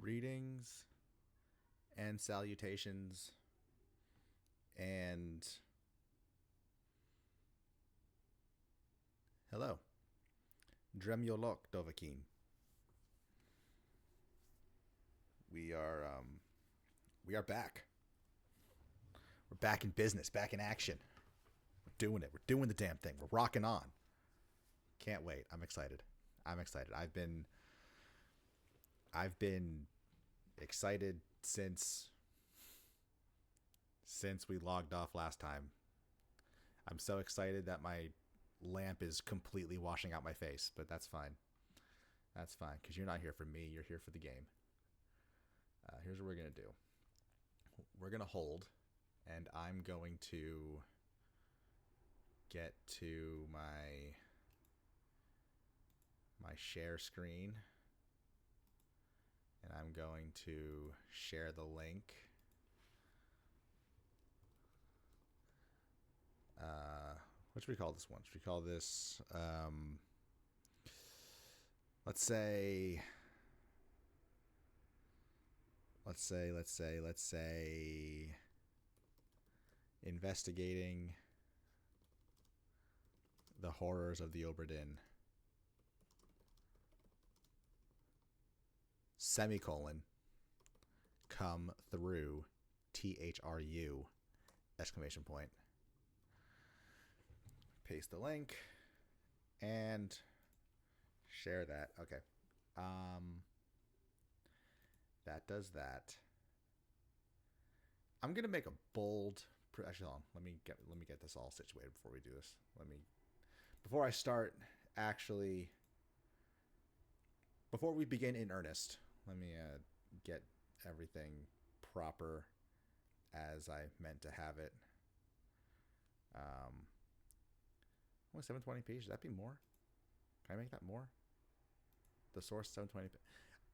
Greetings and salutations and hello. Dremjolok Dovahkiin. We are back. We're back in business, back in action. We're doing it. We're doing the damn thing. We're rocking on. Can't wait. I'm excited. I've been excited since we logged off last time. I'm so excited that my lamp is completely washing out my face, but that's fine. That's fine, because you're not here for me. You're here for the game. Here's what we're going to do. We're going to hold, and I'm going to get to my share screen, and I'm going to share the link. What should we call this one? Should we call this, let's say, investigating the horrors of the Obra Dinn, semicolon, come through, THRU, exclamation point. Paste the link and share that. Okay. That does that. I'm gonna make a bold. Actually, hold on. Let me get this all situated before we do this. Before I start, actually, before we begin in earnest, let me get everything proper as I meant to have it. Only 720p. Should that be more? Can I make that more? The source 720p.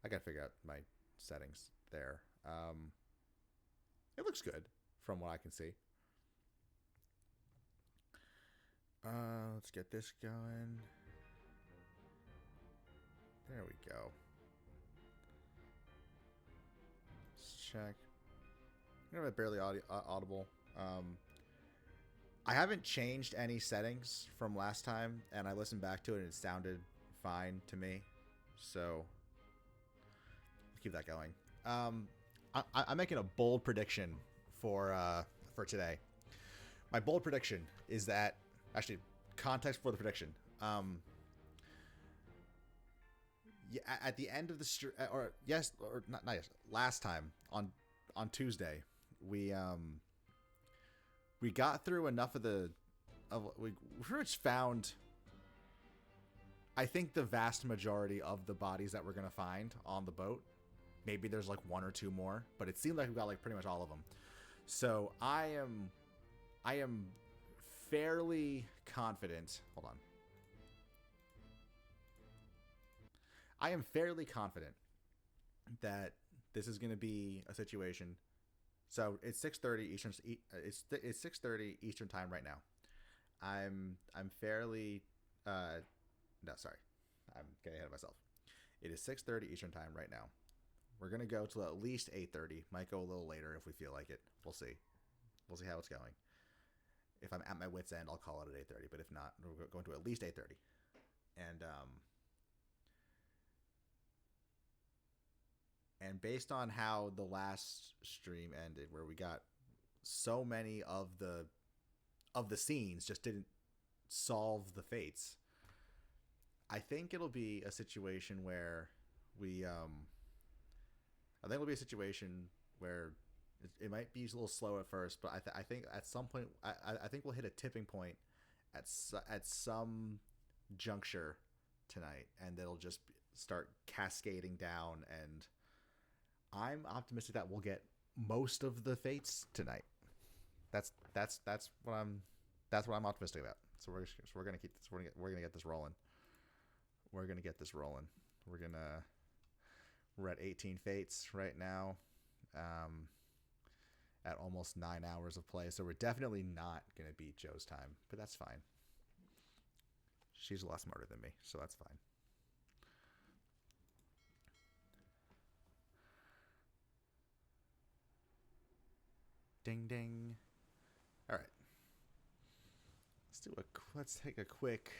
I gotta figure out my settings there. It looks good from what I can see. Let's get this going. There we go. Let's check. I'm gonna have barely audible. I haven't changed any settings from last time, and I listened back to it, and it sounded fine to me. So I'll keep that going. I'm making a bold prediction for today. My bold prediction is that, actually, context for the prediction. At the end of the last time on Tuesday, we got through enough we pretty much found, I think, the vast majority of the bodies that we're gonna find on the boat. Maybe there's like one or two more, but it seemed like we got like pretty much all of them. So I am fairly confident. Hold on. I am fairly confident that this is going to be a situation. So it's 6:30 Eastern. It's 6:30 Eastern time right now. I'm fairly. No, sorry, I'm getting ahead of myself. It is 6:30 Eastern time right now. We're gonna go to at least 8:30. Might go a little later if we feel like it. We'll see. We'll see how it's going. If I'm at my wit's end, I'll call it at 8:30. But if not, we're going to at least 8:30. And based on how the last stream ended, where we got so many of the scenes just didn't solve the fates, I think it'll be a situation where it might be a little slow at first, but I think at some point, I think we'll hit a tipping point at some juncture tonight, and it'll just start cascading down. And I'm optimistic that we'll get most of the fates tonight. That's what I'm optimistic about. So we're gonna keep this. We're gonna get this rolling. We're at 18 fates right now, at almost 9 hours of play. So we're definitely not gonna beat Joe's time, but that's fine. She's a lot smarter than me, so that's fine. Ding ding. All right. Let's take a quick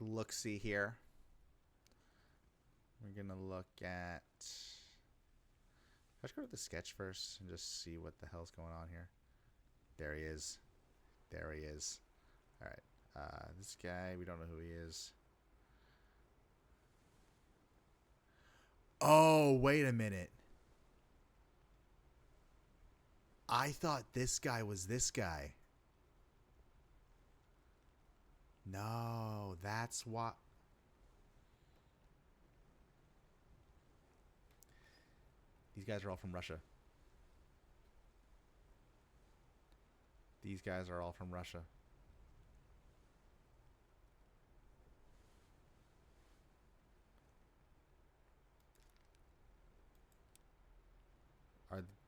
look see here. We're gonna look at. Let's go to the sketch first and just see what the hell's going on here. There he is. There he is. All right. This guy, we don't know who he is. Oh, wait a minute. I thought this guy was this guy. No, that's what. These guys are all from Russia. These guys are all from Russia.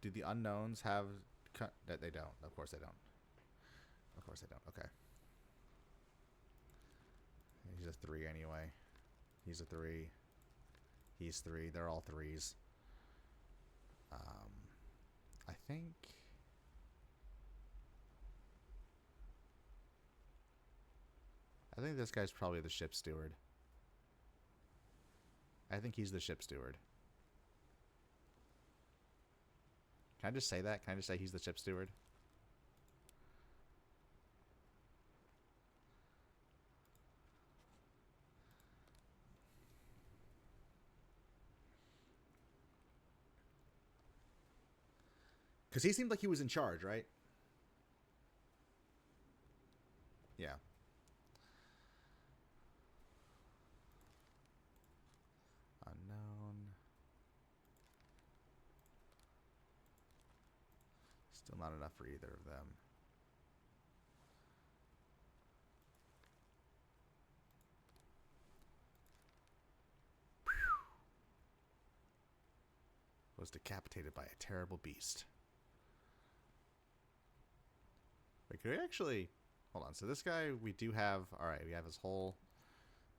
Do the unknowns have... They don't. Of course they don't. Of course they don't. Okay. He's a 3 anyway. He's a 3. He's 3. They're all 3s. I think... this guy's probably the ship steward. I think he's the ship steward. Can I just say that? Can I just say he's the ship steward? Because he seemed like he was in charge, right? Yeah. Unknown. Still not enough for either of them. Was decapitated by a terrible beast. Wait, could we actually... Hold on. So this guy, we do have... Alright, we have his whole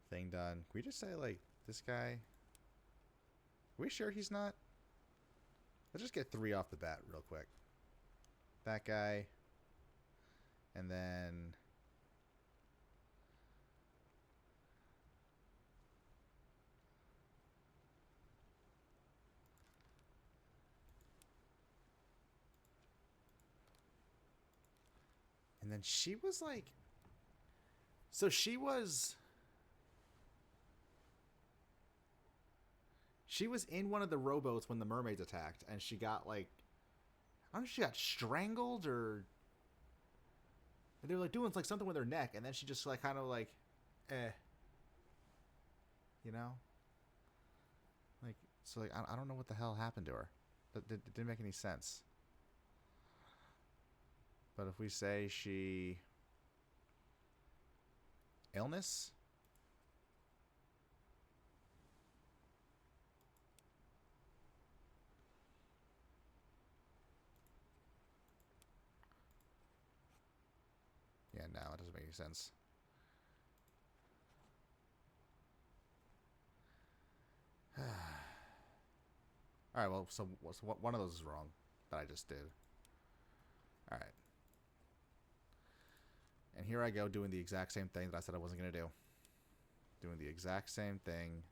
thing done. Can we just say, like, this guy... Are we sure he's not? Let's just get 3 off the bat real quick. That guy. And then... And then she was like... So she was in one of the rowboats when the mermaids attacked, and she got like... I don't know if she got strangled or... They were like doing like something with her neck, and then she just like kind of like... You know? Like, so like, I don't know what the hell happened to her. It didn't make any sense. But if we say she... Illness? Yeah, no, it doesn't make any sense. Alright, well, so one of those is wrong that I just did. Alright. And here I go doing the exact same thing that I said I wasn't going to do. Doing the exact same thing.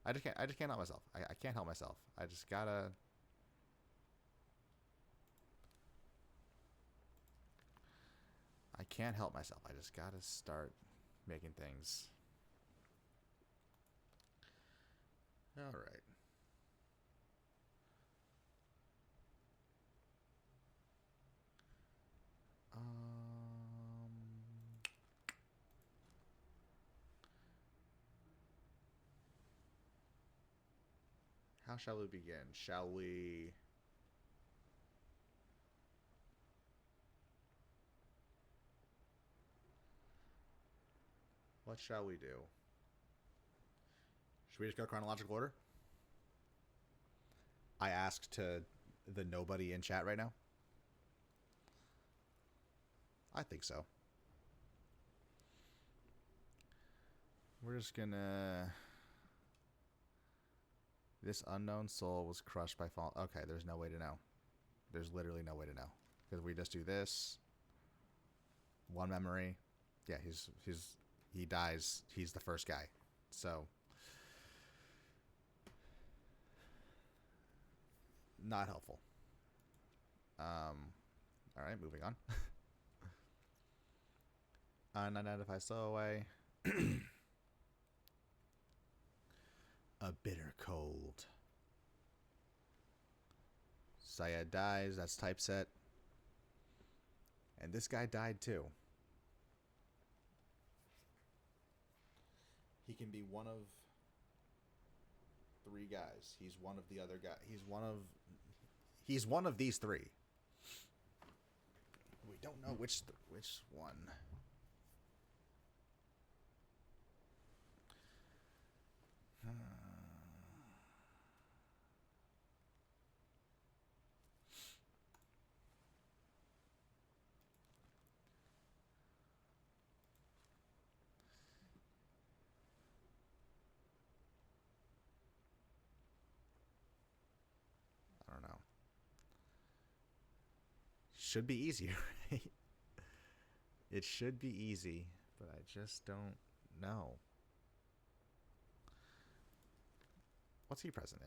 I just can't help myself. I can't help myself. I just gotta... I can't help myself. I just gotta start making things. Alright. How shall we begin? Shall we... What shall we do? Should we just go chronological order? I asked to the nobody in chat right now. I think so. We're just gonna... This unknown soul was crushed by fall. Okay, there's no way to know. There's literally no way to know. Because we just do this. One memory. Yeah, he dies. He's the first guy. So not helpful. All right, moving on. Unidentified stowaway. A bitter cold. Syed dies. That's typeset. And this guy died too. He can be one of 3 guys. He's one of the other guy. He's one of these 3. We don't know which one. I don't know. Should be easier, right? It should be easy, but I just don't know. What's he present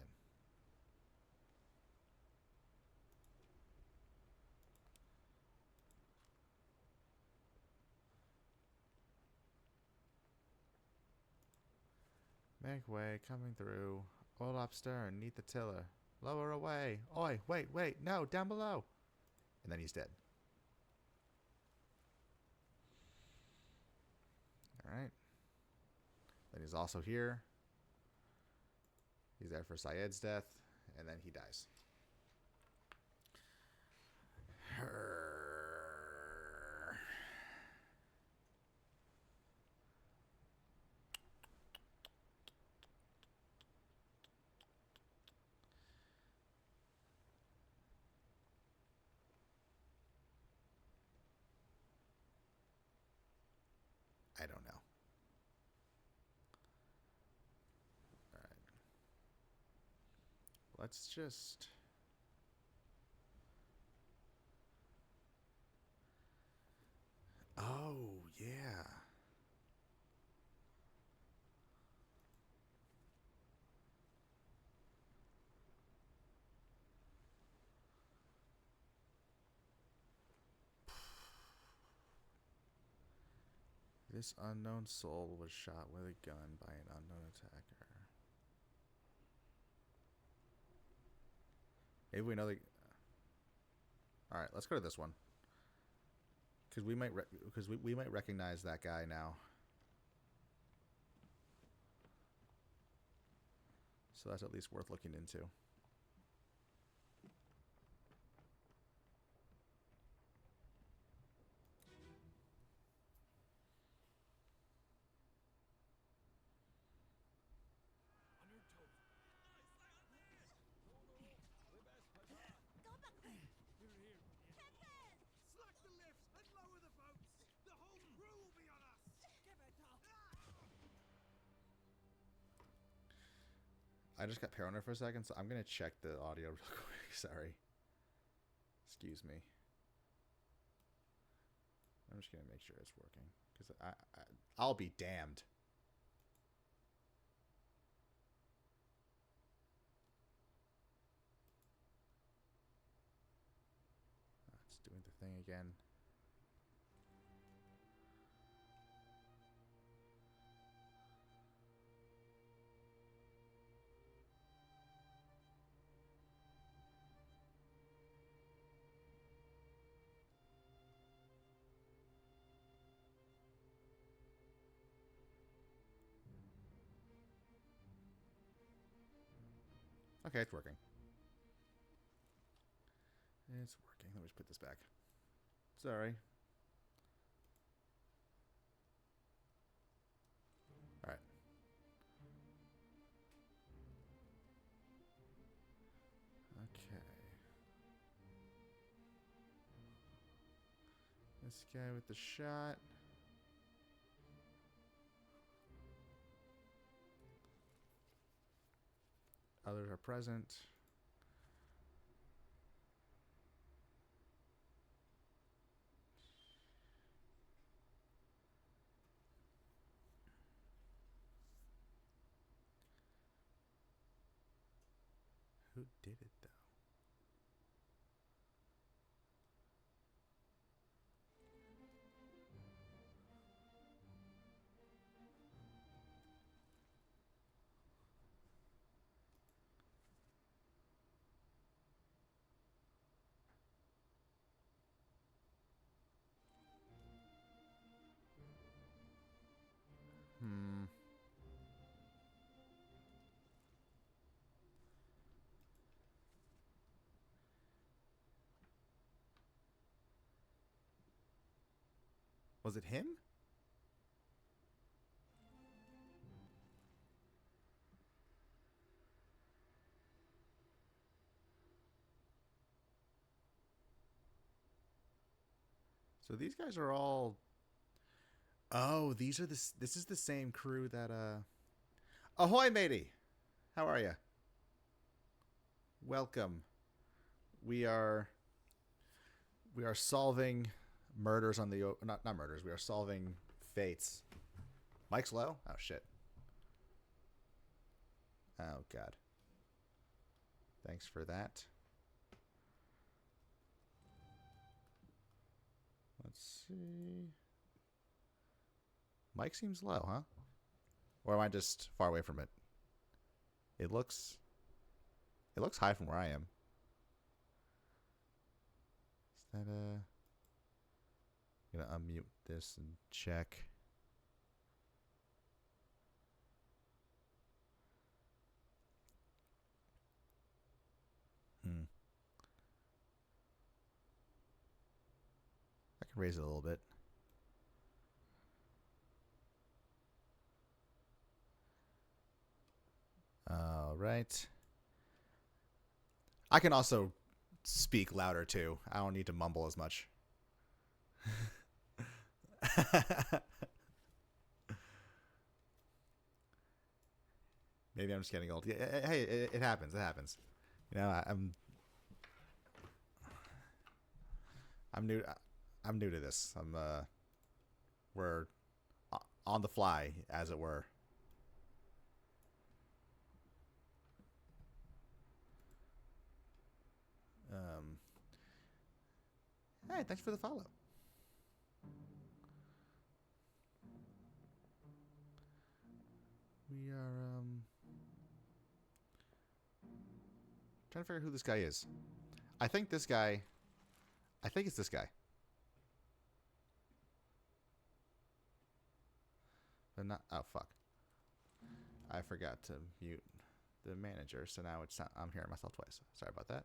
in? Make way, coming through. All up stern, neath the tiller. Lower away. Oi, wait, no, down below. And then he's dead. Alright. Then he's also here. He's there for Syed's death. And then he dies. I don't know. Alright. Let's just... Oh, yeah. This unknown soul was shot with a gun by an unknown attacker. Maybe we know the... Alright, let's go to this one. Because we might recognize that guy now. So that's at least worth looking into. I just got paranoid for a second, so I'm going to check the audio real quick. Sorry. Excuse me. I'm just going to make sure it's working. Because I'll be damned. It's doing the thing again. Okay, it's working. It's working. Let me just put this back. Sorry. Alright. Okay. This guy with the shot. Others are present. Who did it though? Hmm. Was it him? So these guys are all. Oh, these are the. This is the same crew that. Ahoy, matey! How are you? Welcome. We are. We are solving murders on the. Not murders. We are solving fates. Mike's low. Oh shit. Oh god. Thanks for that. Let's see. Mike seems low, huh? Or am I just far away from it? It looks high from where I am. Is that I'm gonna unmute this and check. I can raise it a little bit. All right. I can also speak louder too. I don't need to mumble as much. Maybe I'm just getting old. Yeah, hey, it happens. It happens. You know, I'm new. I'm new to this. We're on the fly, as it were. Hey, thanks for the follow. We are trying to figure out who this guy is. I think this guy. I think it's this guy. But not. Oh fuck! I forgot to mute the manager, so now it's not, I'm hearing myself twice. Sorry about that.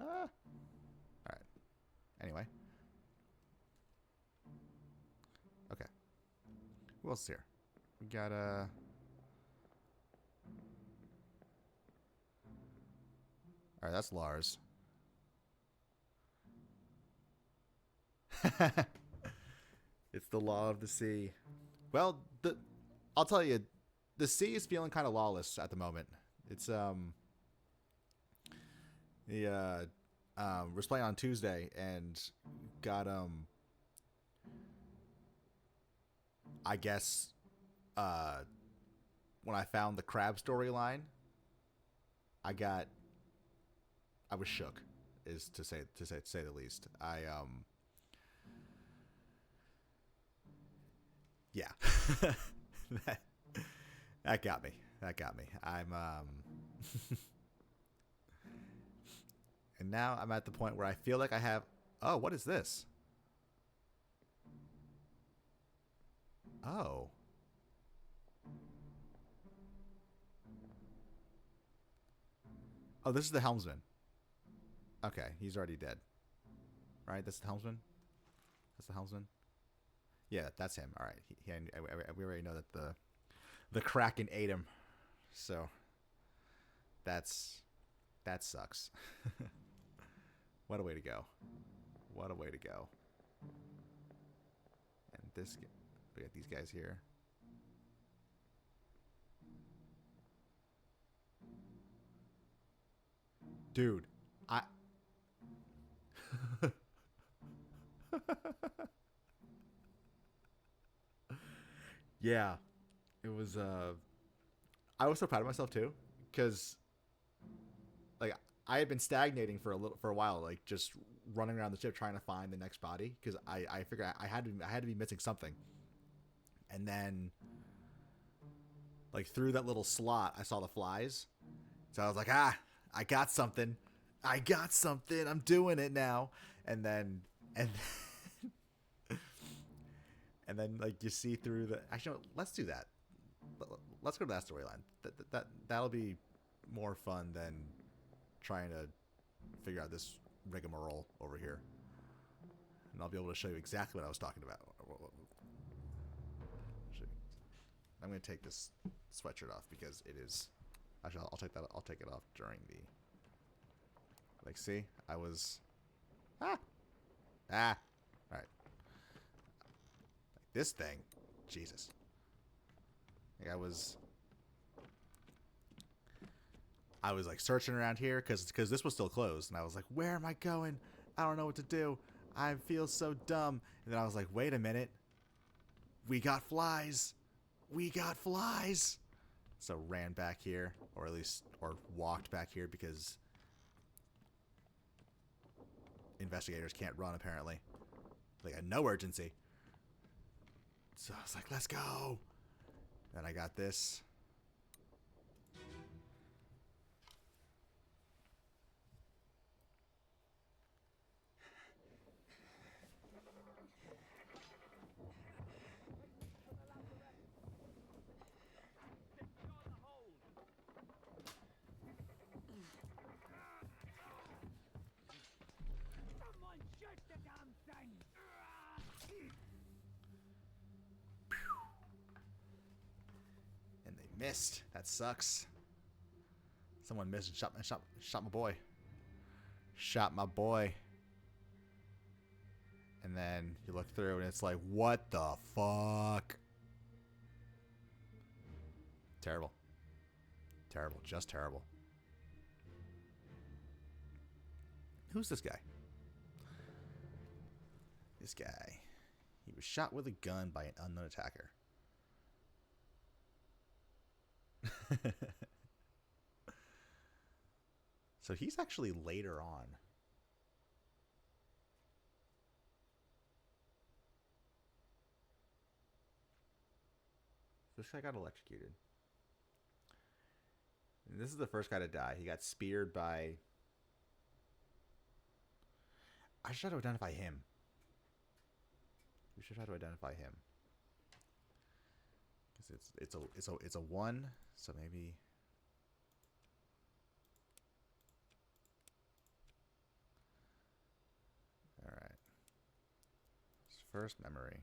All right. Anyway. Okay. Who else is here? We got all right, that's Lars. It's the law of the sea. Well, I'll tell you, the sea is feeling kind of lawless at the moment. It's was playing on Tuesday and got I guess when I found the crab storyline, I was shook, is to say the least. Yeah. that, that got me. That got me. And now I'm at the point where I feel like I have. Oh, what is this? Oh. Oh, this is the helmsman. Okay, he's already dead. Right? That's the helmsman? That's the helmsman? Yeah, that's him. All right. We already know that the Kraken ate him. So that sucks. What a way to go. What a way to go. And we got these guys here. Dude, yeah, it was I was so proud of myself too, because I had been stagnating for a while, like just running around the ship trying to find the next body because I figured I had to be missing something. And then, like through that little slot, I saw the flies. So I was like, I got something. I'm doing it now. And then and then like you see through the. Actually, let's do that. Let's go to that storyline. That'll be more fun than trying to figure out this rigmarole over here. And I'll be able to show you exactly what I was talking about. I'm going to take this sweatshirt off because it is. Actually, I'll take that. I'll take it off during the. Like, see, I was. All right. Like this thing, Jesus. Like I was like searching around here because this was still closed, and I was like, where am I going? I don't know what to do. I feel so dumb. And then I was like, wait a minute. We got flies. So ran back here, or walked back here because investigators can't run apparently. They got no urgency. So I was like, let's go. Then I got this. And they missed. That sucks. Someone missed and shot my boy. Shot my boy. And then you look through and it's like, what the fuck? Terrible. Terrible. Just terrible. Who's this guy? This guy. He was shot with a gun by an unknown attacker. So he's actually later on. This guy got electrocuted. And this is the first guy to die. He got speared by... I should try to identify him. We should try to identify him. Because it's a one, so maybe... Alright. His first memory.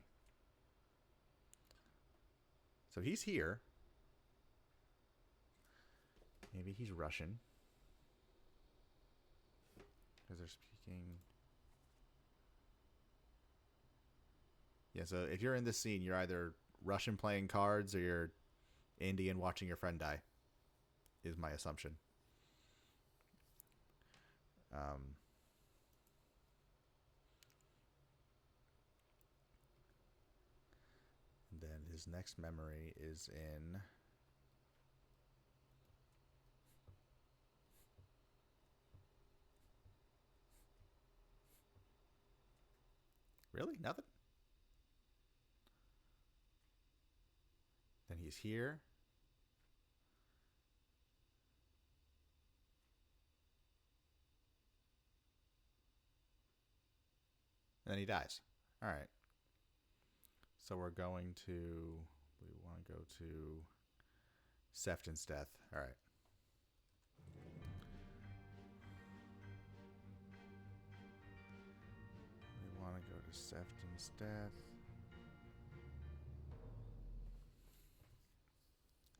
So he's here. Maybe he's Russian. Because they're speaking... Yeah, so if you're in this scene, you're either Russian playing cards or you're Indian watching your friend die. Is my assumption. Then his next memory is in... Really? Nothing? Then he's here. And then he dies. All right. So we're going to... We want to go to Sefton's death. All right. We want to go to Sefton's death.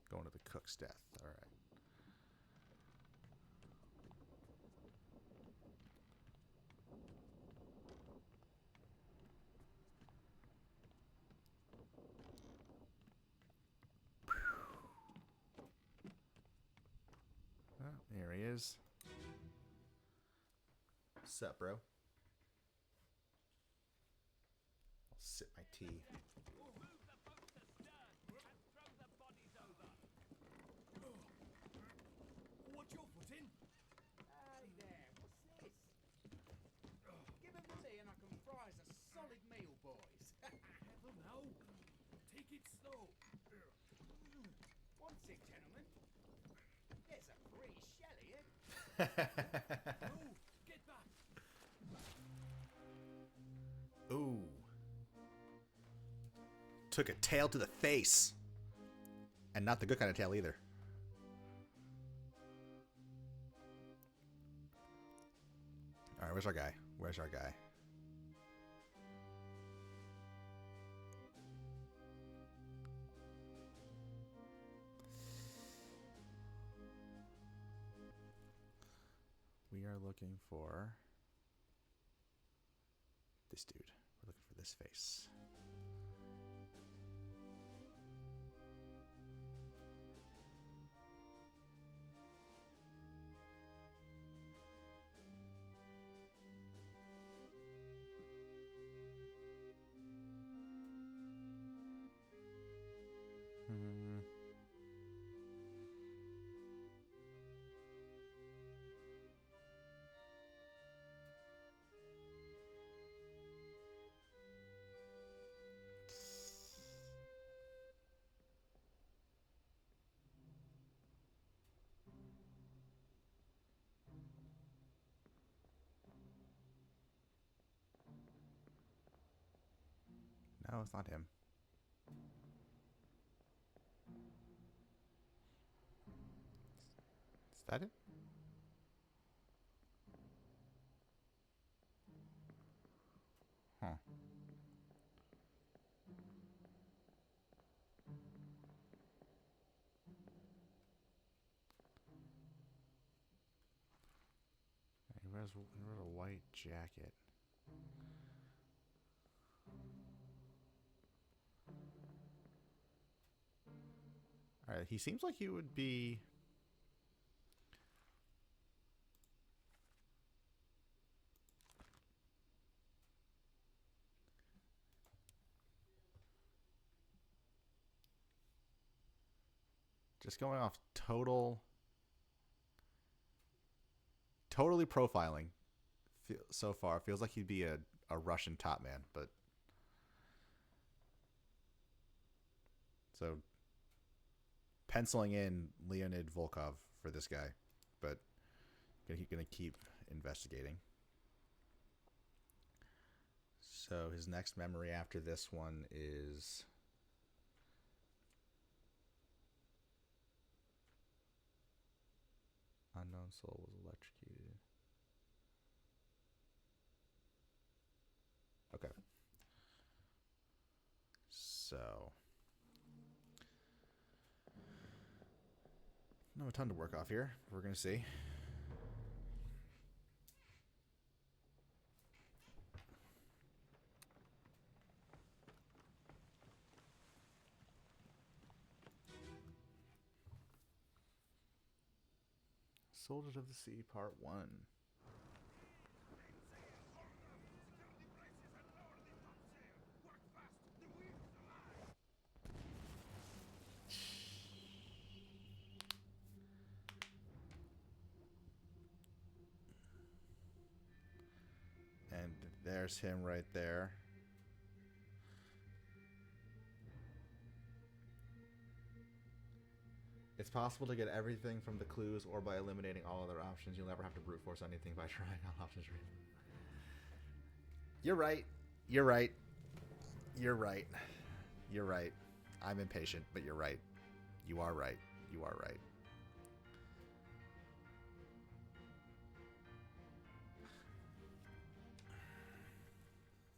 Going to the cook's death. All right. Oh, here he is. Sup, bro? I'll sip my tea. What's your foot in? Ooh. Took a tail to the face. And not the good kind of tail either. Alright, where's our guy? Where's our guy? We are looking for this dude. We're looking for this face. No, it's not him. Is that it? Huh. He wears a white jacket. Alright, he seems like he would be... Just going off totally profiling so far. Feels like he'd be a Russian top man, but... So, penciling in Leonid Volkov for this guy, but gonna keep investigating. So his next memory after this one is... Unknown soul was electrocuted. Okay. So... No ton to work off here. We're going to see. Soldiers of the Sea, Part 1. And there's him right there. It's possible to get everything from the clues or by eliminating all other options. You'll never have to brute force anything by trying all options. You're right. You're right. You're right. You're right. I'm impatient, but you're right. You are right. You are right.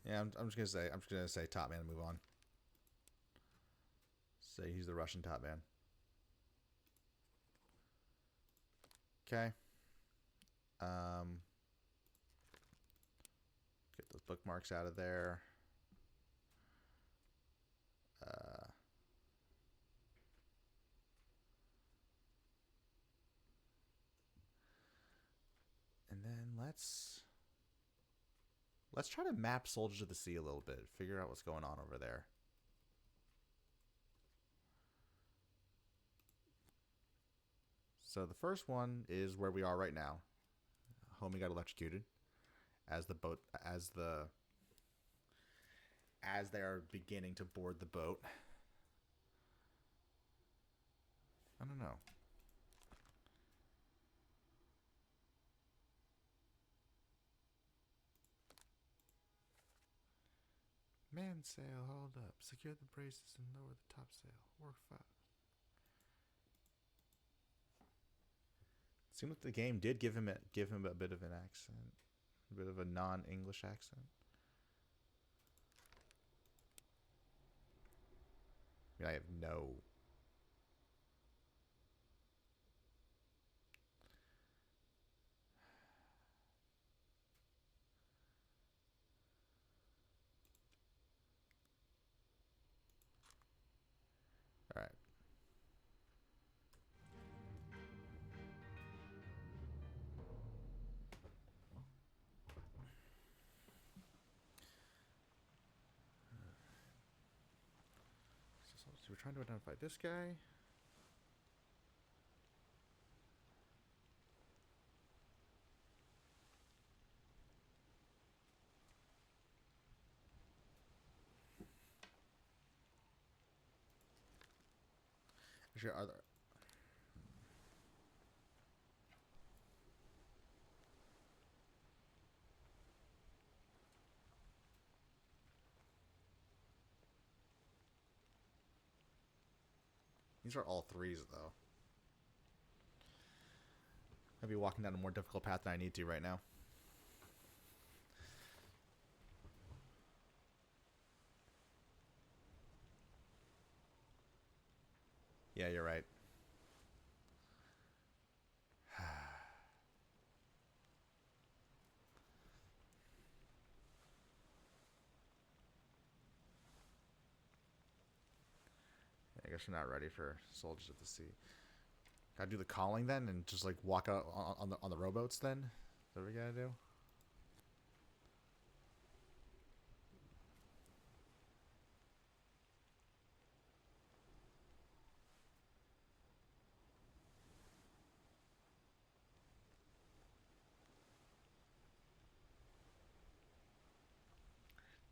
Yeah, I'm just gonna say top man and move on. Say he's the Russian top man. Okay. Get those bookmarks out of there. And then let's try to map Soldiers of the Sea a little bit. Figure out what's going on over there. So the first one is where we are right now. Homie got electrocuted as the boat as they are beginning to board the boat. I don't know. Mainsail, hold up. Secure the braces and lower the topsail. Work fast. Seemed like the game did give him a bit of an accent, a bit of a non-English accent. I mean, I have no. All right. So we're trying to identify this guy. Actually, are there? These are all threes, though. I'd be walking down a more difficult path than I need to right now. Yeah, you're right. I guess you're not ready for Soldiers of the Sea. Gotta do the calling then, and just like walk out on the rowboats then. Is that what we gotta do?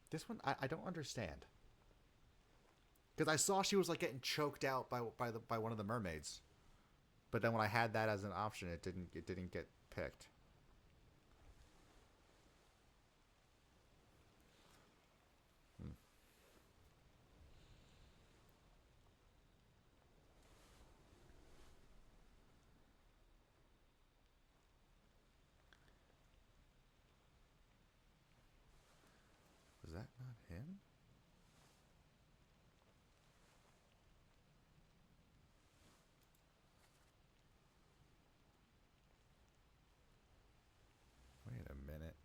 This one I don't understand. Because I saw she was like getting choked out by one of the mermaids, but then when I had that as an option, it didn't get picked. Was that not him? Wait a minute.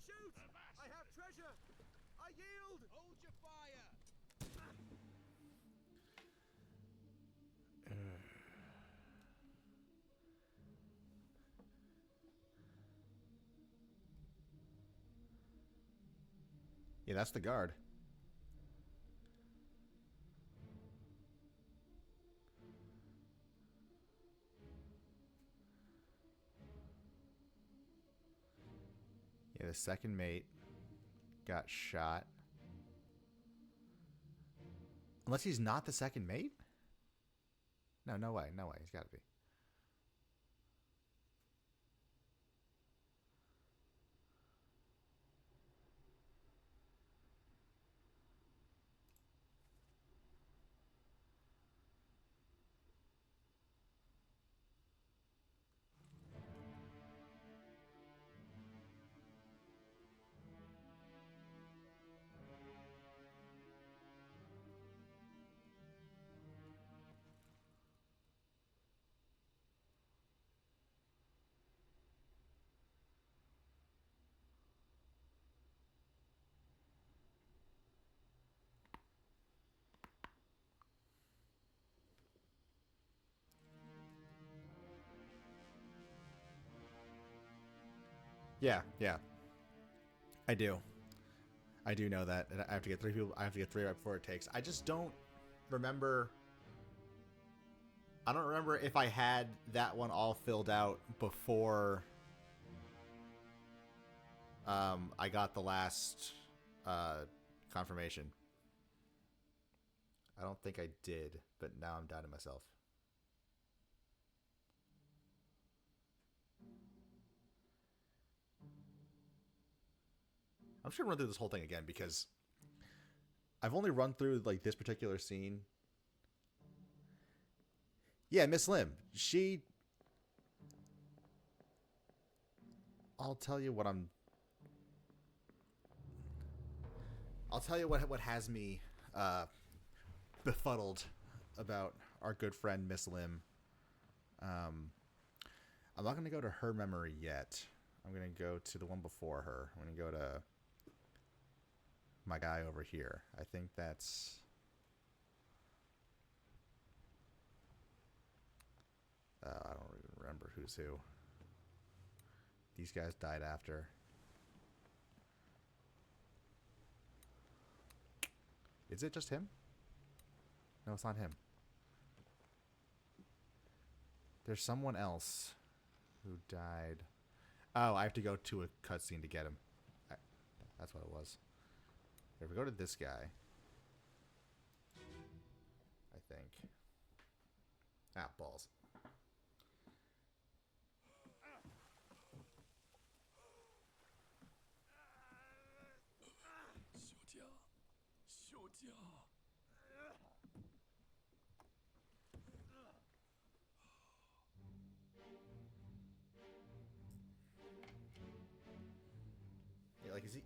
Shoot! I have treasure! I yield! Hold your fire! Yeah, that's the guard. Yeah, the second mate got shot. Unless he's not the second mate? No, no way. No way. He's got to be. Yeah, I do. I do know that, and I have to get 3 people. I have to get 3 right before it takes. I just don't remember. I don't remember if I had that one all filled out before I got the last confirmation. I don't think I did, but now I'm doubting myself. I'm just gonna run through this whole thing again because I've only run through like this particular scene. Yeah, Miss Lim. I'll tell you what I'm. I'll tell you what has me befuddled about our good friend Miss Lim. I'm not going to go to her memory yet. I'm going to go to the one before her. I'm going to go to my guy over here. I think that's... I don't even remember who's who. These guys died after. Is it just him? No, it's not him. There's someone else who died. Oh, I have to go to a cutscene to get him. That's what it was. If we go to this guy, I think. Ah, balls. Yeah, like, is he...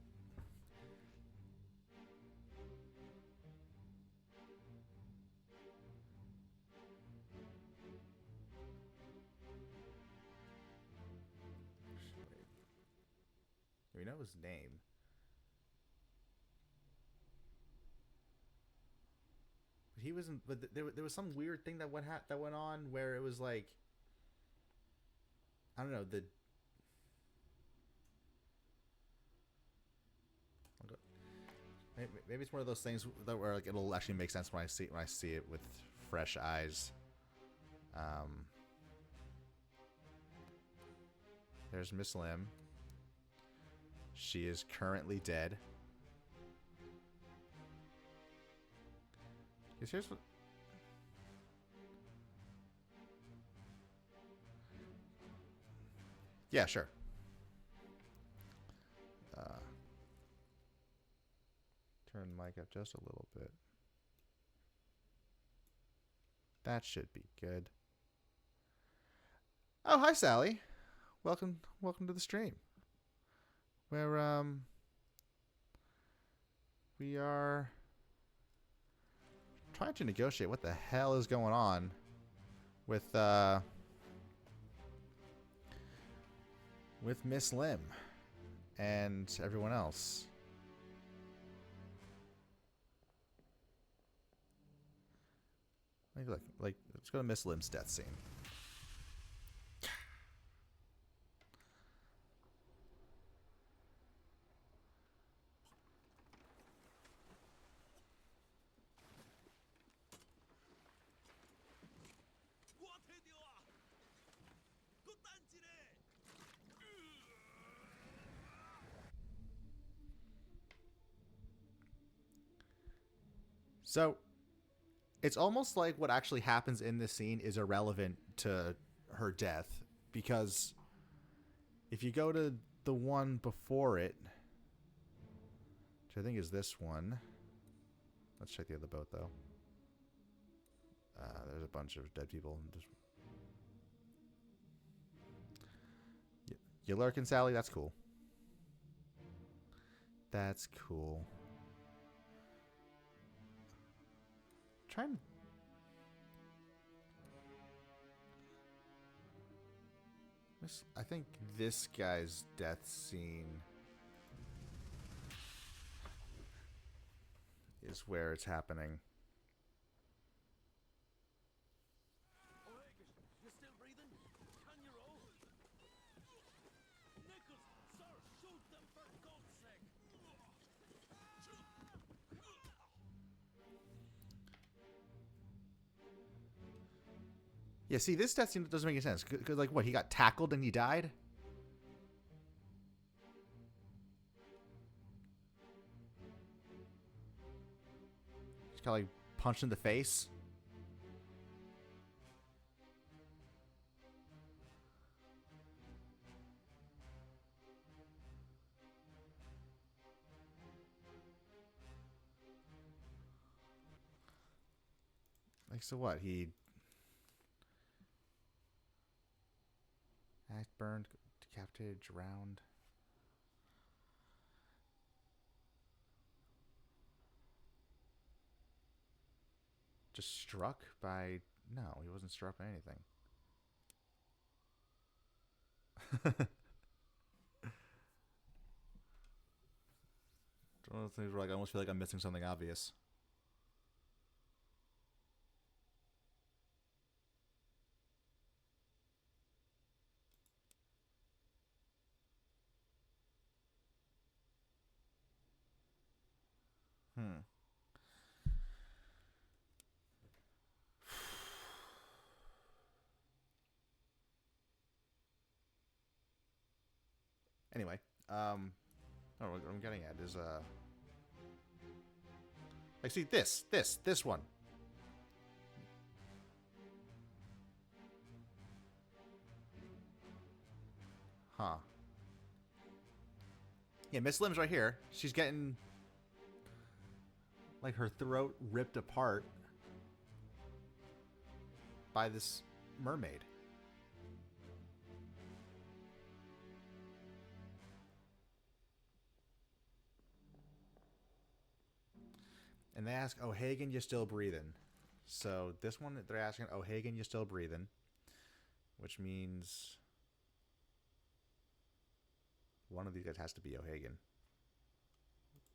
We know his name. But he wasn't... But there was some weird thing that went on where it was like... I don't know, maybe it's one of those things that where like it'll actually make sense when I see it with fresh eyes. There's Miss Lim. She is currently dead. Here's what... Yeah, sure. Turn the mic up just a little bit. That should be good. Oh, hi, Sally. Welcome to the stream. Where we are trying to negotiate what the hell is going on with Miss Lim and everyone else. Look, let's go to Miss Lim's death scene. So, it's almost like what actually happens in this scene is irrelevant to her death, because if you go to the one before it, which I think is this one. Let's check the other boat, though. There's a bunch of dead people. You lurking, Sally? That's cool. That's cool. Trying. I think this guy's death scene is where it's happening. You still breathing? Can you roll? Nichols, sir! Yeah, see, this death scene doesn't make any sense. Because, like, what, he got tackled and he died? He's got, like, punched in the face? Like, so what? He axe burned, decapitated, drowned. Just struck by... No, he wasn't struck by anything. One of those things where, like, I almost feel like I'm missing something obvious. Hmm. Anyway, oh, what I'm getting at is, like, see, this one. Huh. Yeah, Miss Lim's right here. She's getting, like, her throat ripped apart by this mermaid. And they ask, "Oh, Hagen, you still breathing?" So this one, they're asking, "Oh, Hagen, you still breathing?" Which means one of these guys has to be O'Hagan.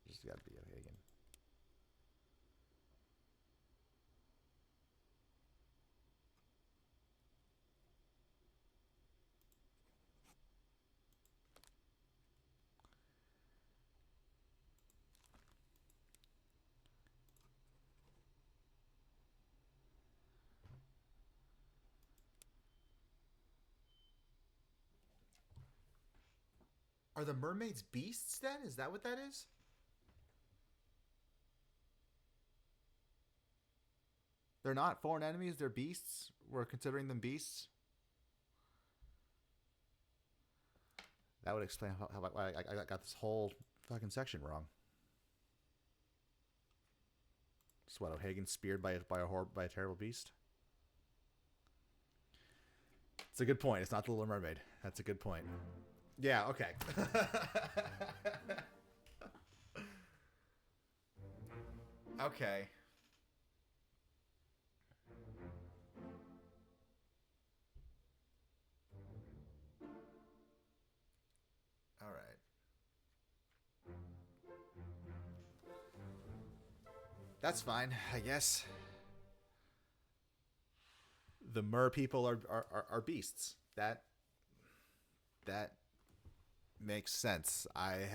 Just got to be O'Hagan. Are the mermaids beasts then? Is that what that is? They're not foreign enemies, they're beasts? We're considering them beasts? That would explain how I got this whole fucking section wrong. So what, O'Hagan speared by a terrible beast? It's a good point. It's not the Little Mermaid. That's a good point. Yeah, okay. Okay. All right. That's fine, I guess. The mer people are beasts. That makes sense. I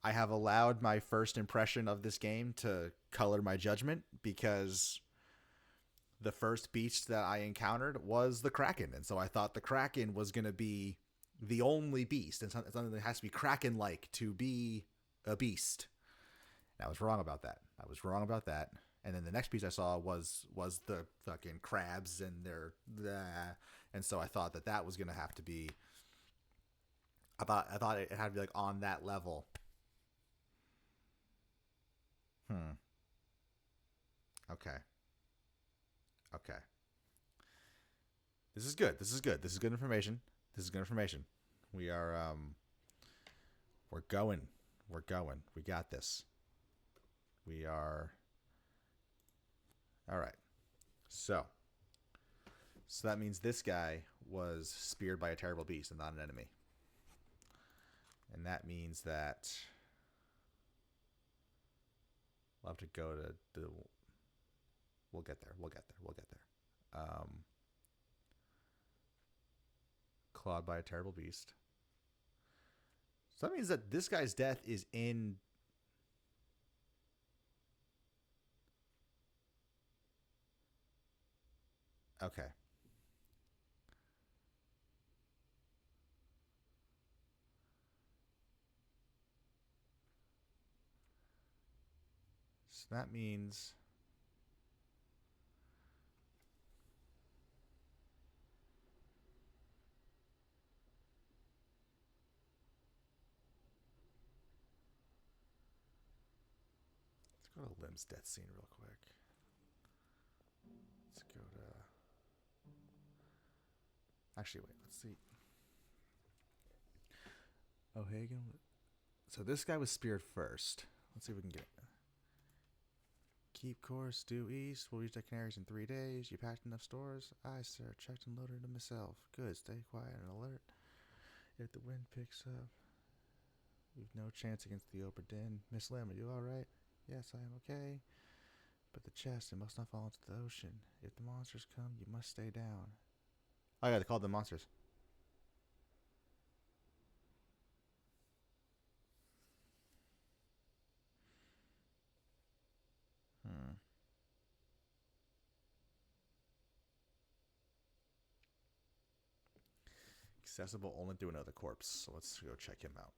have allowed my first impression of this game to color my judgment because the first beast that I encountered was the Kraken, and so I thought the Kraken was going to be the only beast, and something that has to be Kraken-like to be a beast. And I was wrong about that. And then the next beast I saw was the fucking crabs, and and so I thought that was going to have to be. I thought it had to be like on that level. Okay. Okay. This is good. This is good. This is good information. We are we're going. We got this. We are all right. So that means this guy was speared by a terrible beast and not an enemy. And that means that we'll have to go to the. We'll get there. Clawed by a terrible beast. So that means that this guy's death is in. Okay. So that means let's go to Lim's death scene real quick. Let's go to. Actually, wait. Let's see. O'Hagan. So this guy was speared first. Let's see if we can get it. Keep course due east. We'll reach the Canaries in 3 days. You packed enough stores? Aye, sir. Checked and loaded them myself. Good. Stay quiet and alert. If the wind picks up, we've no chance against the Obra Dinn. Miss Lim, are you all right? Yes, I am okay. But the chest, it must not fall into the ocean. If the monsters come, you must stay down. Oh yeah, they called them monsters. Accessible only through another corpse. So let's go check him out.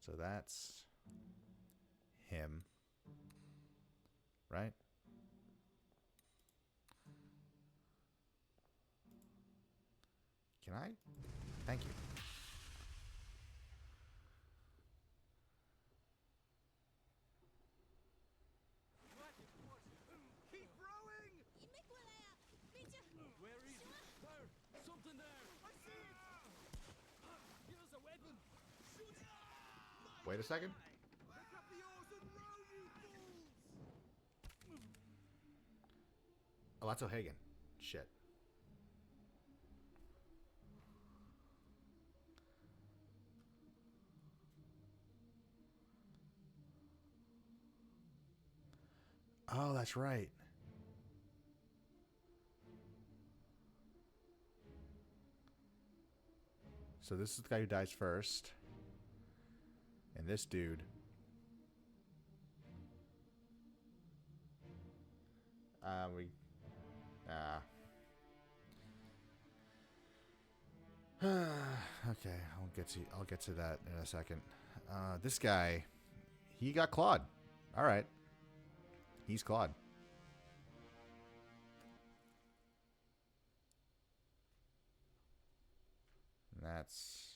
So that's him. Right? Can I? Thank you. Keep rowing! Where is it? There! Something there! I see it! Give us a weapon! Shoot it! Wait a second. Pick up the oars and row, you fools! Oh, that's O'Hagan. Shit. Oh, that's right. So this is the guy who dies first. And this dude. We. Okay, I'll get to that in a second. This guy, he got clawed. All right, he's clawed. That's.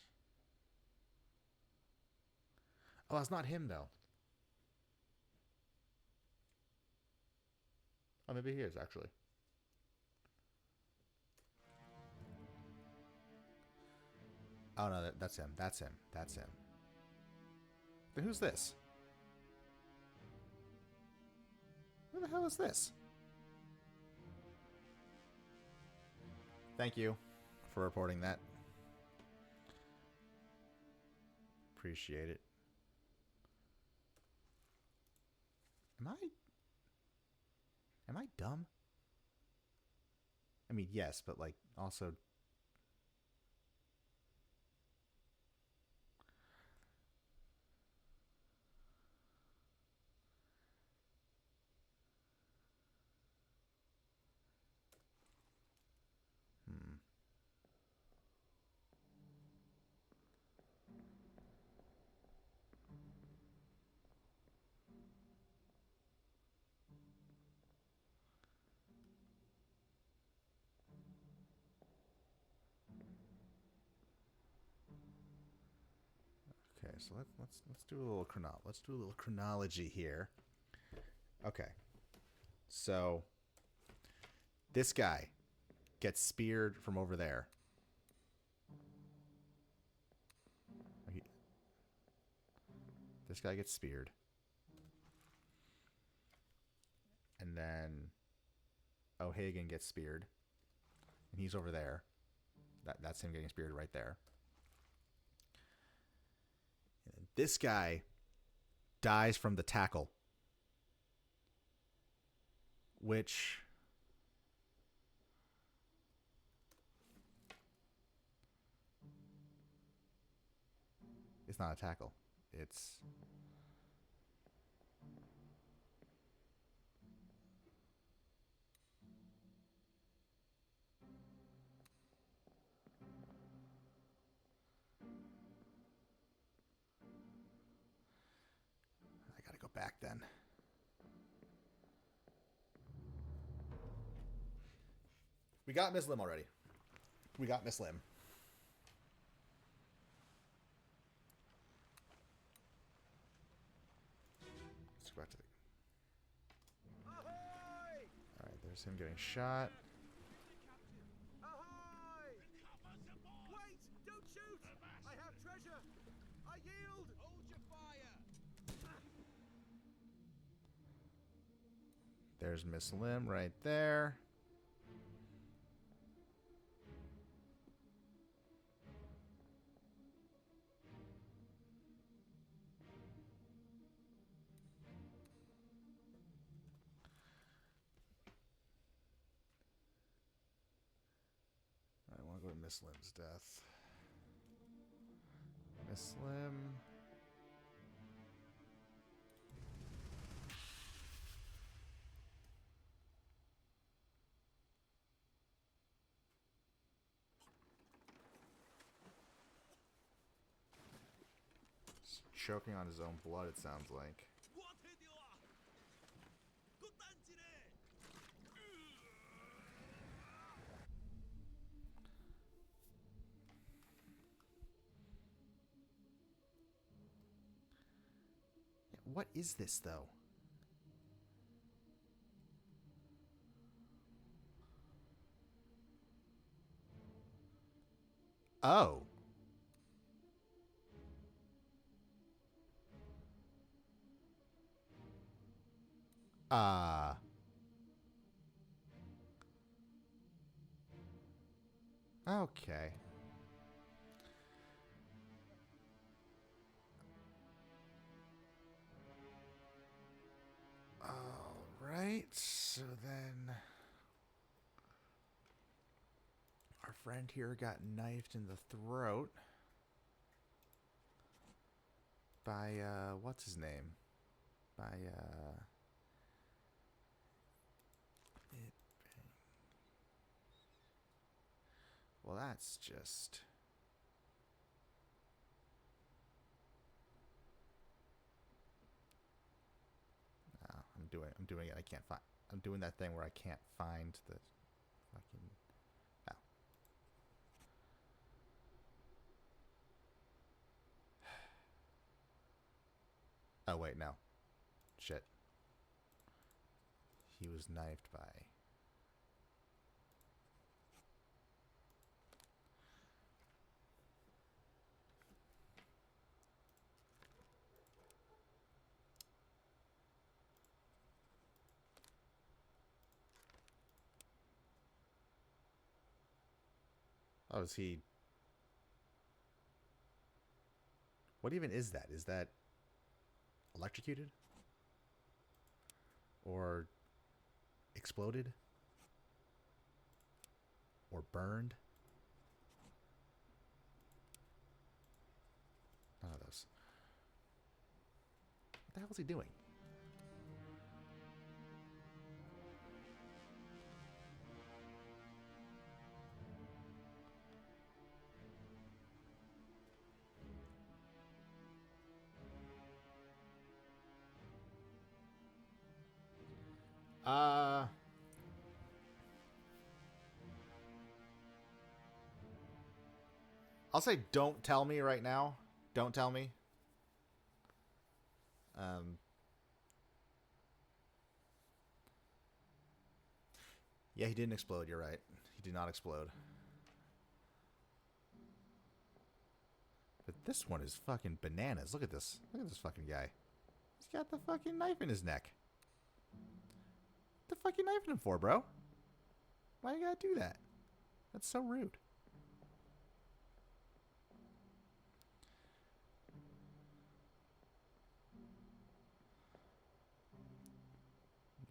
Oh, it's not him though. Oh, maybe he is actually. Oh no, that's him. That's him. That's him. Then who's this? Who the hell is this? Thank you for reporting that. Appreciate it. Am I dumb? I mean, yes, but like also. Okay, so let's do a little chronology here. Okay, so this guy gets speared from over there. This guy gets speared, and then O'Hagan gets speared, and he's over there. That's him getting speared right there. And this guy dies from the tackle, which is not a tackle. It's back then. We got Miss Lim already. We got Miss Lim. Let's go back to the... Alright, there's him getting shot. Ahoy! Wait! Don't shoot! I have treasure! I yield! Hold your fire! There's Miss Lim right there. I want to go to Miss Lim's death. Miss Lim. He's choking on his own blood, it sounds like. What is this, though? Oh. Okay. Alright, so then... Our friend here got knifed in the throat by, what's his name? By, well, that's just... I'm doing it. I can't find... I'm doing that thing where I can't find the fucking... Oh, wait, no. Shit. He was knifed by... Oh, is he... What even is that? Is that electrocuted? Or exploded? Or burned? None of those. What the hell is he doing? I'll say don't tell me right now. Don't tell me. Yeah, he didn't explode. You're right. He did not explode. But this one is fucking bananas. Look at this. Look at this fucking guy. He's got the fucking knife in his neck. What the fuck you knifing him for, bro? Why you gotta do that? That's so rude.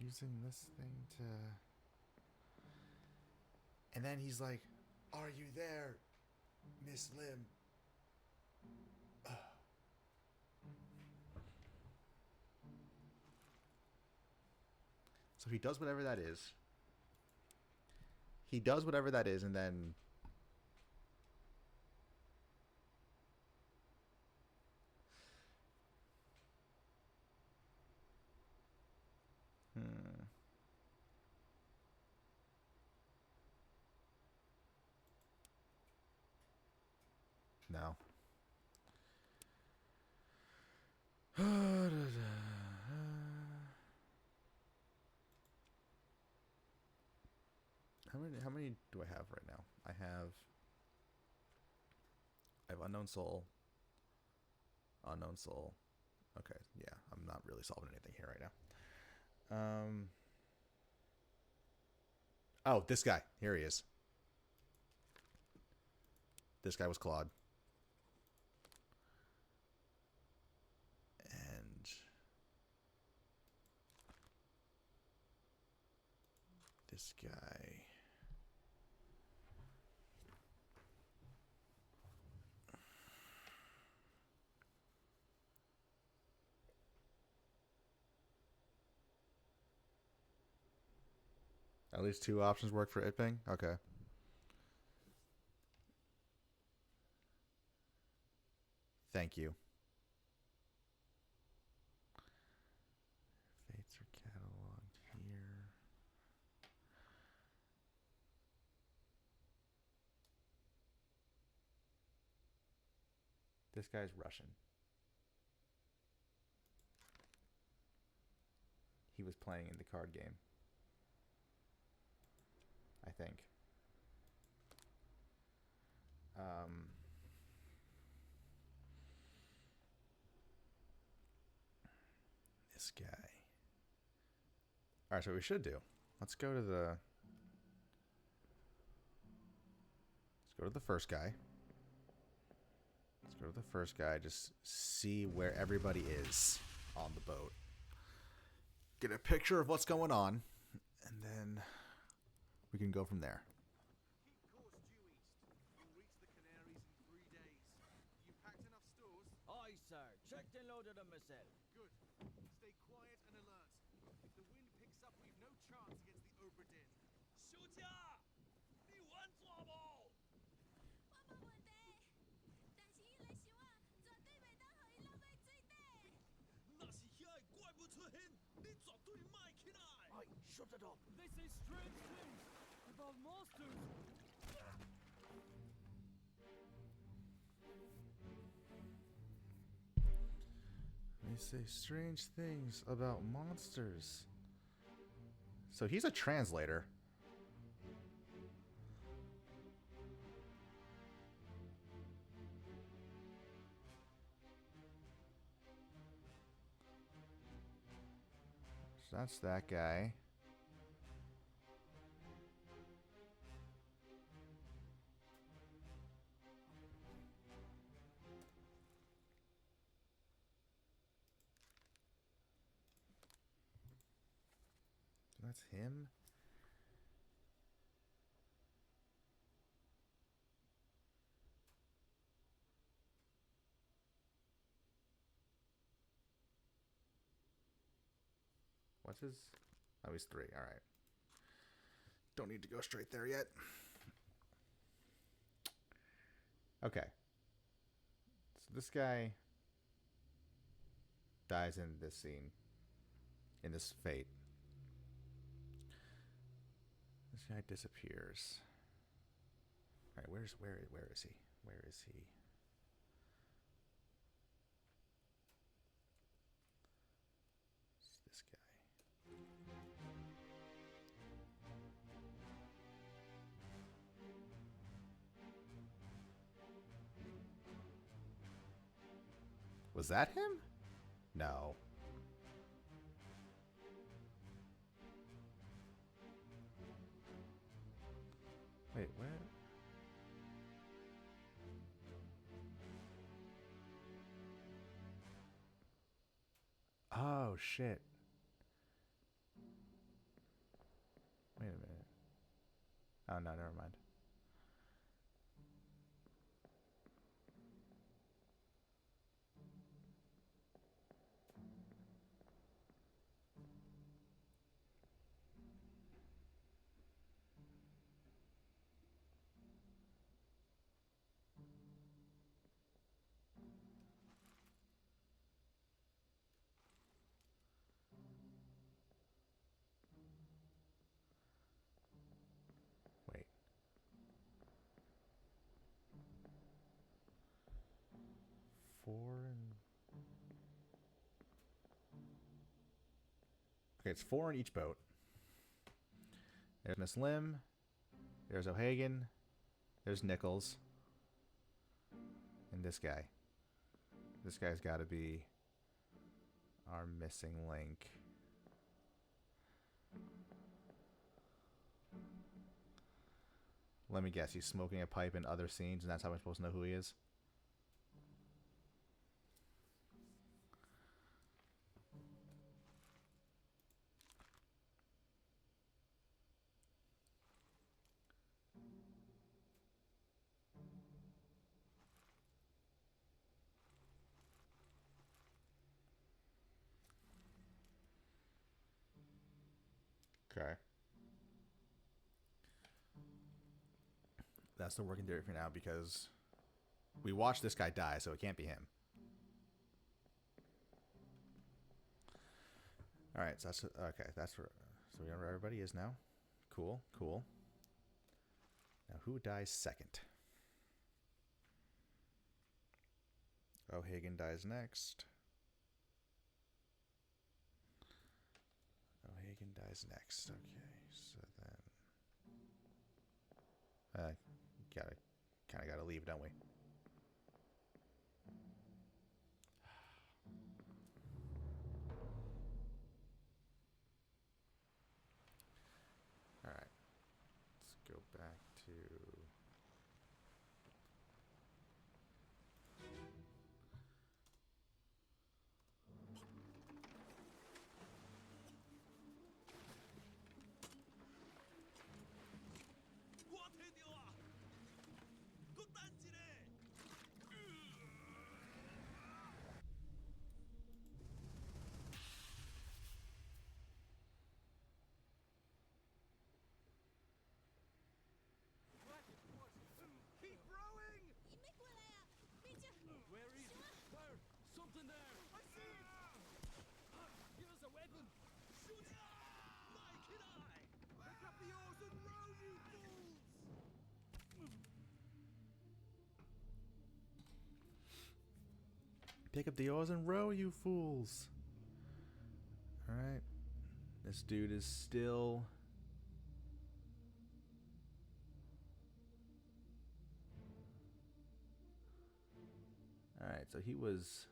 Using this thing to... And then he's like, "Are you there, Miss Lim?" So he does whatever that is. He does whatever that is, and then... No. How many do I have right now? I have Unknown Soul. Unknown Soul. Okay, yeah, I'm not really solving anything here right now. Oh, this guy. Here he is. This guy was Claude. And this guy. At least 2 options work for Itping? Okay. Thank you. Fates are cataloged here. This guy's Russian. He was playing in the card game, I think. This guy. All right, so what we should do. Let's go to the first guy. Let's go to the first guy. Just see where everybody is on the boat. Get a picture of what's going on, and then we can go from there. Keep course due east. You'll reach the Canaries in 3 days. You packed enough stores? Aye, sir. Checked and loaded them myself. Good. Stay quiet and alert. If the wind picks up, we've no chance against the Obra Dinn. 休假，你玩耍不？我冇问题，但是伊来想啊，绝对袂当互伊落来水底。那是遐个怪物出现，你绝对卖起来。Aye, shut it up. They say strange things about monsters. They say strange things about monsters. So he's a translator. So that's that guy. That's him. What's his? Oh, he's 3. All right. Don't need to go straight there yet. Okay. So this guy dies in this scene. In this fate. This guy disappears. All right, where is he? Where is he? It's this guy. Was that him? No. Wait, what? Oh, shit. Wait a minute. Oh, no, never mind. Wait. 4 and... Okay, it's 4 in each boat. There's Miss Lim. There's O'Hagan. There's Nichols. And this guy. This guy's got to be our missing link. Let me guess, he's smoking a pipe in other scenes, and that's how I'm supposed to know who he is? Okay. That's the working theory for now, because we watched this guy die, so it can't be him. All right, so that's okay. That's where, so we know where everybody is now. Cool, cool. Now, who dies second? O'Hagan dies next. O'Hagan dies next. Okay, so then kind of gotta leave, don't we? All right, let's go back to. Keep rowing! 你没过来啊！别这样。 Where is it? There! Something there! I see it! Give us a weapon! Shoot! My kid eye! Pick up the oars and row, you fools! Pick up the oars and row, you fools. All right. This dude is still... All right, so he was...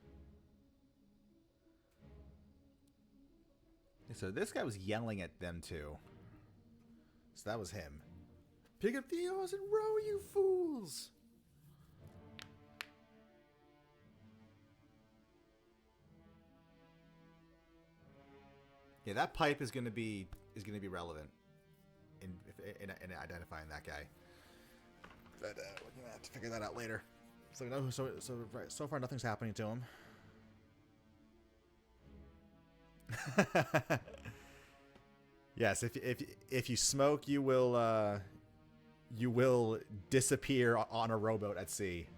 So this guy was yelling at them too. So that was him. Pick up the oars and row, you fools! Yeah, that pipe is gonna be relevant in identifying that guy. But we're gonna have to figure that out later. So we know. So far nothing's happening to him. Yes, if you smoke, you will disappear on a rowboat at sea,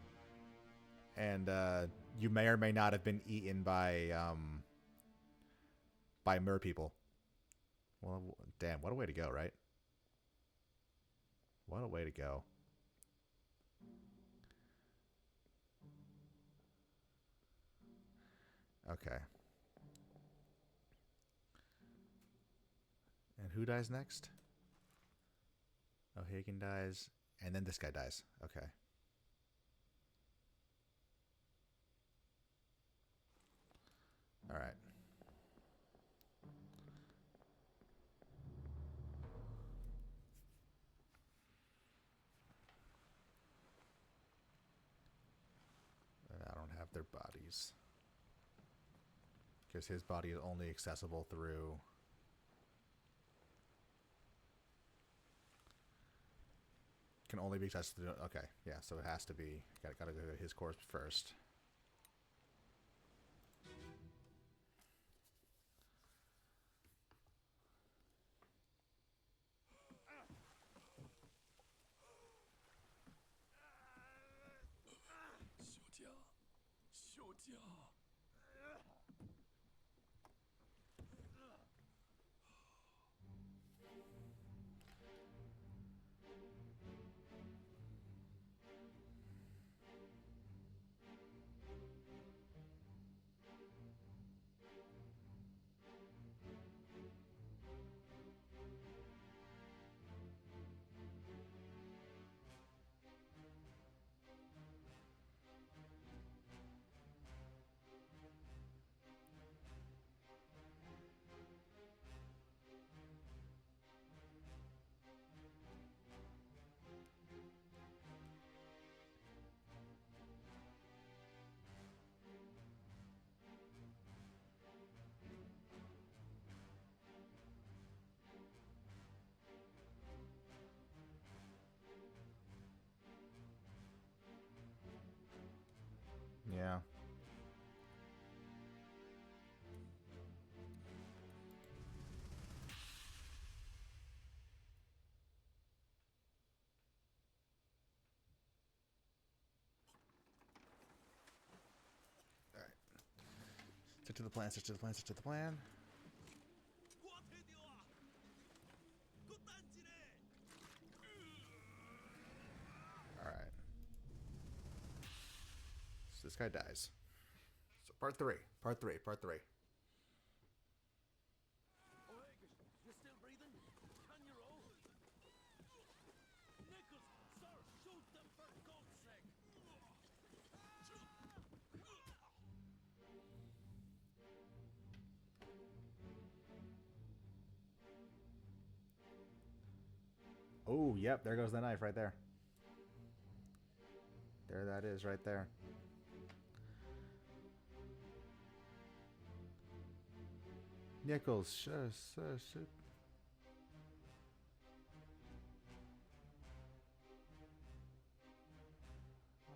and you may or may not have been eaten by mer people. Well, damn, what a way to go, right? What a way to go. Okay. And who dies next? O'Hagan dies, and then this guy dies. Okay. All right. And I don't have their bodies. Because his body is only accessible through... Can only be accessible through... Okay, yeah, so it has to be... Gotta go to his corpse first. Yeah. All right. Stick to the plan. Stick to the plan. Stick to the plan. 我睇到啊，個單字咧， All right. So this guy dies. So part three. Part three. Part three. Oegus, you still breathing? Can you roll? Nichols, sir, shoot them for God's sake! Oh, yep. There goes the knife right there. There that is right there. Nichols, shoot.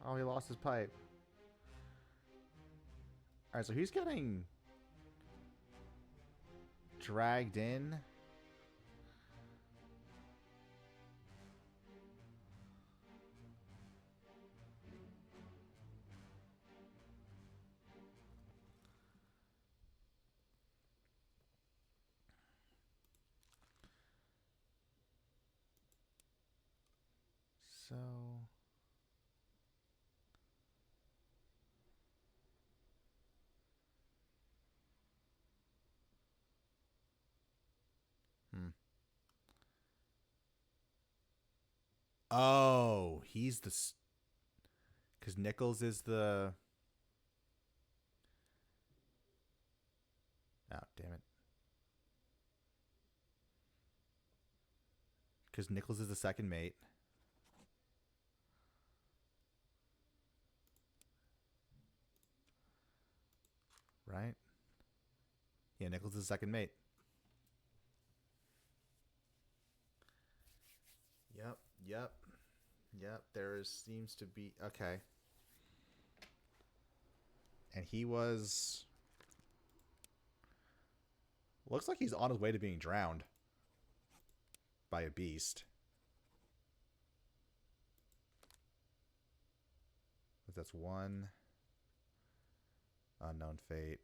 Oh, he lost his pipe. Alright, so he's getting dragged in. So oh, he's the because Nichols is the. Oh, damn it. Because Nichols is the second mate. Right? Yeah, Nichols is the second mate. Yep. There seems to be. Okay. And he was. Looks like he's on his way to being drowned by a beast. That's one. Unknown fate.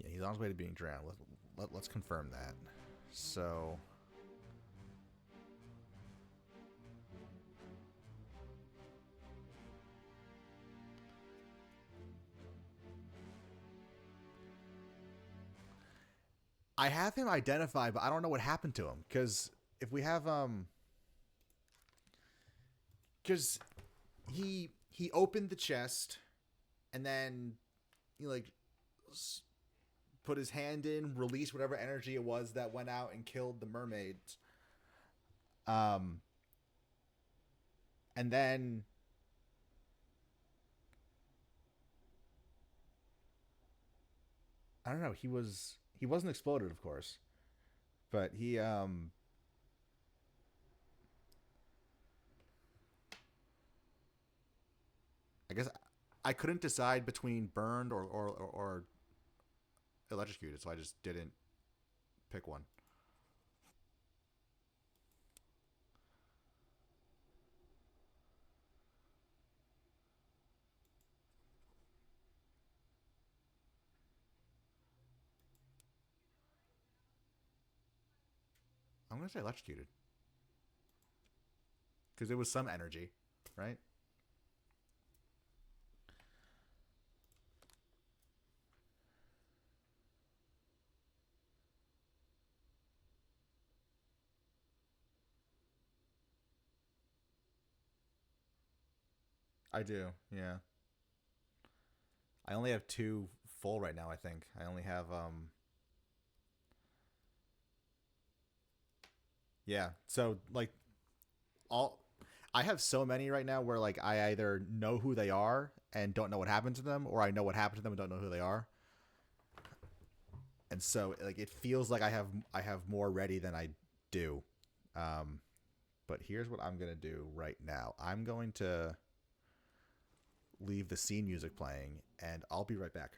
Yeah, he's on his way to being drowned. Let's confirm that. So. I have him identified, but I don't know what happened to him. Because if we have. Because he opened the chest and then he like put his hand in, released whatever energy it was that went out and killed the mermaids. And then I don't know, he wasn't exploded, of course. But he I guess I couldn't decide between burned or electrocuted, so I just didn't pick one. I'm gonna say electrocuted because it was some energy. right? I do, yeah. I only have 2 full right now, I think. I only have yeah. So like all I have so many right now where like I either know who they are and don't know what happened to them, or I know what happened to them and don't know who they are. And so like it feels like I have more ready than I do. Um, but here's what I'm gonna do right now. I'm going to leave the scene music playing, and I'll be right back.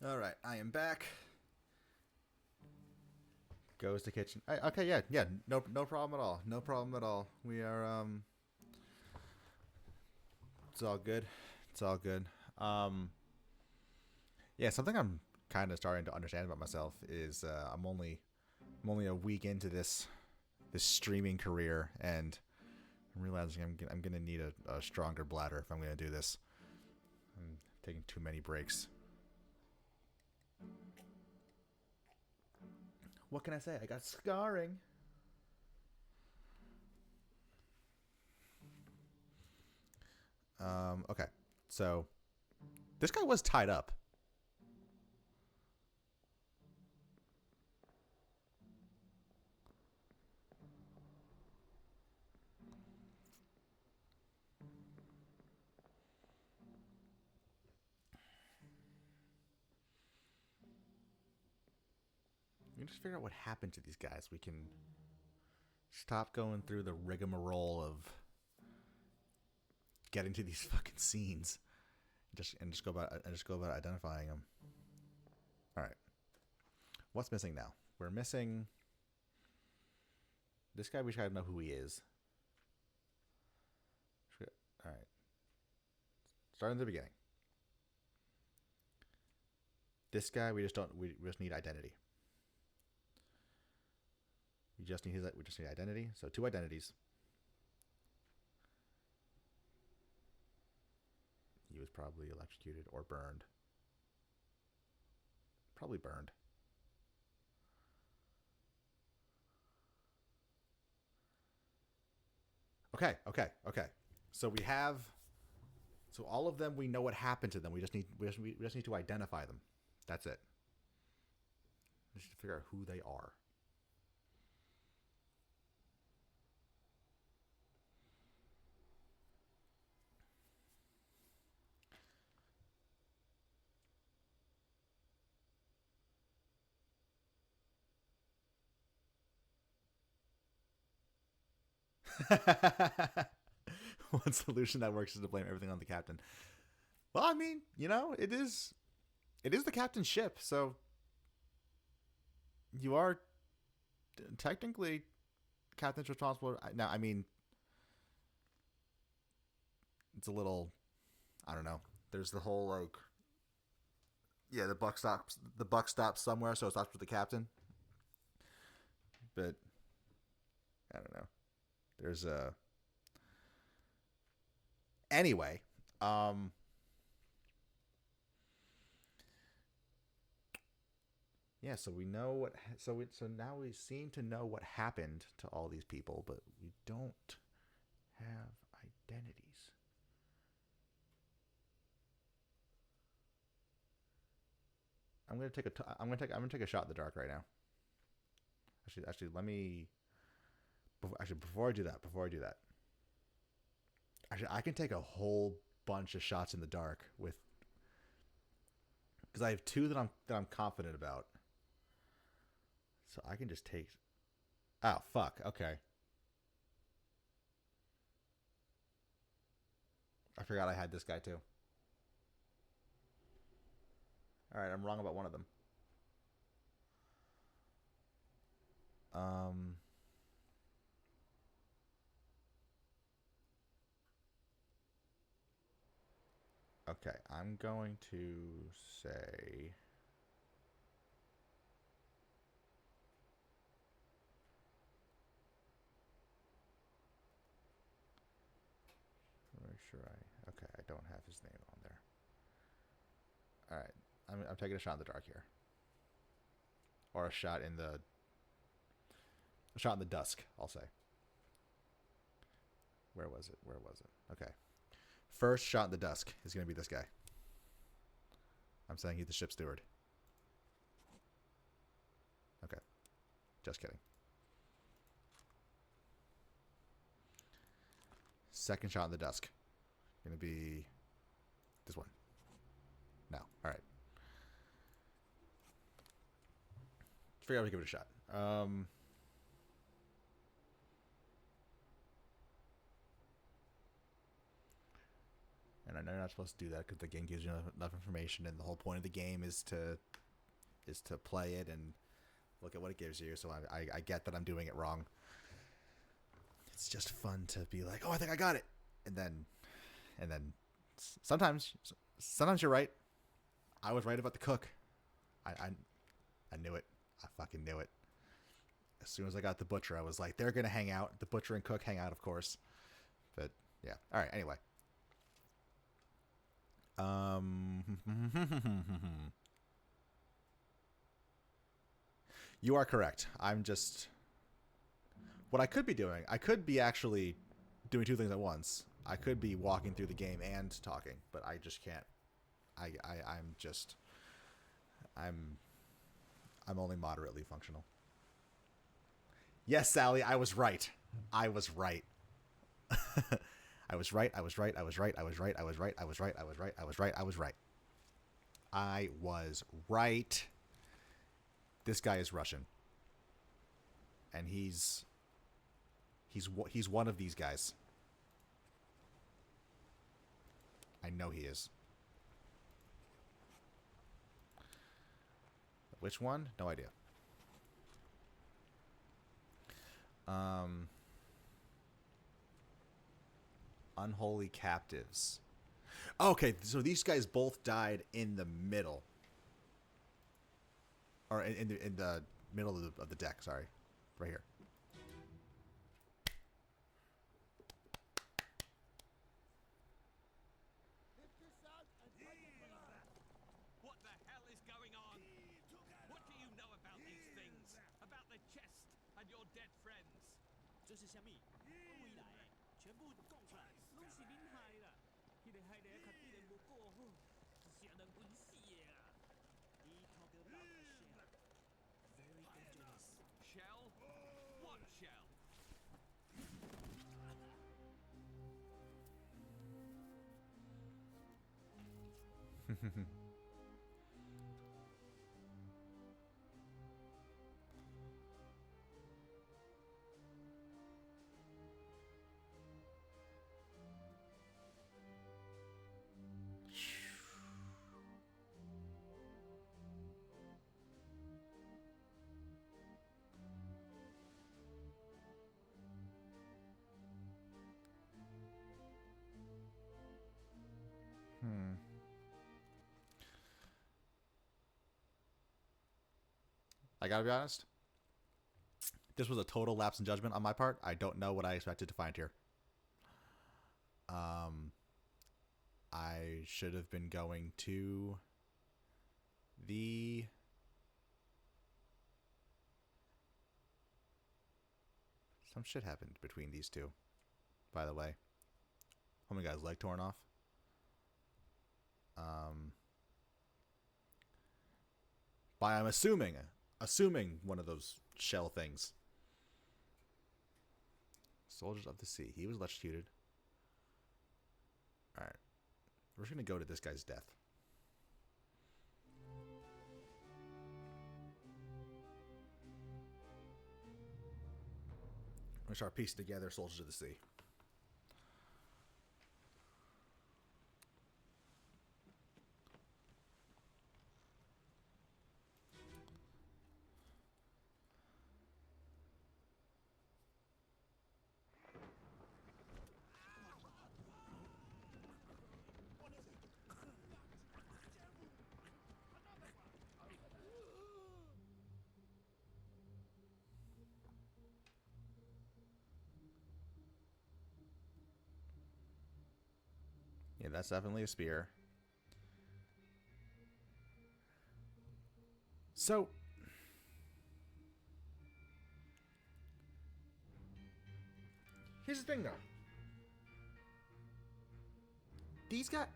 All right, I am back. Goes to kitchen. Okay, yeah, yeah, no problem at all. No problem at all. We are it's all good. It's all good. Yeah, something I'm kind of starting to understand about myself is I'm only a week into this streaming career, and I'm realizing I'm gonna need a stronger bladder if I'm gonna do this. I'm taking too many breaks. What can I say? I got scarring. Okay, so this guy was tied up. We can just figure out what happened to these guys. We can stop going through the rigmarole of getting to these fucking scenes. Just go about identifying them. All right. What's missing now? We're missing this guy. We just gotta know who he is. All right. Starting at the beginning. This guy, we just don't. We just need identity. We just need identity. So 2 identities. He was probably electrocuted or burned. Probably burned. Okay. So we have. So all of them, we know what happened to them. We just need to identify them. That's it. We just need to figure out who they are. One solution that works is to blame everything on the captain. Well, I mean, it is the captain's ship, so you are technically captain's responsible. Now, I mean, it's a little, I don't know. There's the whole like, yeah, the buck stops. The buck stops somewhere, so it stops with the captain. But I don't know. There's a anyway. Yeah, so we know what. So now we seem to know what happened to all these people, but we don't have identities. I'm gonna take a shot in the dark right now. Actually, let me. Before I do that, actually, I can take a whole bunch of shots in the dark with, because I have two that I'm confident about. So I can just take. Oh fuck! Okay, I forgot I had this guy too. All right, I'm wrong about one of them. Um. Okay, I'm going to say. Make sure I. Okay, I don't have his name on there. All right, I'm taking a shot in the dark here, or a shot in the dusk. I'll say. Where was it? Okay, first shot in the dusk is going to be this guy. I'm saying he's the ship steward. Okay, just kidding. Second shot in the dusk. Gonna be this one. No. Alright. Figure out how to give it a shot. And I know you're not supposed to do that because the game gives you enough information, and the whole point of the game is to play it and look at what it gives you. So I get that I'm doing it wrong. It's just fun to be like, oh, I think I got it, and then sometimes you're right. I was right about the cook. I knew it. I fucking knew it. As soon as I got the butcher, I was like, they're gonna hang out. The butcher and cook hang out, of course. But yeah. All right. Anyway. You are correct. I'm just what I could be doing. I could be actually doing two things at once. I could be walking through the game and talking, but I just can't. I'm only moderately functional. Yes, Sally, I was right. I was right. I was right. I was right. I was right. I was right. I was right. I was right. I was right. I was right. I was right. I was right. This guy is Russian, and he's one of these guys. I know he is. Which one? No idea. Unholy captives. Okay, so these guys both died in the middle, or in the middle of the deck. Sorry, right here. What the hell is going on? What do you know about these things? About the chest and your dead friends? 这是虾米？未来全部讲出来，拢是恁害啦！迄个害得较对人无顾好，是人滚死的啦！你 talk about shell, very dangerous. Shell? What shell? I gotta be honest. This was a total lapse in judgment on my part. I don't know what I expected to find here. I should have been going to the... Some shit happened between these two, by the way. Oh my god, his leg torn off. By I'm assuming one of those shell things. Soldiers of the Sea. He was electrocuted. Alright. We're just going to go to this guy's death. I'm going to start piecing together Soldiers of the Sea. Yeah, that's definitely a spear. So, here's the thing, though. These guys...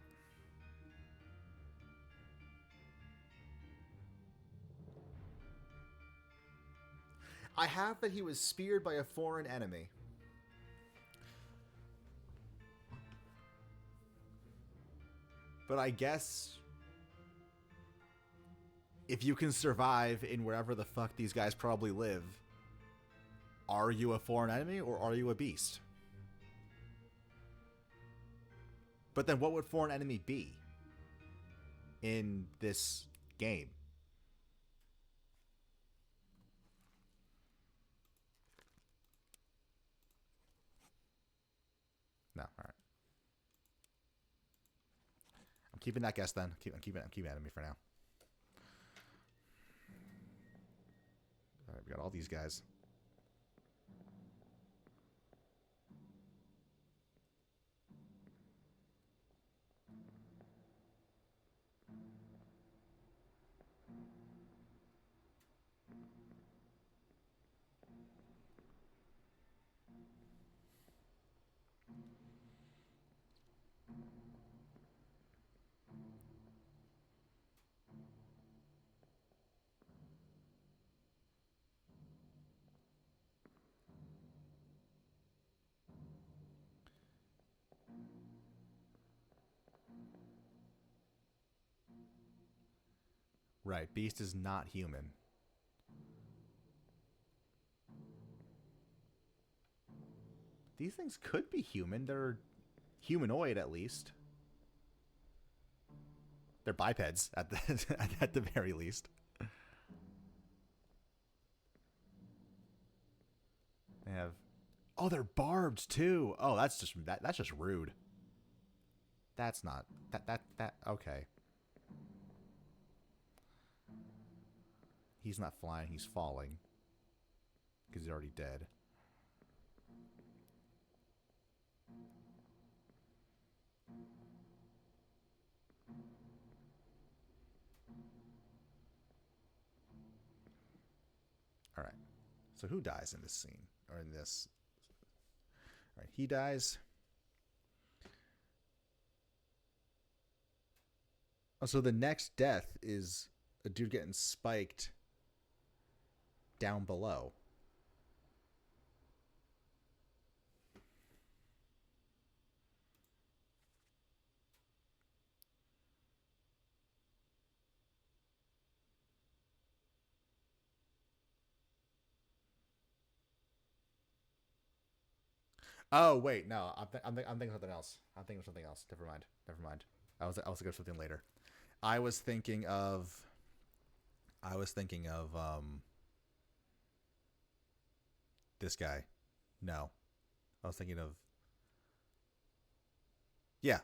I have that he was speared by a foreign enemy. But I guess if you can survive in wherever the fuck these guys probably live, are you a foreign enemy or are you a beast? But then what would foreign enemy be in this game? No, all right. I'm keeping that guess then. I'm keeping enemy for now. All right, we got all these guys. Right, beast is not human. These things could be human. They're humanoid, at least. They're bipeds, at the very least. They have... Oh, they're barbed, too. Oh, that's just rude. That's not... That... Okay. He's not flying, he's falling. Because he's already dead. Alright. So who dies in this scene? Or in this... Alright, he dies. Oh, so the next death is a dude getting spiked down below. Oh wait, no, I'm thinking something else. I'm thinking of something else. Never mind. I was thinking of something later. I was thinking of this guy. No, I was thinking of... Yeah,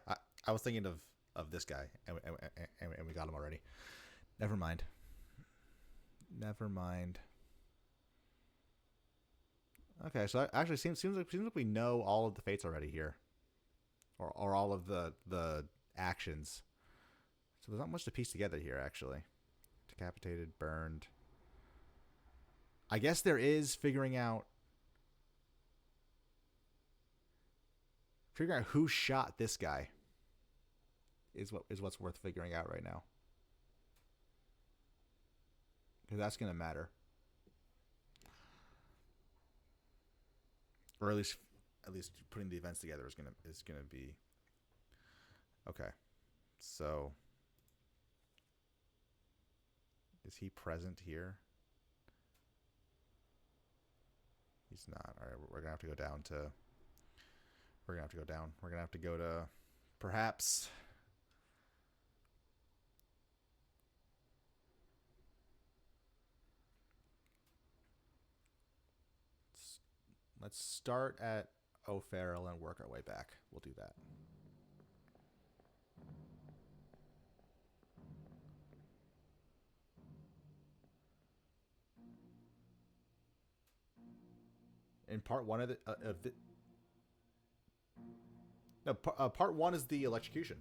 I was thinking of of this guy, and we got him already. Never mind. Never mind. Okay, so it actually seems like we know all of the fates already here, or all of the actions. So there's not much to piece together here, actually. Decapitated, burned. I guess there is figuring out who shot this guy is what's worth figuring out right now, because that's gonna matter, or at least putting the events together is gonna be okay. So is he present here? He's not. All right, we're gonna have to go down to. We're gonna have to go down. We're gonna have to go to perhaps. Let's start at O'Farrell and work our way back. We'll do that. In part one of the no, part one is the electrocution.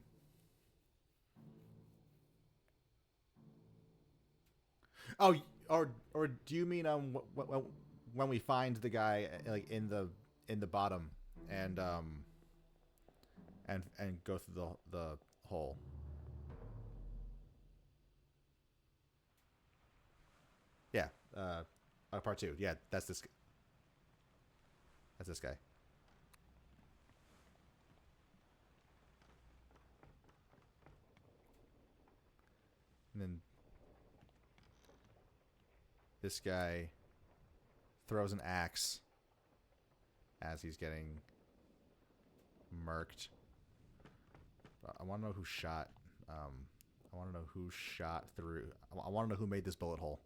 Oh, or do you mean when we find the guy like in the bottom and go through the hole? Yeah, part two. Yeah, that's this. That's this guy. And then this guy throws an axe as he's getting murked. I want to know who shot. I want to know who shot through. I want to know who made this bullet hole.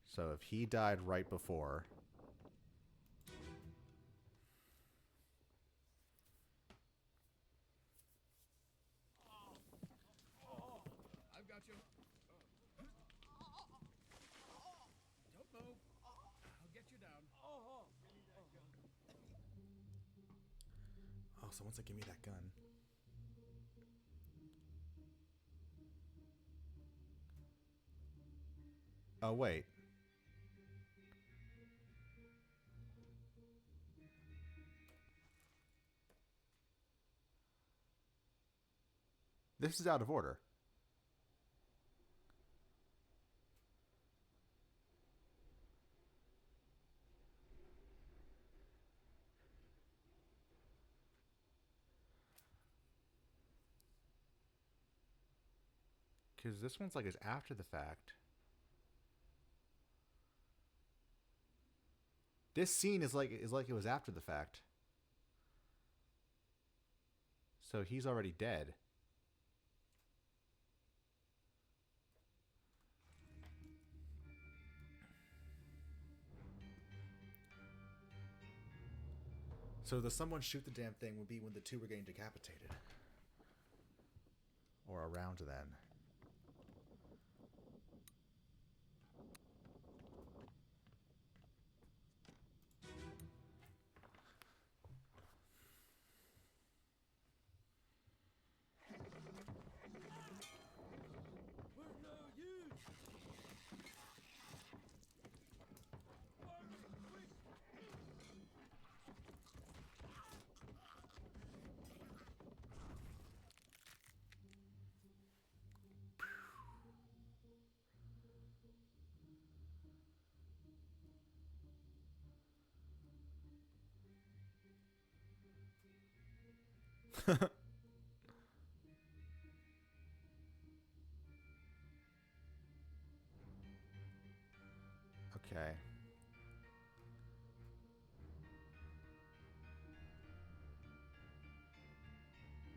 So if he died right before. I've got you. Don't move. I'll get you down. Oh, someone said give me that gun. Oh, wait. This is out of order. Because this one's like is after the fact. This scene is like it was after the fact. So he's already dead. So the someone shoot the damn thing would be when the two were getting decapitated. Or around then. Okay.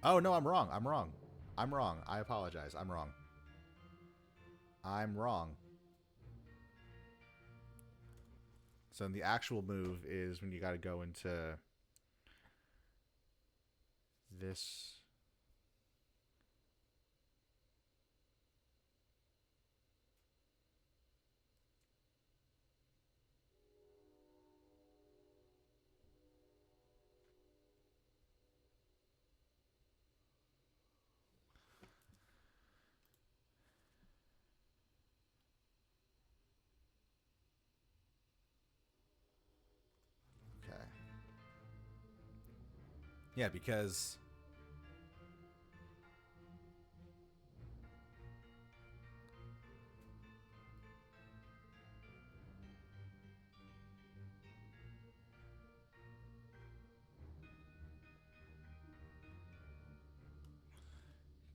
Oh, no, I'm wrong. I'm wrong. I'm wrong. I apologize. I'm wrong. I'm wrong. So the actual move is when you got to go into this. Okay. Yeah, because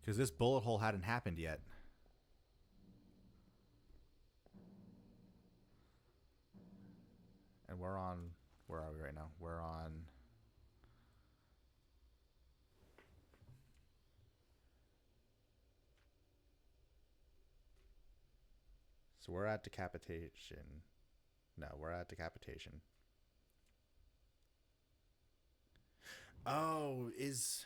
this bullet hole hadn't happened yet. And we're on, where are we right now? We're on, so we're at decapitation. No, we're at decapitation. Oh, is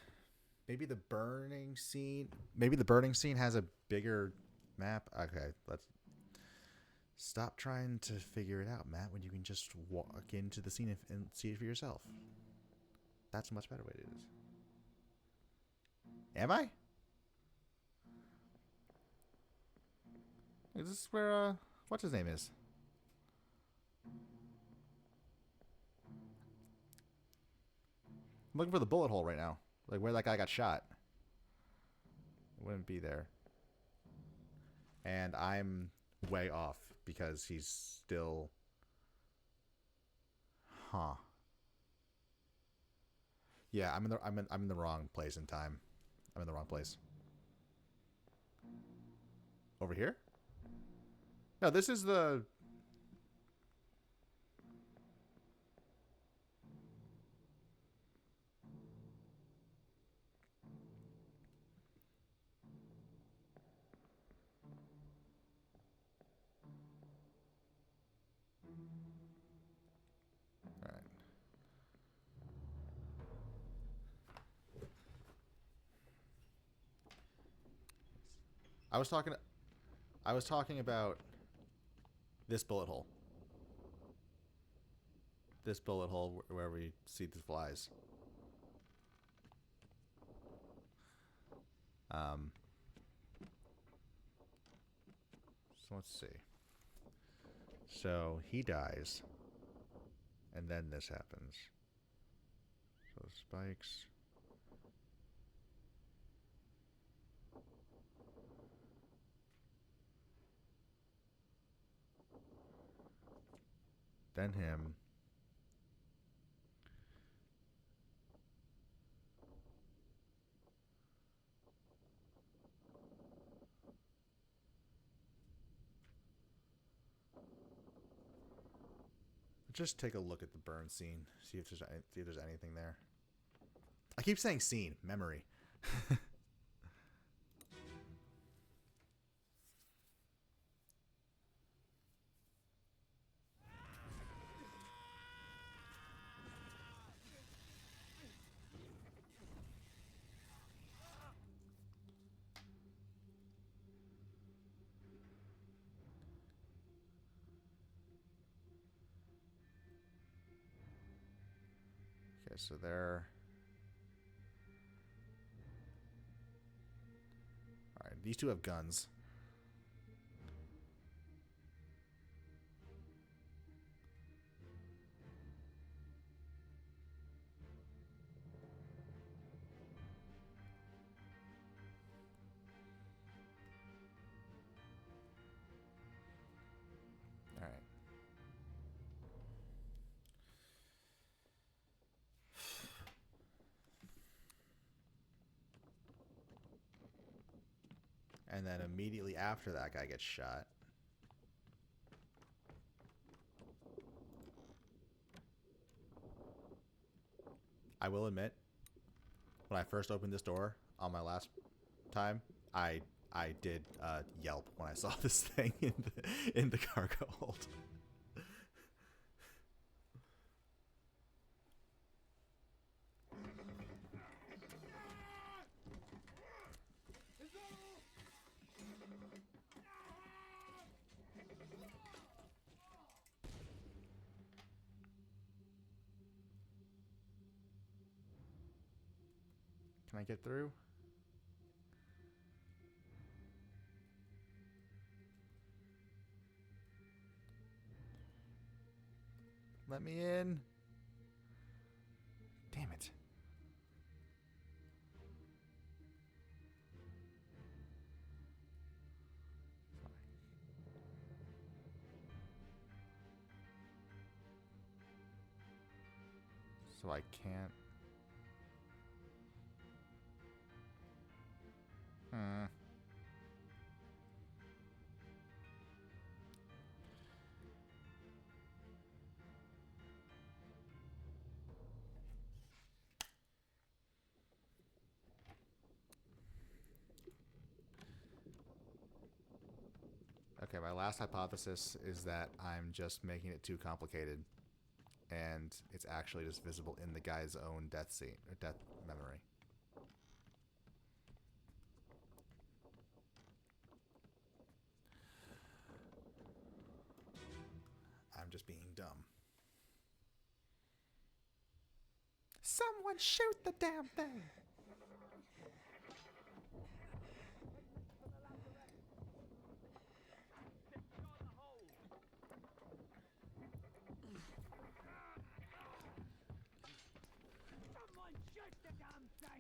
maybe the burning scene? Maybe the burning scene has a bigger map. Okay, let's stop trying to figure it out, Matt, when you can just walk into the scene and see it for yourself. That's a much better way to do this. Am I? Is this where, what's his name is? I'm looking for the bullet hole right now. Like where that guy got shot. It wouldn't be there. And I'm way off because he's still... Huh. Yeah, I'm in the wrong place in time. I'm in the wrong place. Over here? No, this is the... Alright. I was talking about this bullet hole. This bullet hole where we see the flies. So let's see. So he dies. And then this happens. So spikes. Then him. Just take a look at the burn scene. See if there's anything there. I keep saying scene. Memory. Okay, so there. Alright, these two have guns. Alright. And then immediately after that guy gets shot. I will admit, when I first opened this door on my last time, I did yelp when I saw this thing in the cargo hold. Can I get through? Let me in. Damn it. So I can't. Okay, my last hypothesis is that I'm just making it too complicated, and it's actually just visible in the guy's own death scene or death memory. I'm just being dumb. Someone shoot the damn thing! Someone shoot the damn thing!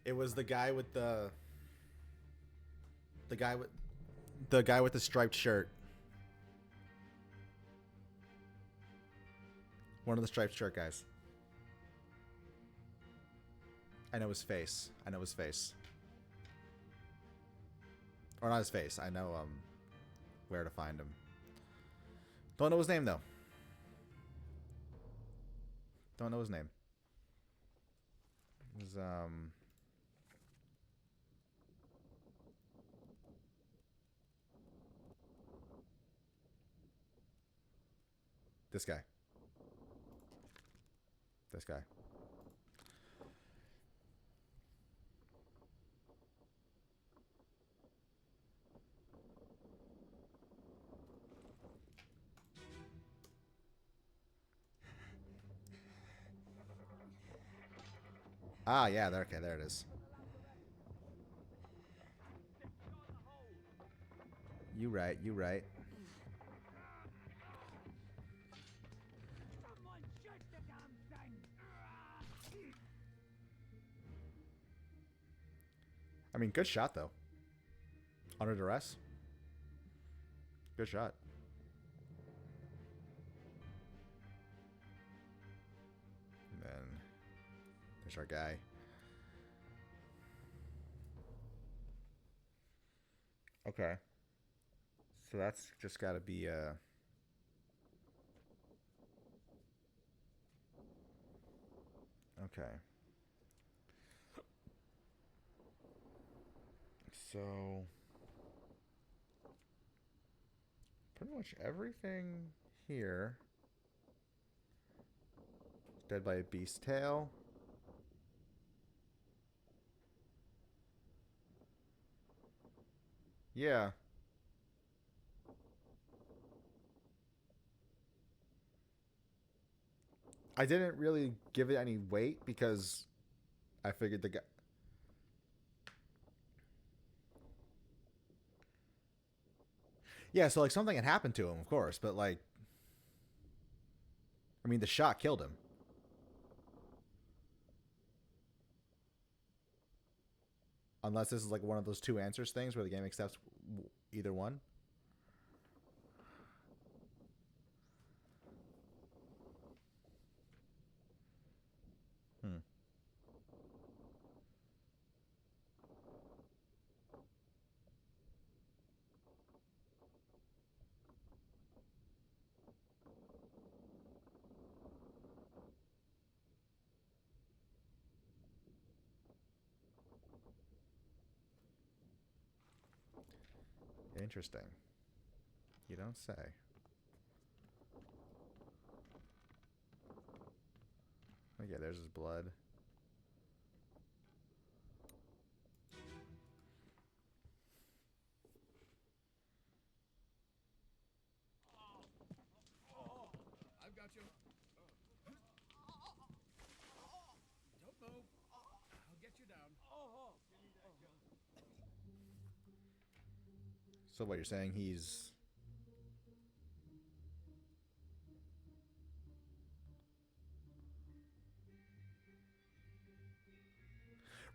It was the guy with the guy with the striped shirt. One of the striped shirt guys. I know his face. I know his face. Or not his face. I know where to find him. Don't know his name though. Don't know his name. It was this guy. This guy. Ah, yeah, there. Okay, there it is. You right. You right. Someone shoot the damn thing! I mean, good shot though. Under duress. Good shot. And then there's our guy. Okay. So that's just got to be okay. So pretty much everything here is dead by a beast tail. Yeah. I didn't really give it any weight because I figured the guy. Yeah, so like something had happened to him, of course, but like, I mean, the shot killed him. Unless this is like one of those two answers things where the game accepts either one. Interesting. You don't say. Okay, there's his blood. I've got you. Don't move. I'll get you down. So what, you're saying he's...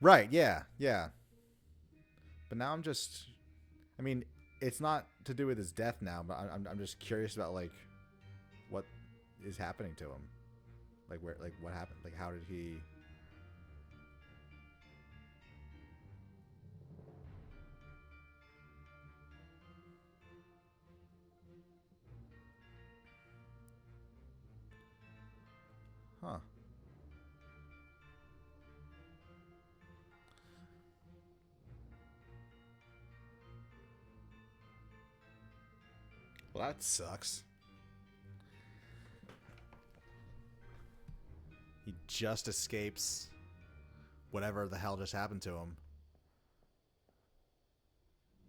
Right, yeah, yeah. But now I'm just... I mean, it's not to do with his death now, but I'm just curious about, like, what is happening to him. Like, where, like, what happened? Like, how did he... Huh. Well, that sucks. He just escapes whatever the hell just happened to him.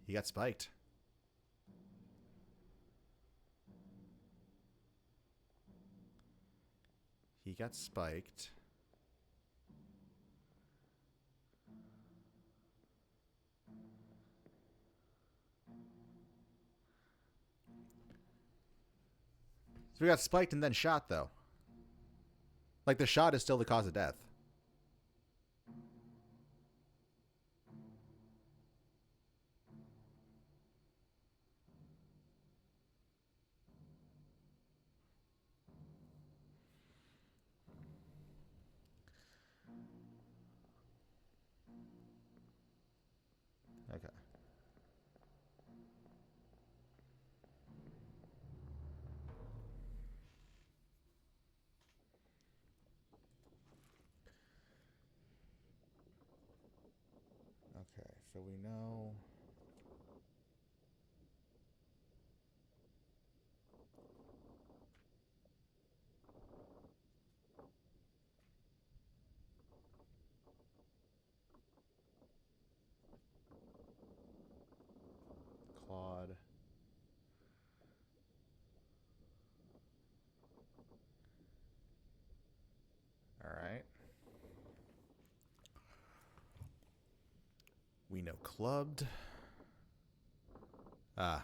He got spiked. He got spiked. So we got spiked and then shot, though. Like, the shot is still the cause of death. Okay. Okay, so we know... Claude. Alright. We know clubbed. Ah.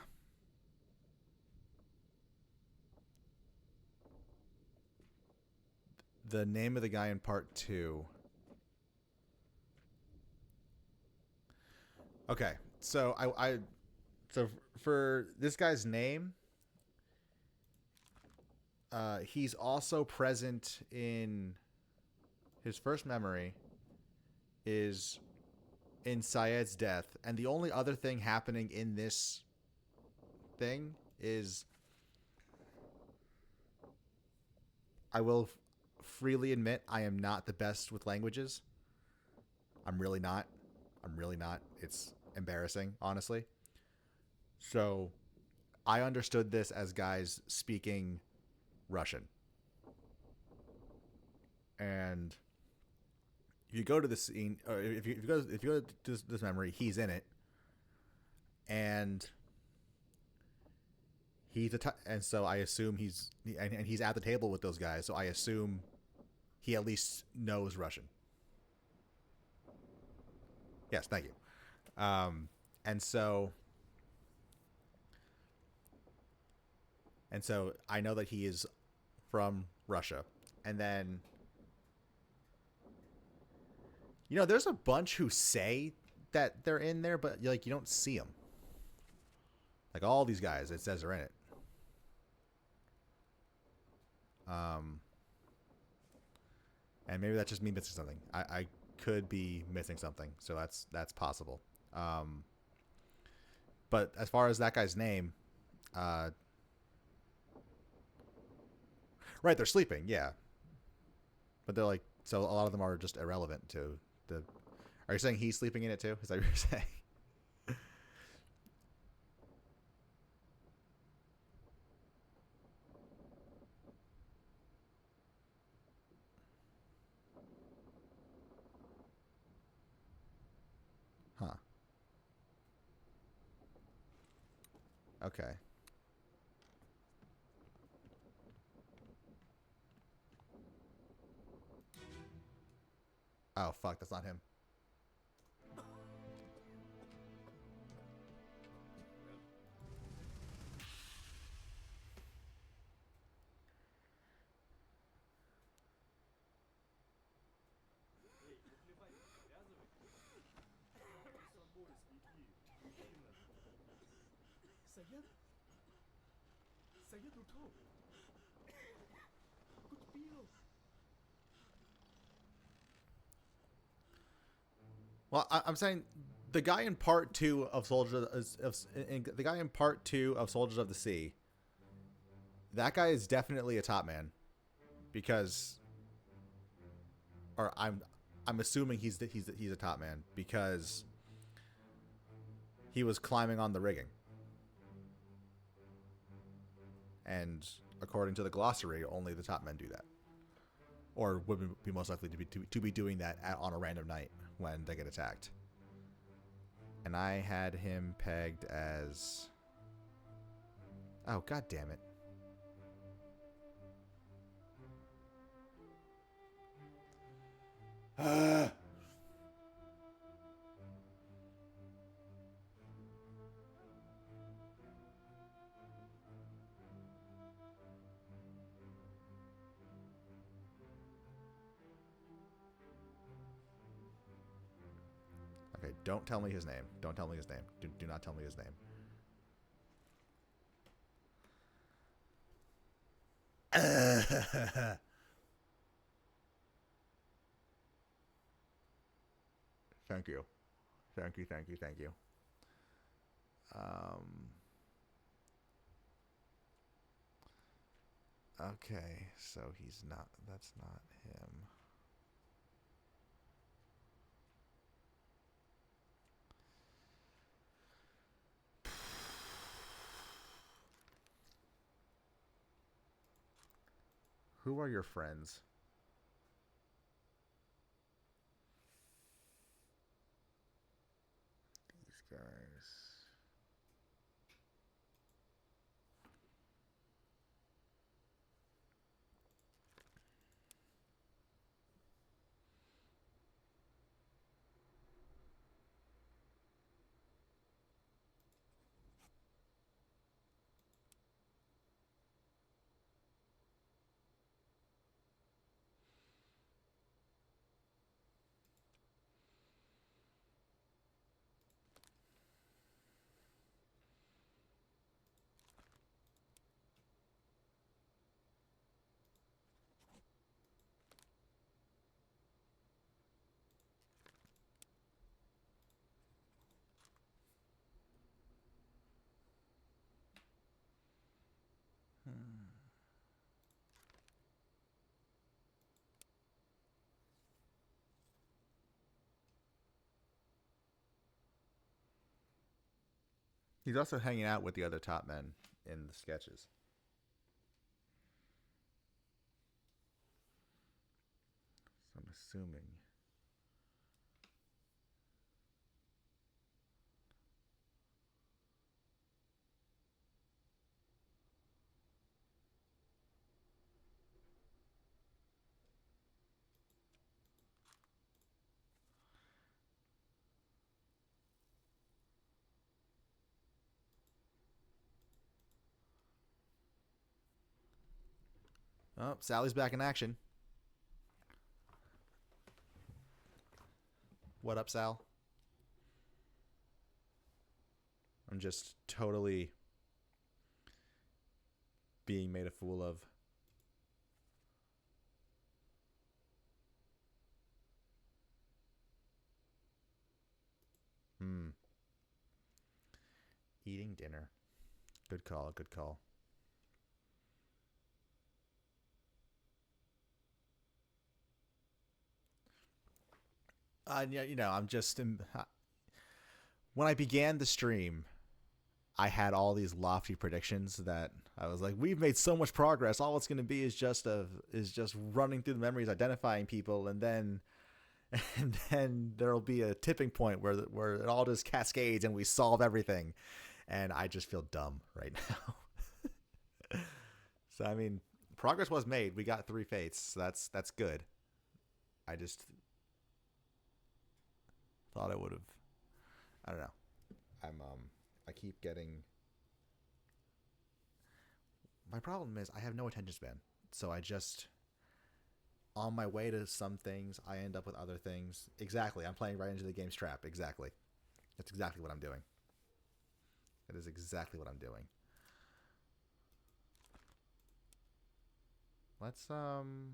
The name of the guy in part 2. Okay, so so for this guy's name, he's also present in his first memory is in Syed's death, and the only other thing happening in this thing is I will freely admit I am not the best with languages. I'm really not. It's embarrassing, honestly. So I understood this as guys speaking Russian. And if you go to the scene, or if you go to this memory, he's in it, and and so I assume he's at the table with those guys. So I assume he at least knows Russian. Yes, thank you. And so I know that he is from Russia, and then there's a bunch who say that they're in there, but like you don't see them. Like all these guys, it says they're in it. And maybe that's just me missing something. I could be missing something, so that's possible. But as far as that guy's name, right, they're sleeping, yeah. But they're like, so a lot of them are just irrelevant to the. Are you saying he's sleeping in it too? Is that what you're saying? Okay. Oh, fuck. That's not him. Saya tu tahu. Aku terpilo. Well, I'm saying the guy in part 2 of the guy in part 2 of Soldiers of the Sea. That guy is definitely a top man, because, or I'm assuming he's a top man because he was climbing on the rigging, and according to the glossary, only the top men do that, or would be most likely to be doing that on a random night when they get attacked. And I had him pegged as, oh god damn it. Okay, don't tell me his name. Don't tell me his name. Do not tell me his name. Thank you. Thank you, thank you, thank you. Okay, so he's not, that's not him. Who are your friends? These guys. He's also hanging out with the other top men in the sketches. So I'm assuming. Oh, Sally's back in action. What up, Sal? I'm just totally being made a fool of. Eating dinner. Good call, good call. Yeah, you know, I'm just when I began the stream, I had all these lofty predictions that I was like, we've made so much progress. All it's going to be is just running through the memories, identifying people, and then there'll be a tipping point where it all just cascades and we solve everything. And I just feel dumb right now. So, I mean, progress was made. We got 3 fates, so that's good. I just thought I would have. I don't know. I keep getting. My problem is I have no attention span, so I just. On my way to some things, I end up with other things. Exactly, I'm playing right into the game's trap. Exactly, that's exactly what I'm doing. That is exactly what I'm doing. Let's I'm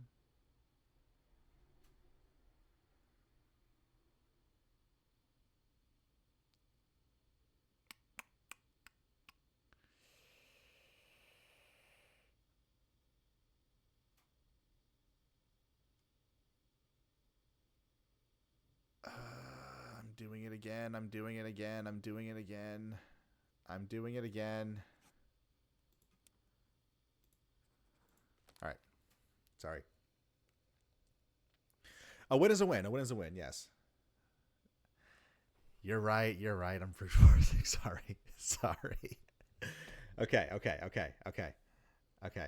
doing it again. I'm doing it again. I'm doing it again. I'm doing it again. All right. Sorry. A win is a win. A win is a win. Yes. You're right. You're right. I'm brute forcing. Sorry. Sorry. Okay. Okay. Okay. Okay. Okay.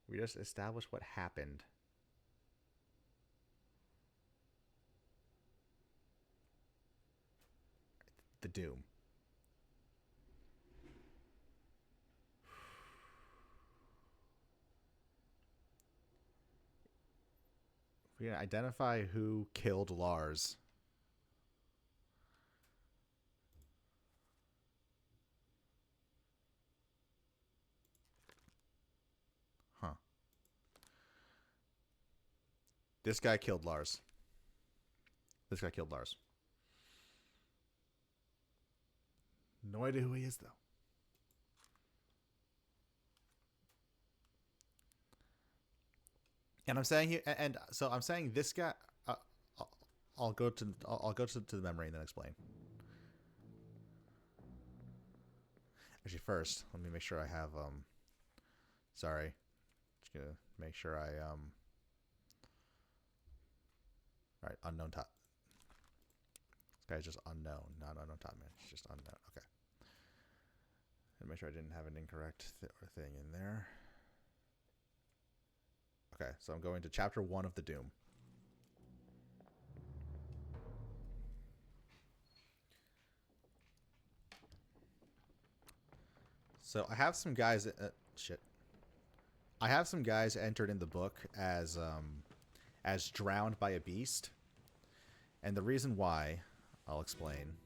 We just established what happened. The Doom. We can identify who killed Lars. Huh. This guy killed Lars. This guy killed Lars. No idea who he is, though. And I'm saying here, and so I'm saying this guy. I'll go to the memory and then explain. Actually, first, let me make sure I have Sorry, just gonna make sure I All right, unknown top. This guy's just unknown, not unknown top man. It's just unknown. Okay. And make sure I didn't have an incorrect thing in there. Okay, so I'm going to chapter 1 of the Doom. So I have some guys. Shit. I have some guys entered in the book as drowned by a beast, and the reason why, I'll explain.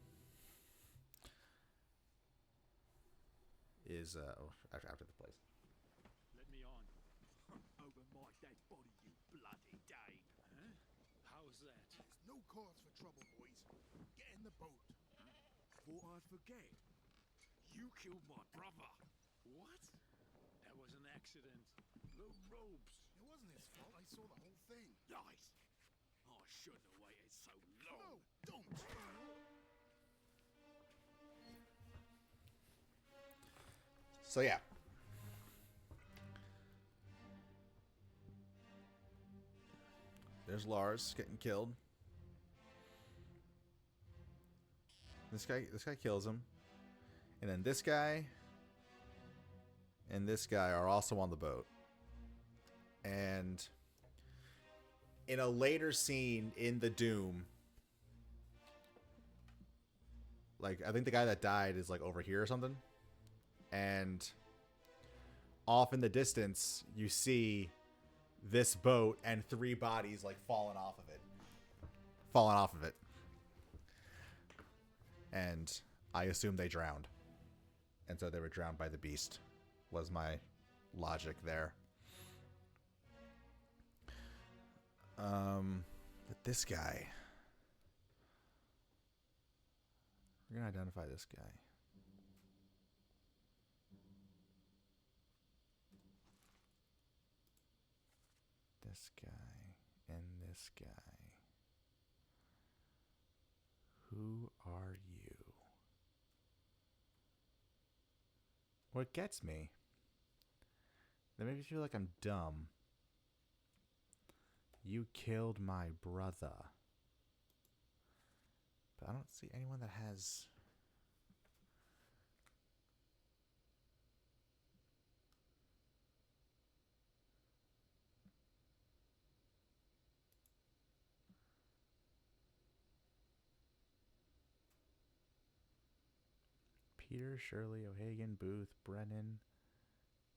Is after the place. Let me on. Over my dead body, you bloody Dane. Huh? How's that? There's no cause for trouble, boys. Get in the boat. Thought I'd forget. You killed my brother. What? That was an accident. The ropes. It wasn't his fault. I saw the whole thing. Lies. I shouldn't have waited so long. No, don't. So yeah. There's Lars getting killed. This guy kills him. And then this guy and this guy are also on the boat. And in a later scene in the Doom, like, I think the guy that died is like over here or something. And off in the distance, you see this boat and 3 bodies like falling off of it. And I assume they drowned. And so they were drowned by the beast, was my logic there. But this guy, we're gonna identify this guy. This guy and this guy. Who are you? What gets me, that makes me feel like I'm dumb. You killed my brother. But I don't see anyone that has. Peter, Shirley, O'Hagan, Booth, Brennan,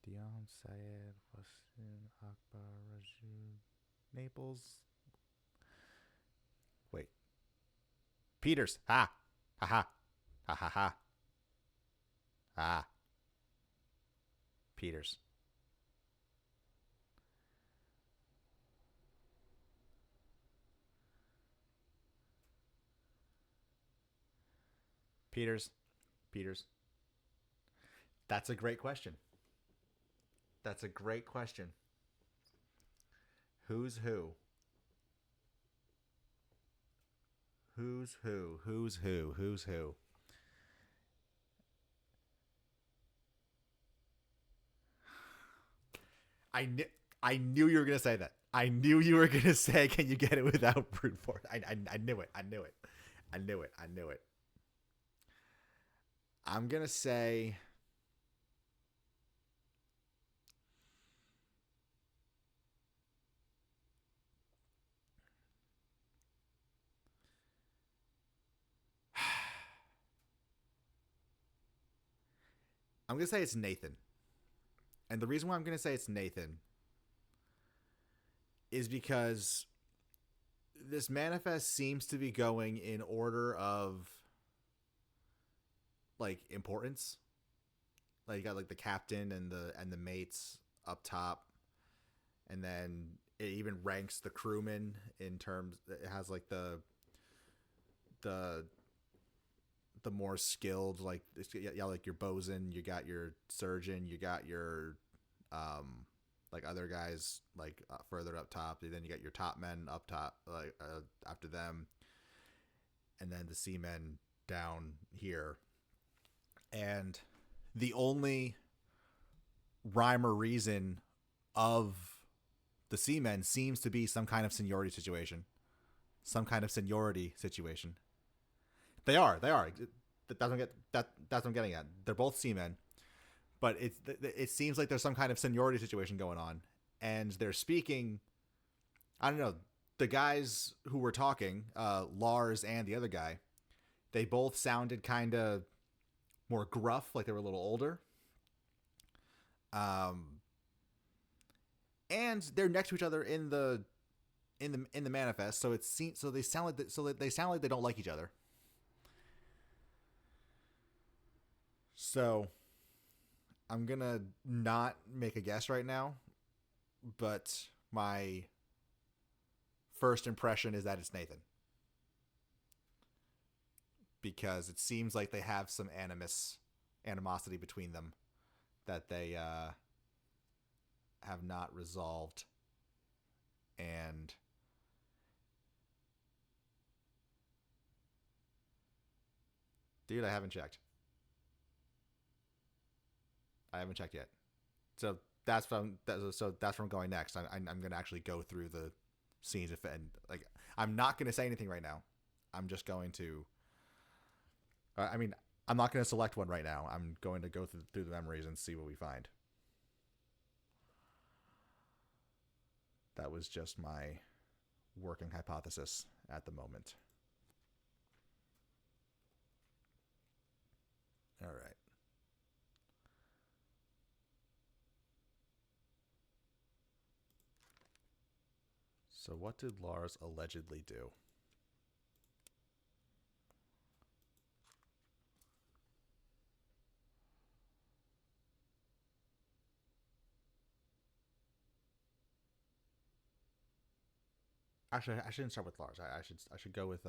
Dion, Syed, Weston, Akbar, Raju, Naples. Wait. Peters. Ha. Ha ha. Ha ha ha. Ah. Peters. Peters. Peters. That's a great question. That's a great question. Who's who? Who's who? Who's who? Who's who? I knew. I knew you were gonna say that. I knew you were gonna say, "Can you get it without brute force?" I knew it. I knew it. I knew it. I knew it. I'm gonna say. I'm gonna say it's Nathan. And the reason why I'm gonna say it's Nathan is because this manifest seems to be going in order of like importance. Like you got like the captain and the mates up top, and then it even ranks the crewmen in terms. It has like the the more skilled, like yeah, like your bosun, you got your surgeon, you got your like other guys like further up top. And then you got your top men up top, like after them, and then the seamen down here. And the only rhyme or reason of the seamen seems to be some kind of seniority situation. Some kind of seniority situation. They are. They are. That's what I'm getting at. They're both seamen, but it seems like there's some kind of seniority situation going on, and they're speaking. I don't know. The guys who were talking, Lars and the other guy, they both sounded kind of more gruff, like they were a little older. And they're next to each other in the manifest, so they sound like they don't like each other. So I'm gonna not make a guess right now, but my first impression is that it's Nathan, because it seems like they have some animosity between them that they have not resolved. And dude, I haven't checked. I haven't checked yet. So that's from that's where I'm going next. I'm going to actually go through the scenes and like I'm not going to say anything right now. I'm just going to. I mean, I'm not going to select one right now. I'm going to go through the memories and see what we find. That was just my working hypothesis at the moment. All right. So what did Lars allegedly do? Actually, I shouldn't start with Lars. I should go with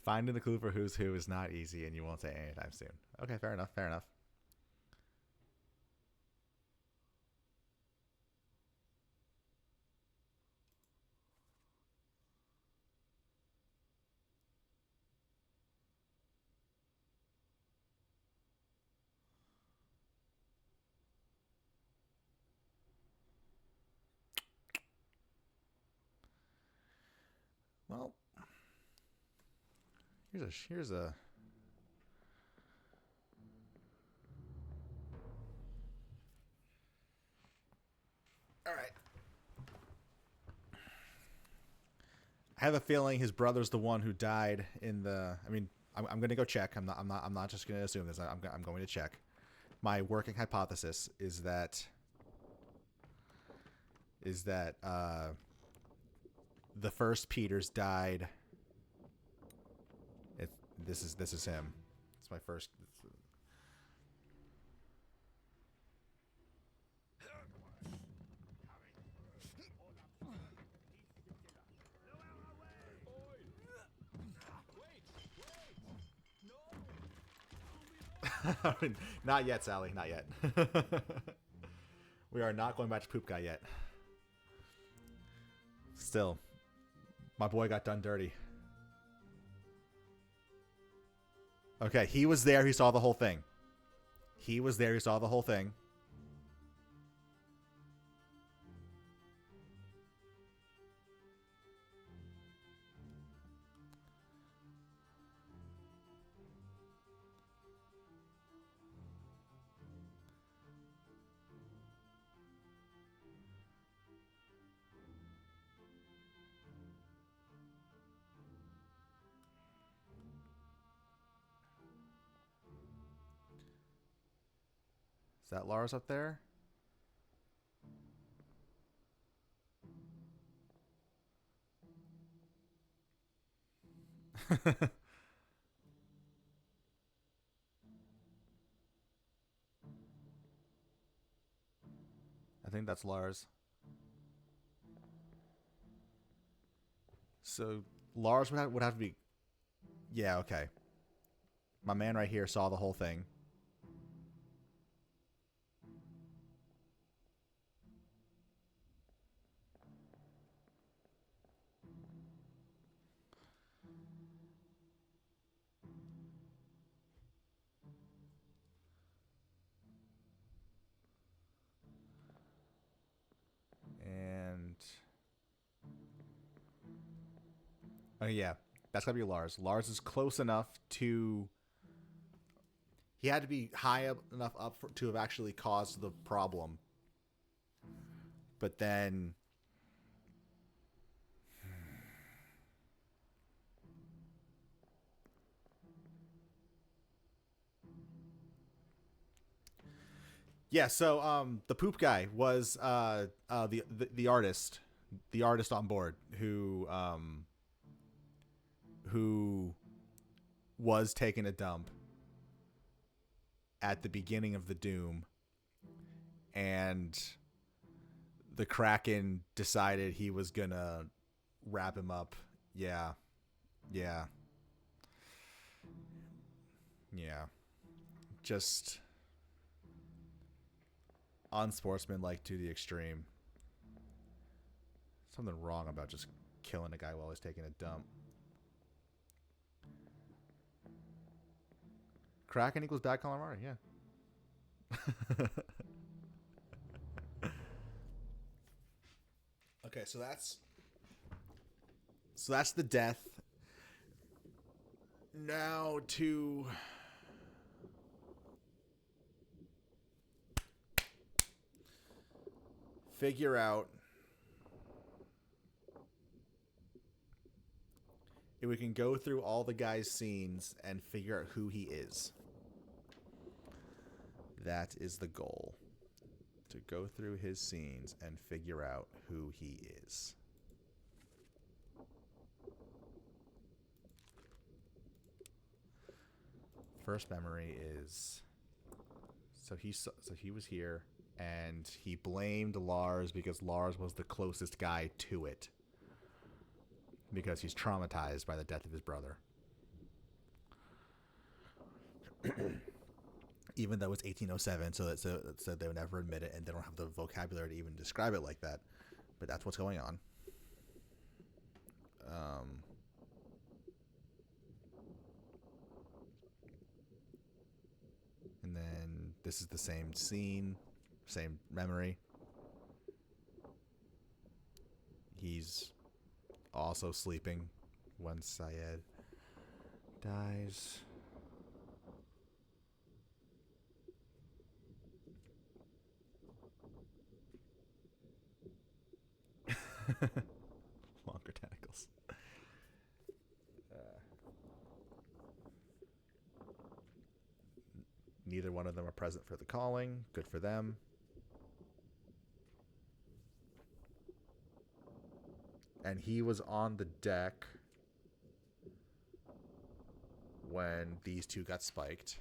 Finding the clue for who's who is not easy, and you won't say anytime soon. Okay, fair enough. Fair enough. Well, here's a all right. I have a feeling his brother's the one who died in the. I mean, I'm going to go check. I'm not just going to assume this. I'm going to check. My working hypothesis is that the first Peters died. This is him. It's my first. Not yet, Sally. Not yet. We are not going back to Poop Guy yet. Still, my boy got done dirty. Okay, he was there. He saw the whole thing. He was there. He saw the whole thing. Is that Lars up there? I think that's Lars. So Lars would have to be. Yeah, okay. My man right here saw the whole thing. And oh yeah, that's gotta be Lars. Lars is close enough to. He had to be high enough up to have actually caused the problem. But then. Yeah, so the poop guy was the artist on board who was taking a dump at the beginning of the Doom, and the Kraken decided he was gonna wrap him up. Yeah. Just unsportsmanlike to the extreme. Something wrong about just killing a guy while he's taking a dump. Kraken equals bad calamari, yeah. Okay, so that's the death. Now to figure out if we can go through all the guy's scenes and figure out who he is. That is the goal. To go through his scenes and figure out who he is. First memory is so he was here and he blamed Lars because Lars was the closest guy to it. because he's traumatized by the death of his brother. Even though it's 1807, so they would never admit it, and they don't have the vocabulary to even describe it like that. But that's what's going on. And then this is the same scene, same memory. He's also sleeping when Syed dies. Longer tentacles. Neither one of them are present for the calling. Good for them. And he was on the deck when these two got spiked.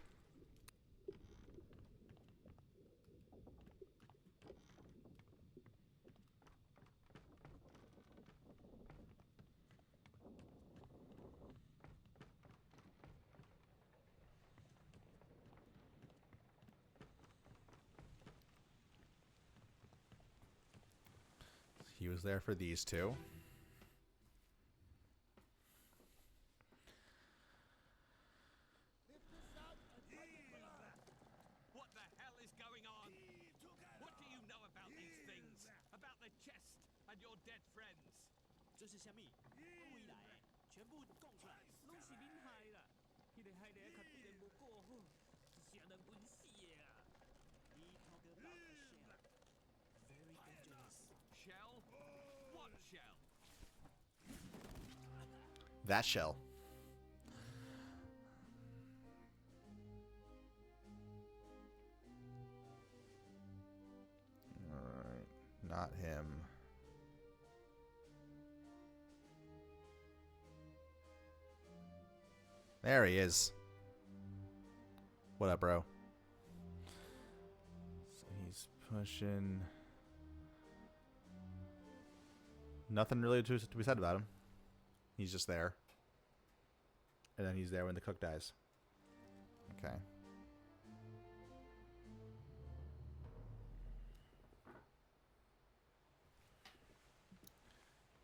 He was there for these two. What the hell is going on? What do you know about these things? About the chest and your dead friends? 这是虾米？我回来的，全部讲出来，拢是恁害啦！迄个害得较必然无过好，是啥人冤死的啦？你头个老个shell very dangerous. Shell? What shell? That shell. Alright. Not him. There he is. What up, bro? So he's pushing. Nothing really to be said about him. He's just there. And then he's there when the cook dies. Okay.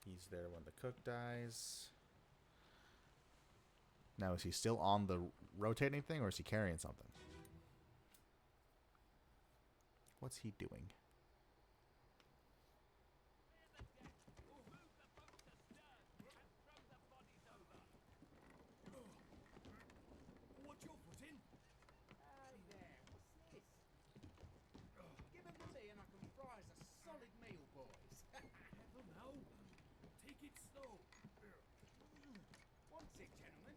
He's there when the cook dies. Now, is he still on the rotating thing, or is he carrying something? What's he doing? What you're putting? Hey there, what's this? Give them to me and I can fry us a solid meal, boys. Never know. Take it slow. What's it, gentlemen?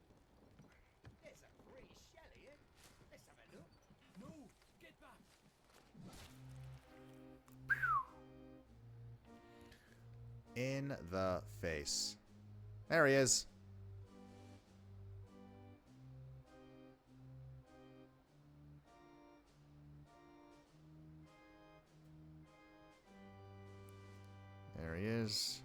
There's a free shell here. Let's have a look. No, get back. In the face. There he is. There he is.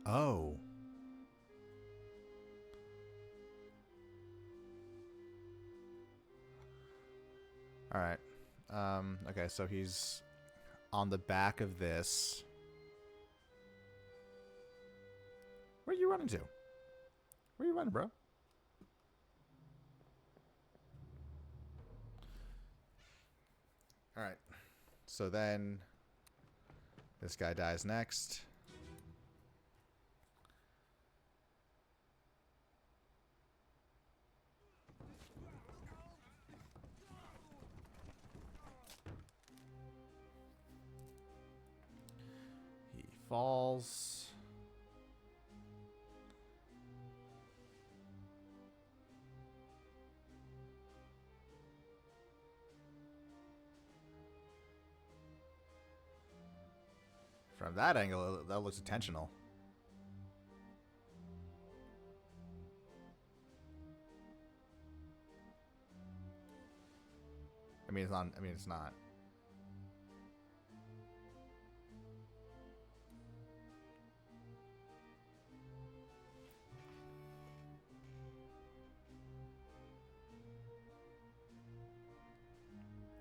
Oh. All right. Okay, so he's on the back of this. Where are you running to? Where are you running, bro? All right. So then this guy dies next. He falls. From that angle, that looks intentional. I mean, it's not. I mean, it's not.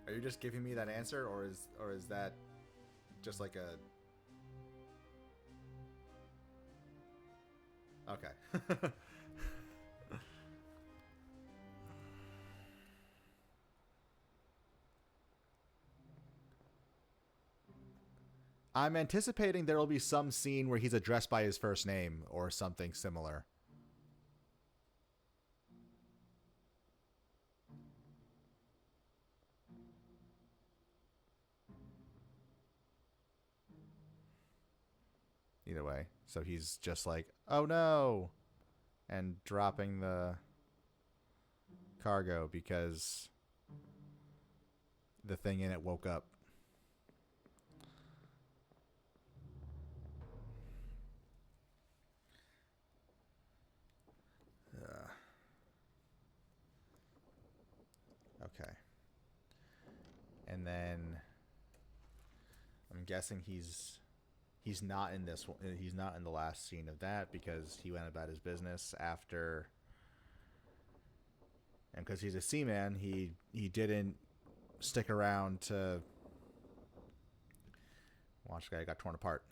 Are you just giving me that answer, or is that just like a? Okay. I'm anticipating there will be some scene where he's addressed by his first name or something similar. Either way. So he's just like, oh no, and dropping the cargo because the thing in it woke up. Okay. And then I'm guessing he's not in this one. He's not in the last scene of that because he went about his business after, and because he's a seaman, he didn't stick around to watch the guy got torn apart.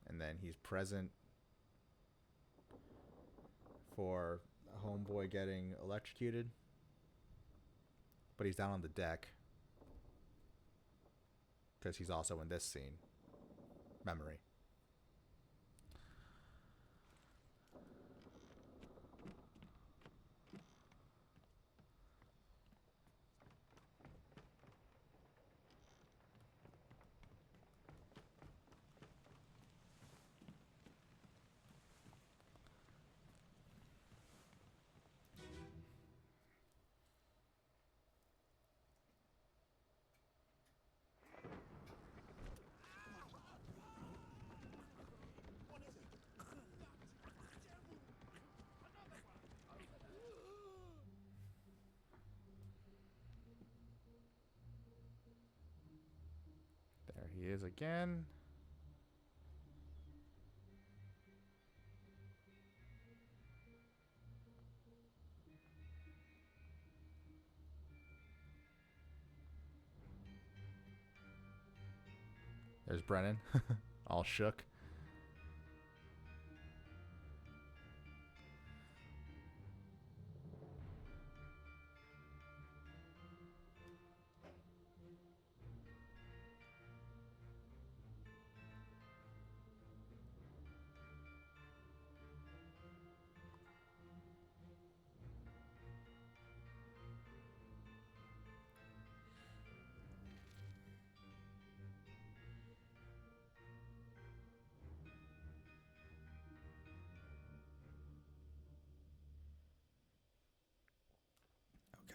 And then he's present for a homeboy getting electrocuted, but he's down on the deck because he's also in this scene. Memory. There he is again. There's Brennan, all shook.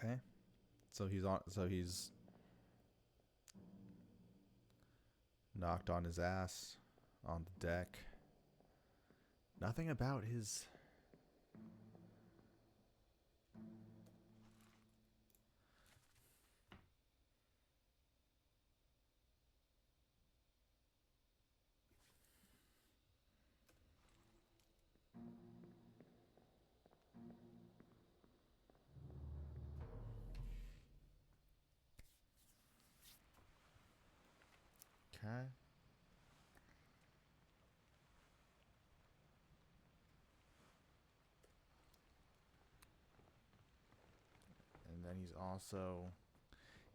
Okay. So he's knocked on his ass on the deck. Nothing about his okay. And then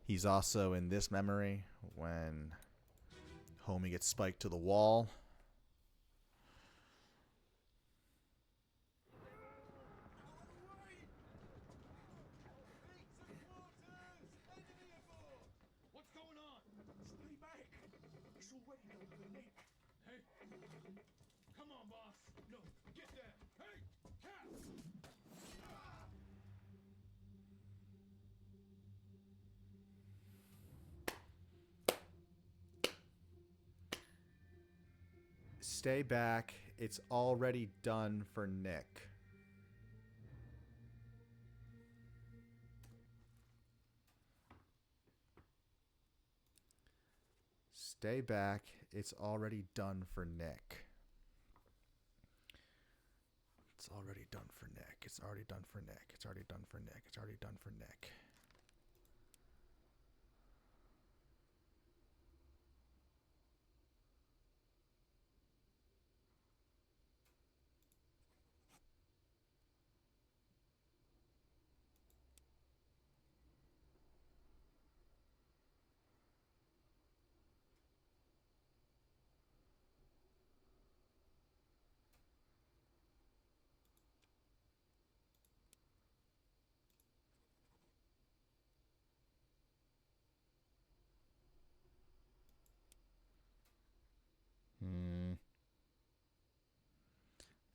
he's also in this memory when homie gets spiked to the wall. What's going on? Stay back. It's already going to Nick. Hey. Come on, boss. No, get there. Hey, Cap. Stay back. It's already done for Nick. Stay back. It's already done for Nick. It's already done for Nick. It's already done for Nick. It's already done for Nick. It's already done for Nick.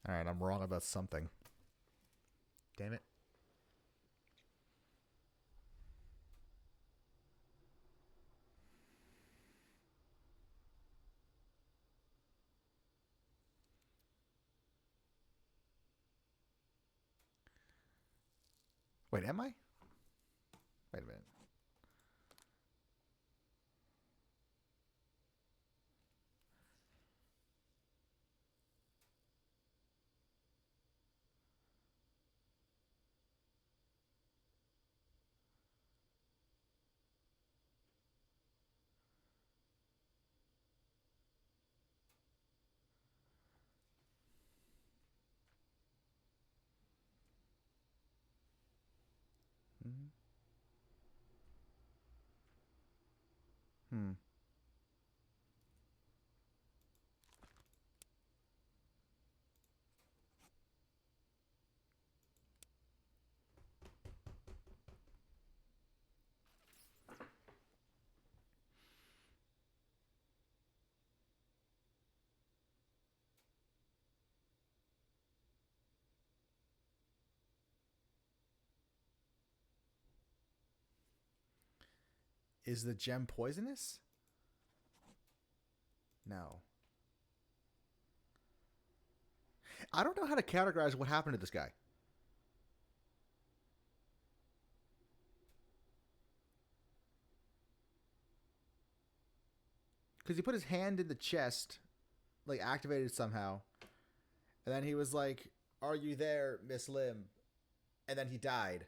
All right, I'm wrong about something. Damn it. Wait, am I? Wait a minute. Hmm. Is the gem poisonous? No. I don't know how to categorize what happened to this guy. Because he put his hand in the chest, like activated somehow. And then he was like, "Are you there, Miss Lim?" And then he died.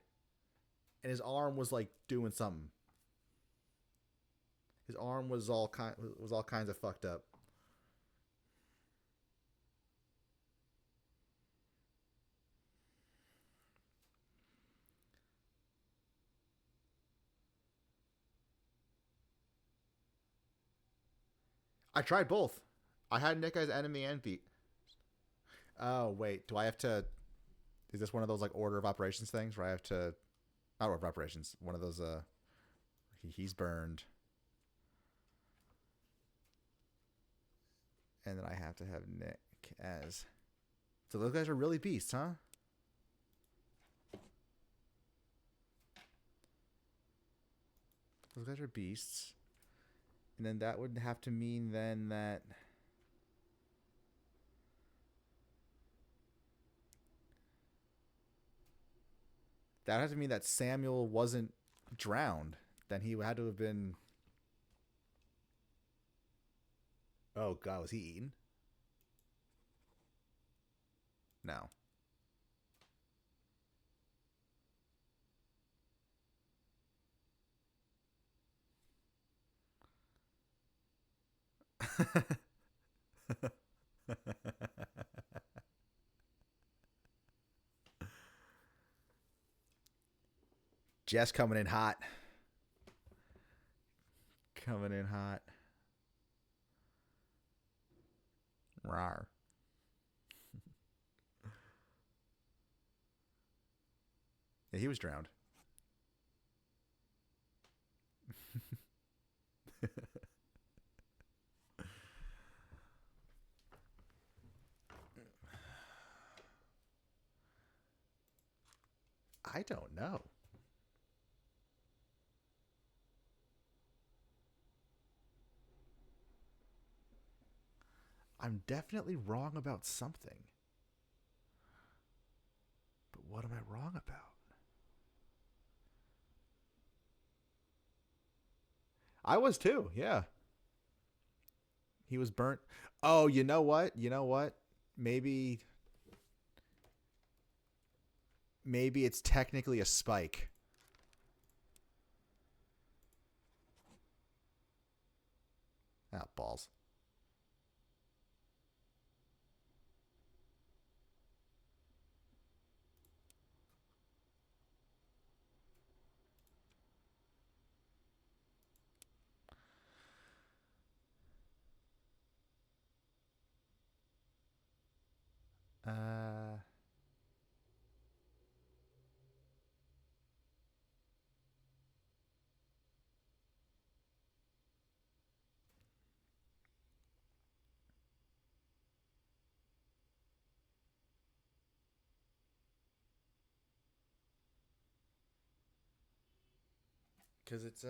And his arm was like doing something. His arm was all kinds of fucked up. I tried both. I had Nick as enemy and beat. Oh wait, do I have to? Is this one of those like order of operations things where I have to? Not order of operations. One of those. He's burned. And then I have to have Nick as. So those guys are really beasts, huh? Those guys are beasts. And then that would have to mean then that. That has to mean that Samuel wasn't drowned. Then he had to have been. Oh God, was he eaten? No. Jess coming in hot. Coming in hot. Rawr. Yeah, he was drowned. I don't know. I'm definitely wrong about something. But what am I wrong about? I was too, yeah. He was burnt. Oh, you know what? You know what? Maybe it's technically a spike. Ah, balls. Uh, cuz it's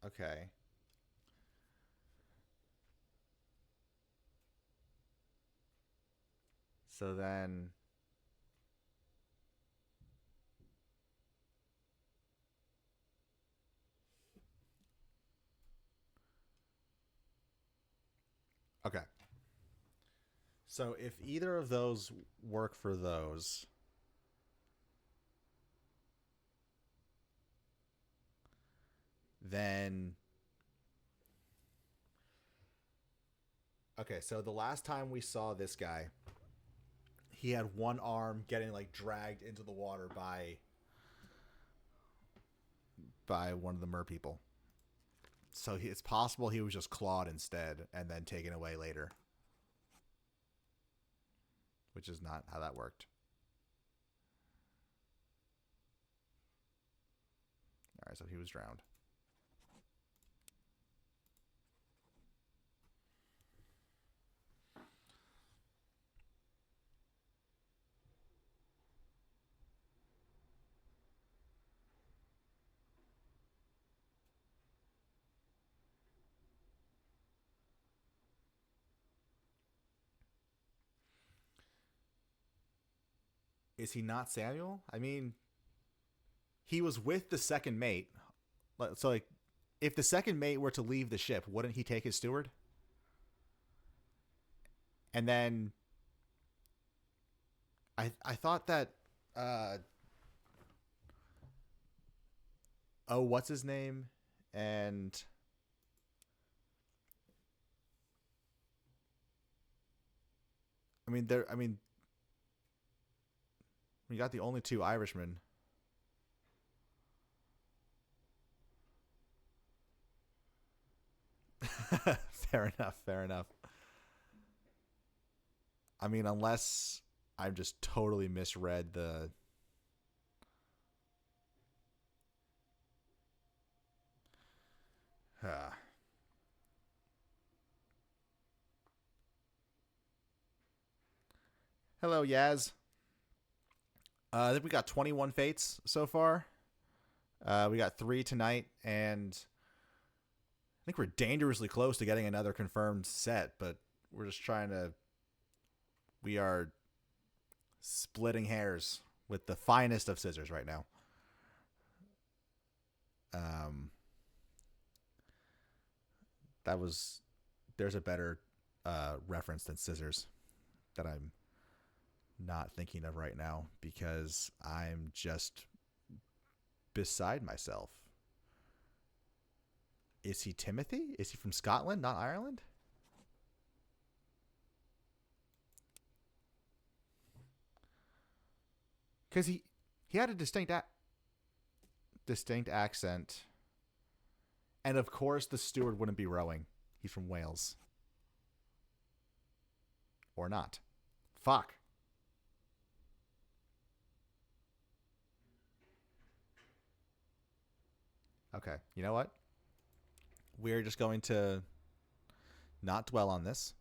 okay. So then okay. So if either of those work for those, then okay, so the last time we saw this guy, he had one arm getting like dragged into the water by one of the mer people. So it's possible he was just clawed instead and then taken away later, which is not how that worked. All right, so he was drowned. Is he not Samuel? I mean, he was with the second mate. So, like, if the second mate were to leave the ship, wouldn't he take his steward? And then I thought that oh, what's his name? And I mean we got the only two Irishmen. Fair enough, fair enough. I mean, unless I've just totally misread the Hello, Yaz. I think we got 21 fates so far. We got 3 tonight, and I think we're dangerously close to getting another confirmed set, but we're just trying to. We are splitting hairs with the finest of scissors right now. That was. There's a better reference than scissors that I'm not thinking of right now because I'm just beside myself. Is he Timothy? Is he from Scotland, not Ireland? Because he had a distinct accent, and of course the steward wouldn't be rowing. He's from Wales, or not. Fuck. Okay, you know what? we're just going to not dwell on this.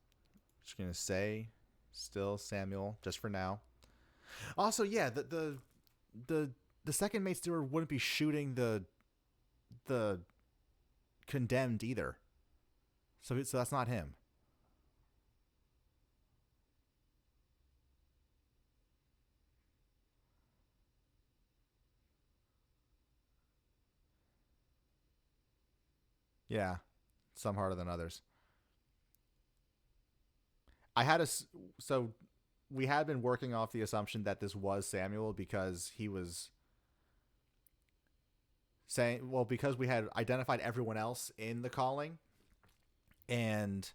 Just going to say still Samuel just for now. Also, yeah, the second mate steward wouldn't be shooting the condemned either. So that's not him. Yeah, some harder than others. I had a so we had been working off the assumption that this was Samuel because he was saying, well, because we had identified everyone else in the calling, and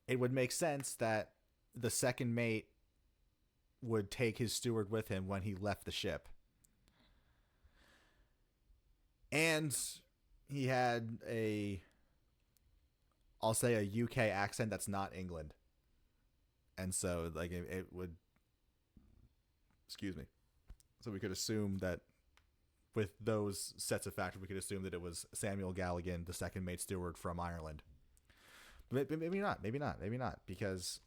it would make sense that the second mate would take his steward with him when he left the ship. And he had I'll say a UK accent that's not England. And so, like, it would, excuse me. So we could assume that with those sets of factors, we could assume that it was Samuel Galligan, the second mate steward from Ireland. But maybe not, because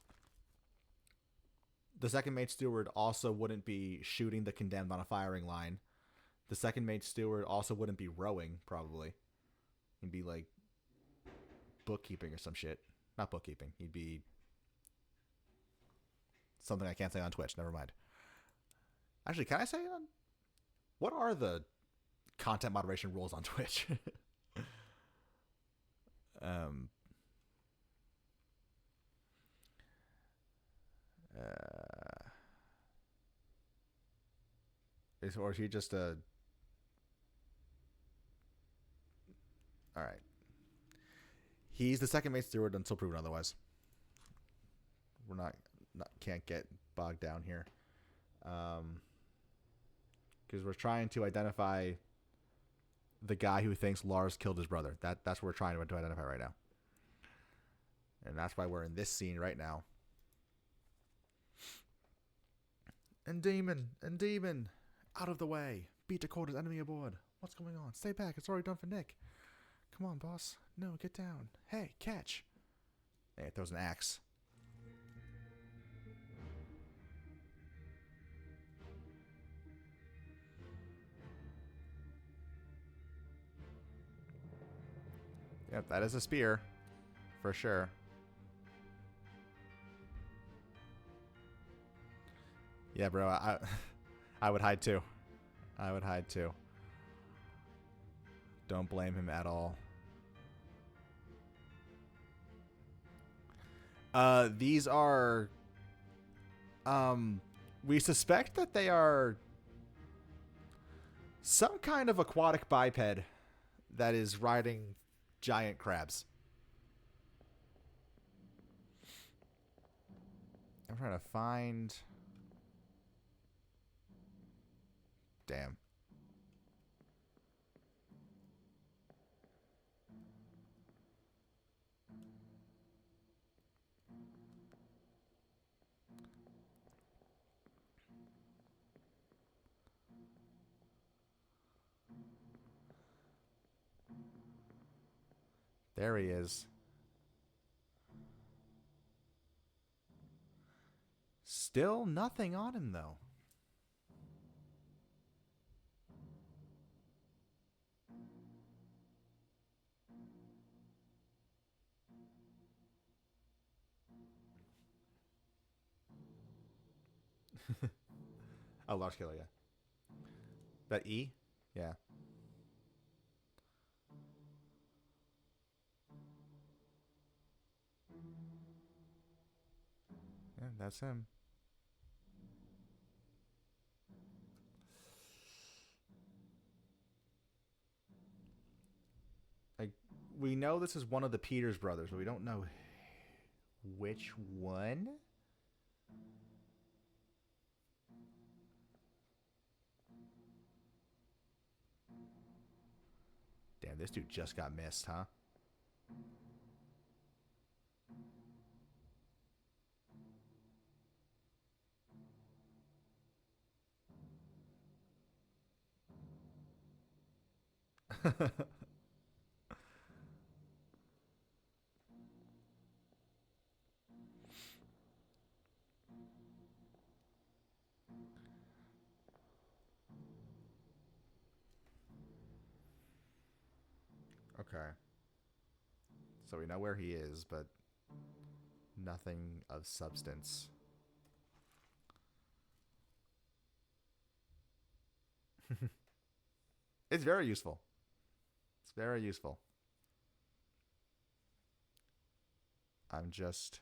the second mate steward also wouldn't be shooting the condemned on a firing line. The second mate steward also wouldn't be rowing, probably. He'd be, like, bookkeeping or some shit. Not bookkeeping. He'd be something I can't say on Twitch. Never mind. Actually, can I say on... What are the content moderation rules on Twitch? Or is he just a... Alright. He's the second mate steward until proven otherwise. We're not can't get bogged down here. Because we're trying to identify the guy who thinks Lars killed his brother. That's what we're trying to identify right now. And that's why we're in this scene right now. And demon, out of the way. Beat the quarters, enemy aboard. What's going on? Stay back. It's already done for Nick. Come on, boss. No, get down. Hey, catch. Hey, it throws an axe. Yep, that is a spear. For sure. Yeah, bro, I would hide too. I would hide too. Don't blame him at all. These are... we suspect that they are some kind of aquatic biped that is riding giant crabs. I'm trying to find... Damn. There he is. Still nothing on him, though. Oh, large killer, yeah. That E? Yeah. Yeah, that's him. Like, we know this is one of the Peters brothers, but we don't know which one. Damn, this dude just got missed, huh? Okay. So we know where he is, but nothing of substance. It's very useful. It's very useful. I'm just...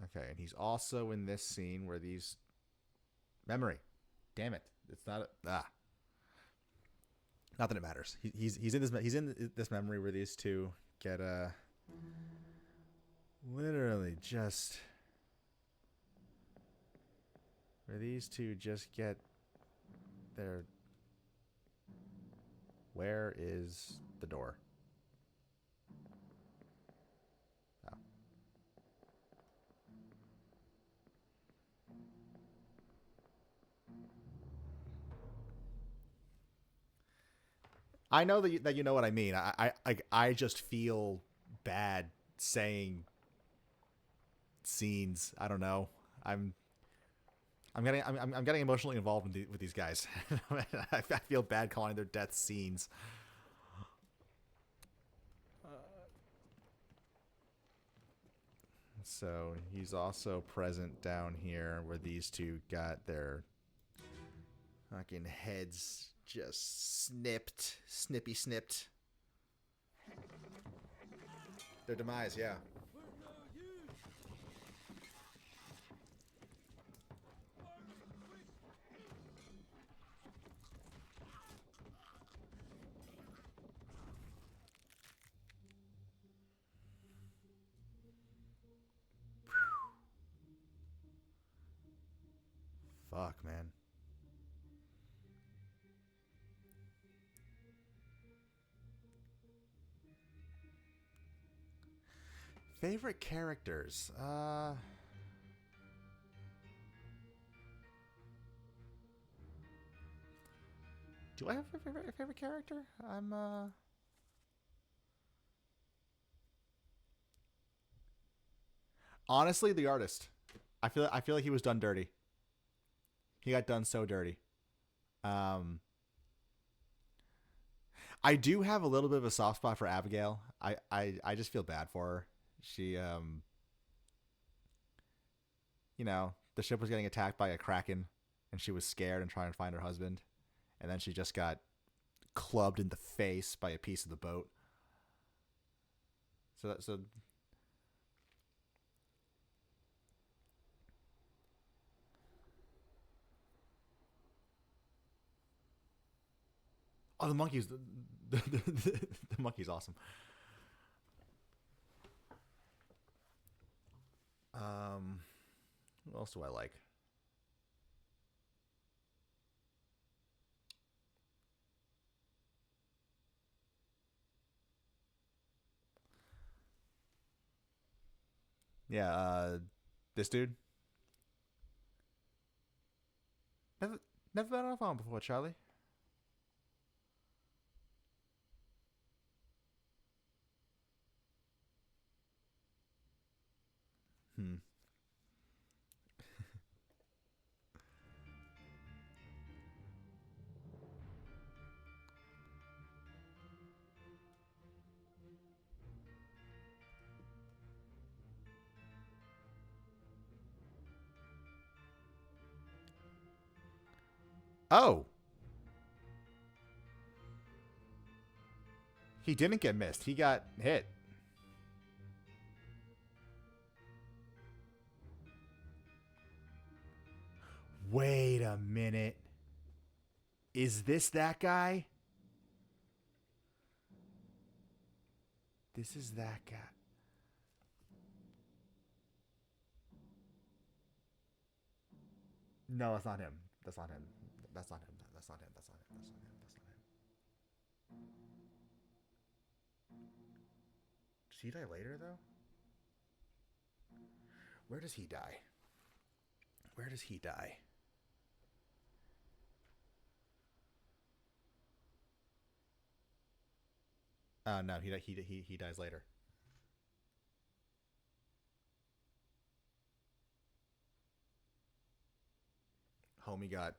Okay, and he's also in this scene where these... Memory. Damn it. It's not... Not that it matters. He's in this memory where these two get literally just... Where these two just get their... Where is the door? Oh. I know that you know what I mean. I just feel bad saying scenes. I don't know. I'm getting emotionally involved with these guys. I feel bad calling their deaths scenes. So he's also present down here where these two got their fucking heads just snippy snipped. Their demise, yeah. Fuck, man. Favorite characters? Do I have a favorite character? Honestly, the artist. I feel like he was done dirty. He got done so dirty. I do have a little bit of a soft spot for Abigail. I just feel bad for her. She you know, the ship was getting attacked by a kraken and she was scared and trying to find her husband, and then she just got clubbed in the face by a piece of the boat. So oh, the monkey's the monkey's awesome. What else do I like? Yeah, this dude. Never been on a phone before, Charlie. Hmm. Oh, he didn't get missed. He got hit. Wait a minute. Is this that guy? This is that guy. No, that's not him. That's not him. That's not him. That's not him. That's not him. That's not him. That's not him. Does he die later, though? Where does he die? Where does he die? No, he dies later. Homie got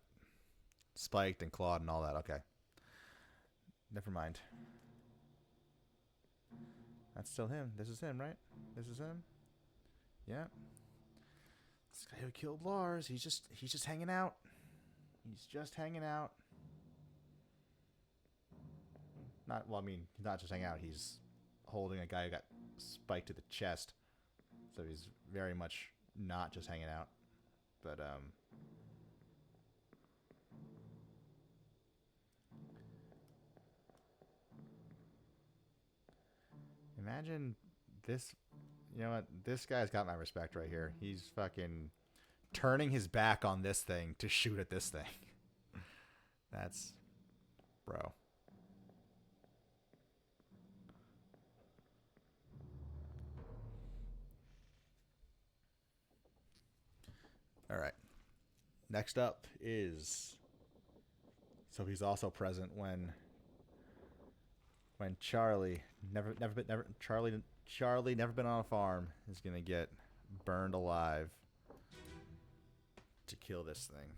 spiked and clawed and all that. Okay. Never mind. That's still him. This is him, right? This is him. Yeah. This guy who killed Lars. He's just hanging out. He's just hanging out. Not well. I mean, he's not just hanging out. He's holding a guy who got spiked to the chest. So he's very much not just hanging out. But imagine this. You know what? This guy's got my respect right here. He's fucking turning his back on this thing to shoot at this thing. That's... bro. Alright. Next up is... So he's also present when Charlie Charlie never been on a farm is gonna get burned alive to kill this thing.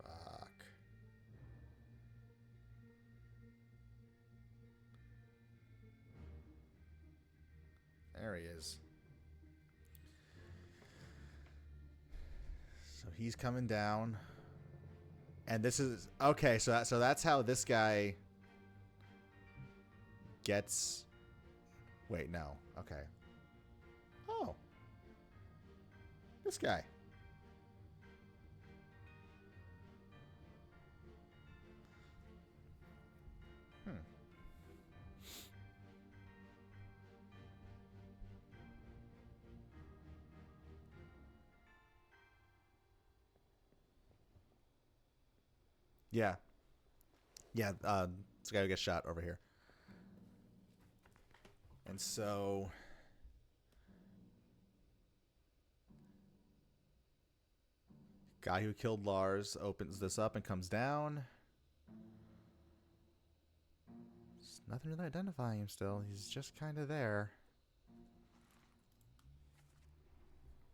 Fuck. There he is. So he's coming down. And this is... Okay, so that's how this guy gets... Wait, no. Okay. Oh. This guy. Yeah. Yeah, this guy who gets shot over here. And so... Guy who killed Lars opens this up and comes down. There's nothing really identifying him still. He's just kind of there.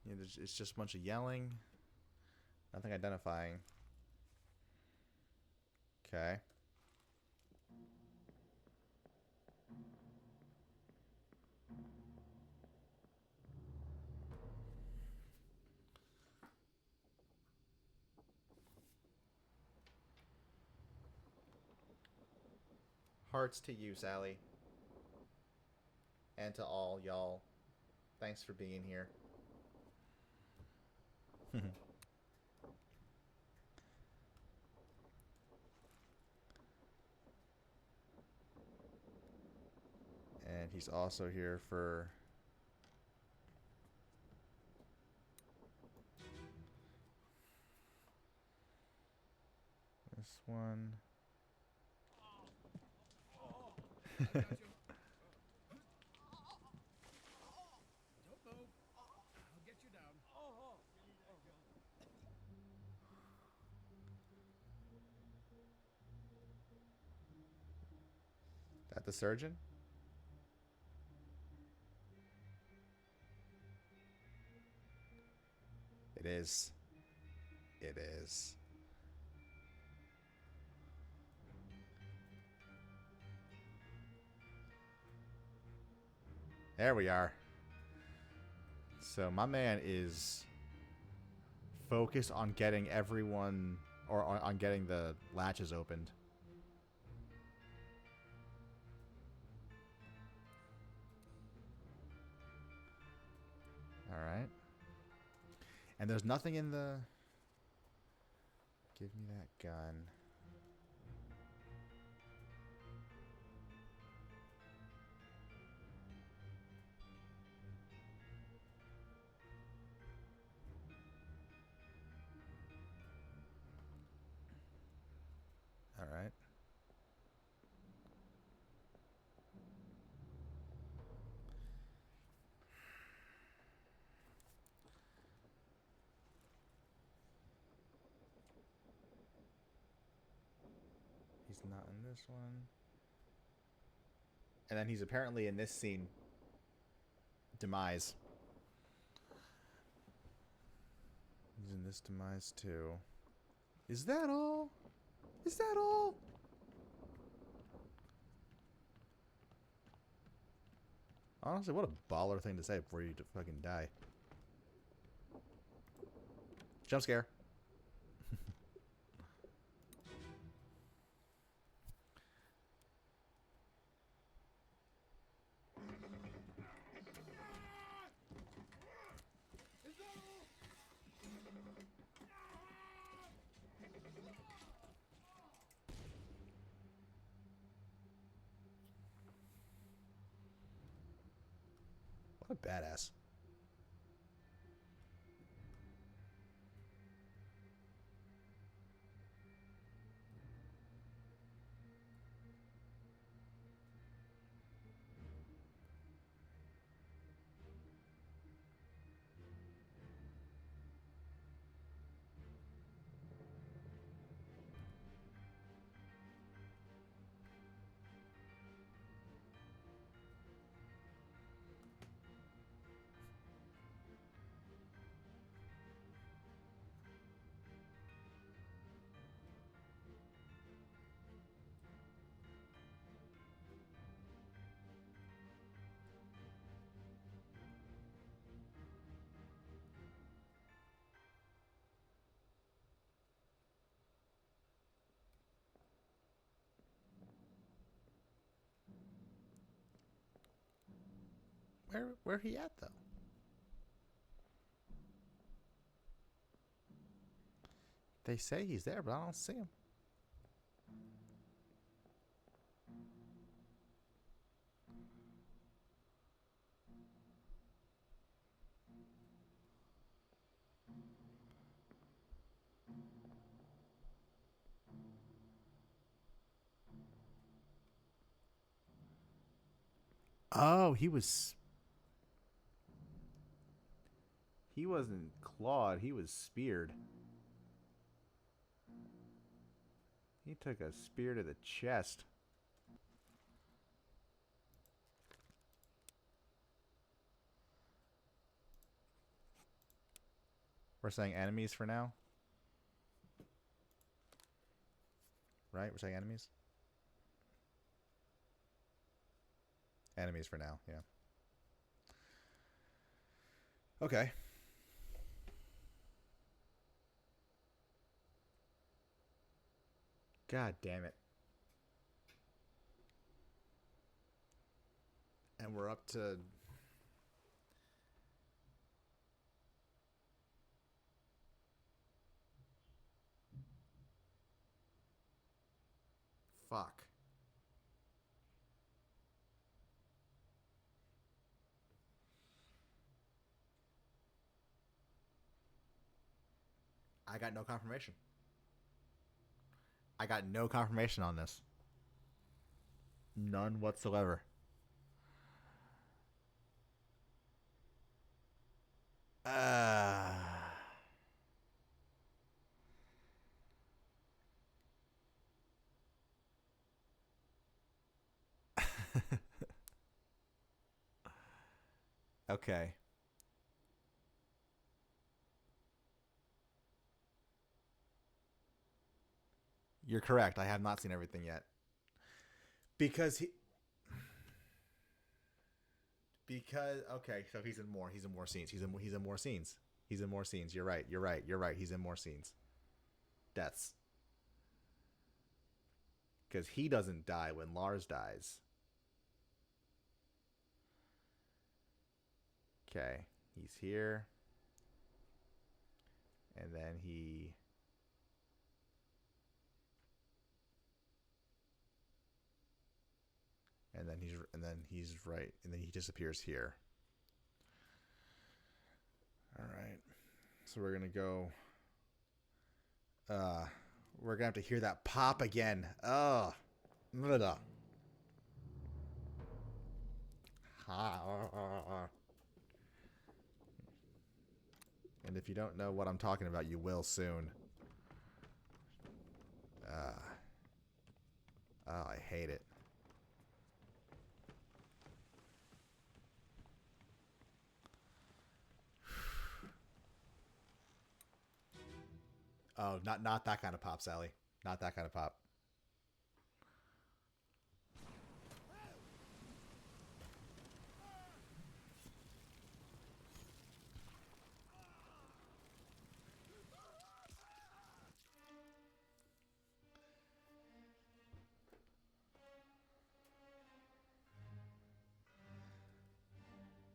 Yeah, it's just a bunch of yelling. Nothing identifying. Okay. Hearts to you, Sally. And to all y'all. Thanks for being here. And he's also here for... this one. Don't move. I'll get you down. That the surgeon? It is. It is. There we are. So my man is focused on getting everyone, or on getting the latches opened. All right. And there's nothing in the... Give me that gun. All right. He's not in this one. And then he's apparently in this scene. Demise. He's in this Demise too. Is that all? Is that all? Honestly, what a baller thing to say before you fucking die. Jump scare. What a badass. Where he at though? They say he's there, but I don't see him. Oh, he wasn't clawed, he was speared. He took a spear to the chest. We're saying enemies for now. Right? We're saying enemies? Enemies for now, yeah. Okay. God damn it. And we're up to... Fuck. I got no confirmation. I got no confirmation on this. None whatsoever. Okay. You're correct. I have not seen everything yet. Because okay, so he's in more scenes. He's in more scenes. He's in more scenes. You're right. He's in more scenes. Deaths. Because he doesn't die when Lars dies. Okay. He's here. And then he... And then he's right. And then he disappears here. Alright. So we're gonna go... we're gonna have to hear that pop again. Oh. And if you don't know what I'm talking about, you will soon. Oh, I hate it. Oh, not that kind of pop, Sally. Not that kind of pop.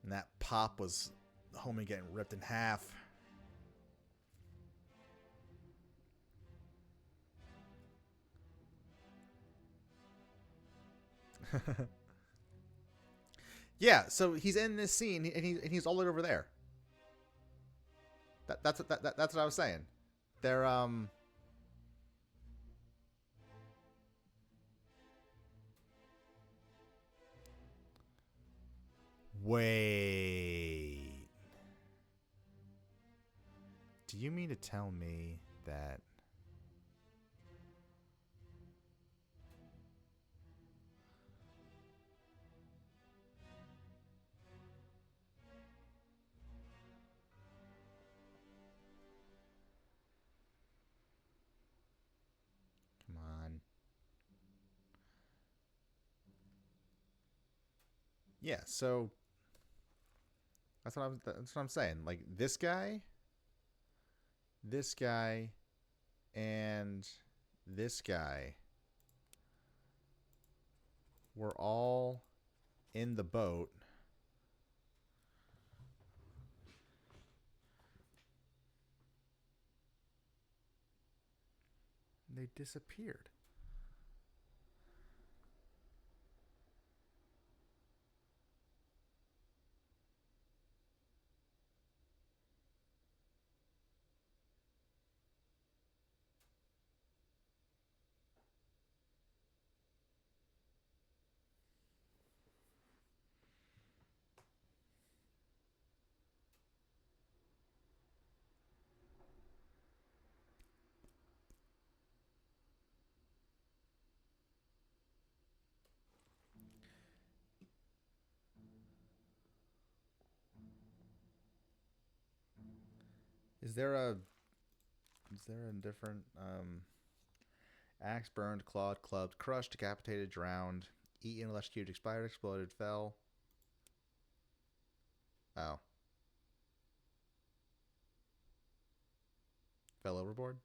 And that pop was the homie getting ripped in half. Yeah, so he's in this scene and he's all the way over there. That's what I was saying. They're Wait. Do you mean to tell me that come on. Yeah, so that's what I'm saying. Like this guy, and this guy were all in the boat. And they disappeared. Is there a different axe burned, clawed, clubbed, crushed, decapitated, drowned, eaten, electrocuted, expired, exploded, fell? Oh. Fell overboard?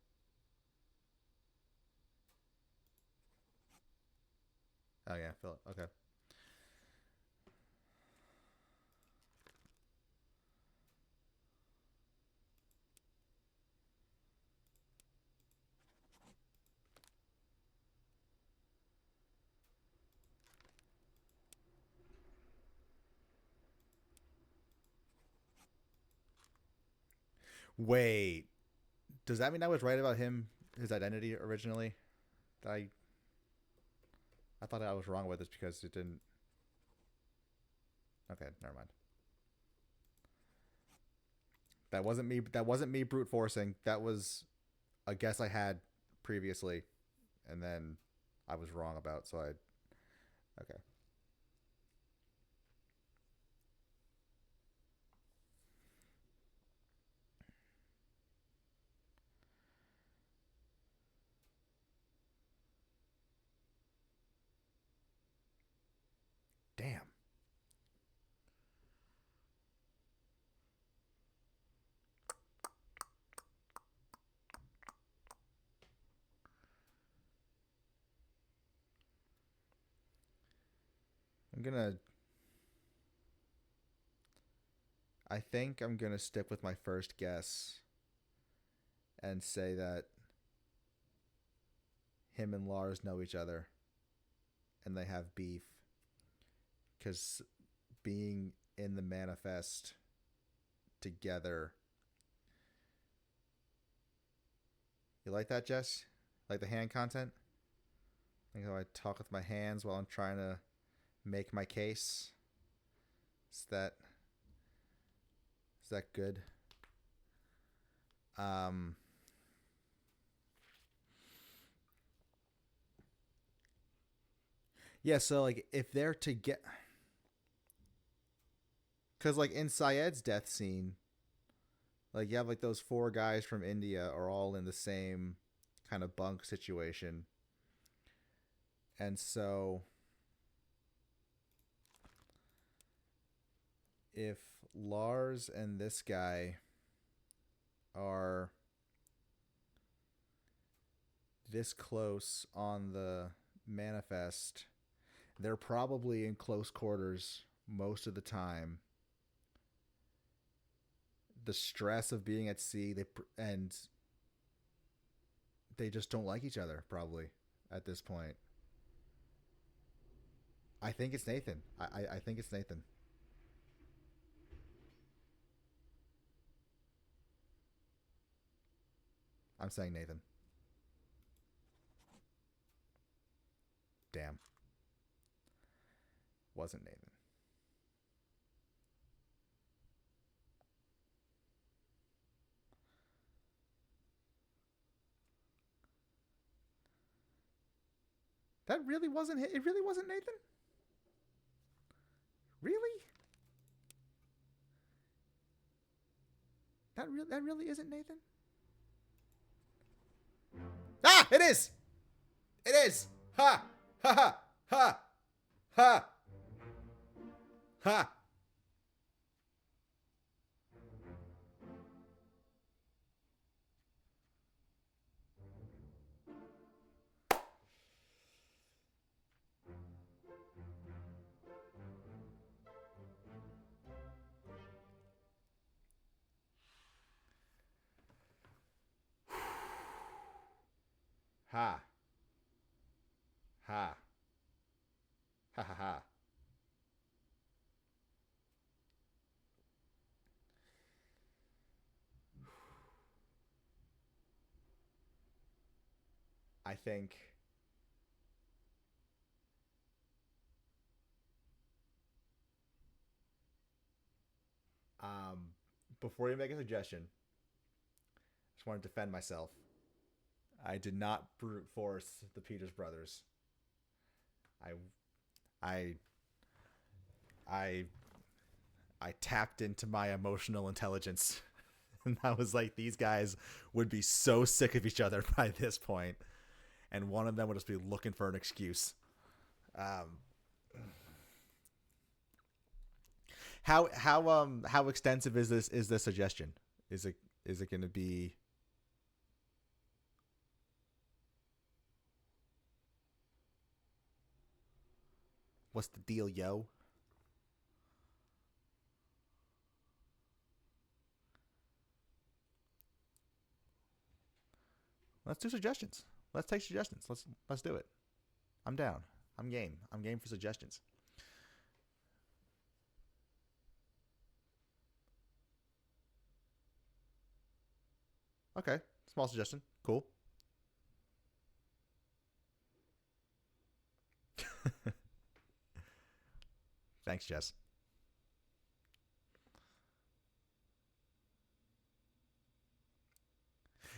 Oh yeah, fell. Okay. Wait. Does that mean I was right about his identity originally? I thought I was wrong about this because it didn't. Okay, never mind. That wasn't me. That wasn't me brute forcing. That was a guess I had previously, and then I was wrong about. So I. Okay. Damn. I'm gonna. I think I'm gonna stick with my first guess and say that him and Lars know each other and they have beef because being in the manifest together. You like that, Jess? Like the hand content? Like how I talk with my hands while I'm trying to make my case? Is that good? Um Yeah, so like if they're to get, because like in Syed's death scene, like you have like those four guys from India are all in the same kind of bunk situation, and so if Lars and this guy are this close on the manifest, they're probably in close quarters most of the time. The stress of being at sea, and they just don't like each other probably at this point. I think it's Nathan. I think it's Nathan. I'm saying Nathan. Damn. Wasn't Nathan. That really wasn't it. It really wasn't Nathan? Really? That really isn't Nathan? Ah, it is. It is. Ha. Ha ha. Ha. Ha. Ha. Ha. Ha. Ha ha ha. I think um before you make a suggestion, I just want to defend myself. I did not brute force the Peters brothers. I I I I tapped into my emotional intelligence. And I was like, these guys would be so sick of each other by this point, and one of them would just be looking for an excuse. Um, how extensive is this suggestion? Is it going to be? What's the deal, yo? Let's do suggestions. Let's take suggestions. Let's do it. I'm down. I'm game. I'm game for suggestions. Okay, small suggestion. Cool. Thanks, Jess.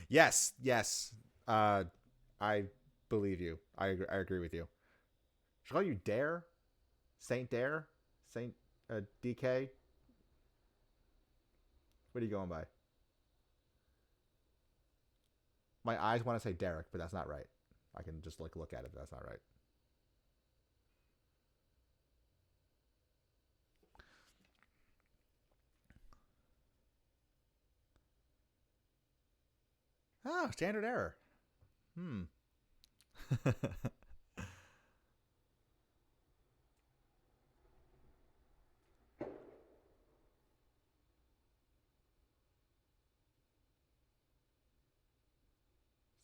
Yes, yes. I believe you. I agree with you. Should I call you Dare? Saint Dare? Saint DK? What are you going by? My eyes want to say Derek, but that's not right. I can just like look at it, but that's not right. Oh, standard error. Hmm.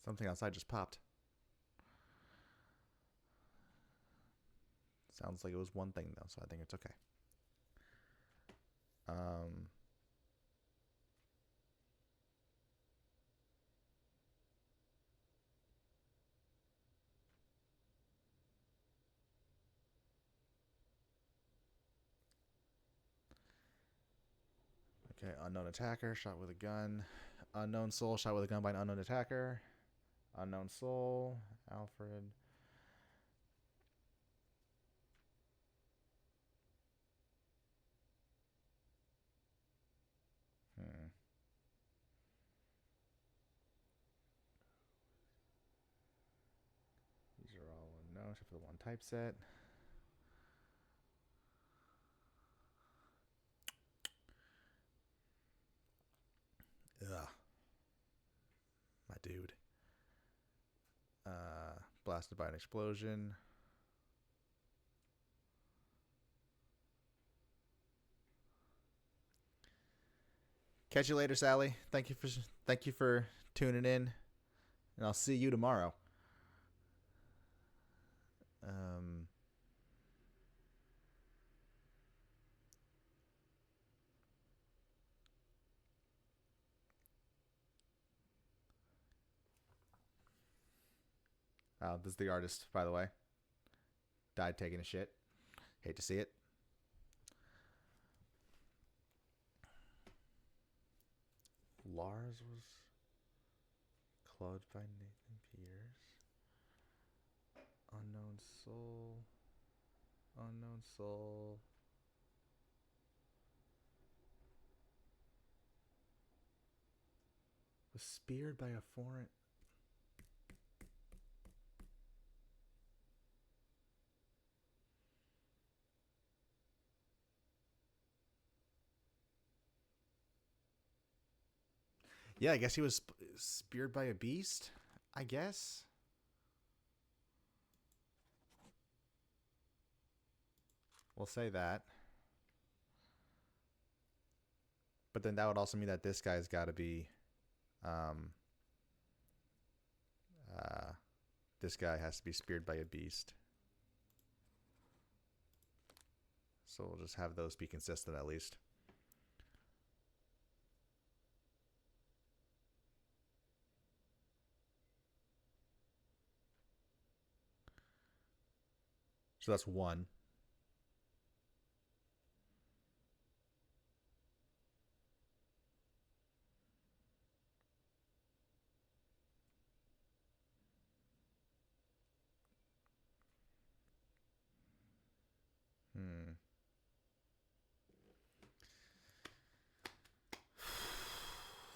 Something outside just popped. Sounds like it was one thing though, so I think it's okay. Um. Okay, unknown attacker shot with a gun. Unknown soul shot with a gun by an unknown attacker. Unknown soul. Alfred. except for the one typeset. Ugh. My dude. Blasted by an explosion. Catch you later, Sally. Thank you for tuning in, and I'll see you tomorrow. This is the artist, by the way. Died taking a shit. Hate to see it. Lars was clawed by Nathan Pierce. Unknown Soul. Unknown Soul. Was speared by a foreign... Yeah, I guess he was speared by a beast, I guess. We'll say that. But then that would also mean that this guy's got to be... this guy has to be speared by a beast. So we'll just have those be consistent at least. So that's one.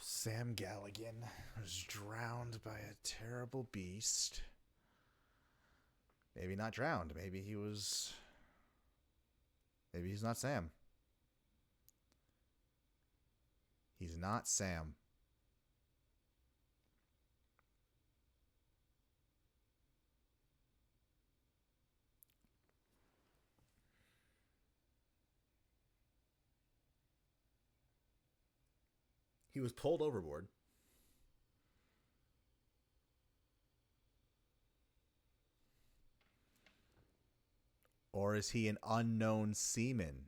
Sam Galligan was drowned by a terrible beast. Maybe not drowned. Maybe he was... Maybe he's not Sam. He's not Sam. He was pulled overboard. Or is he an unknown seaman?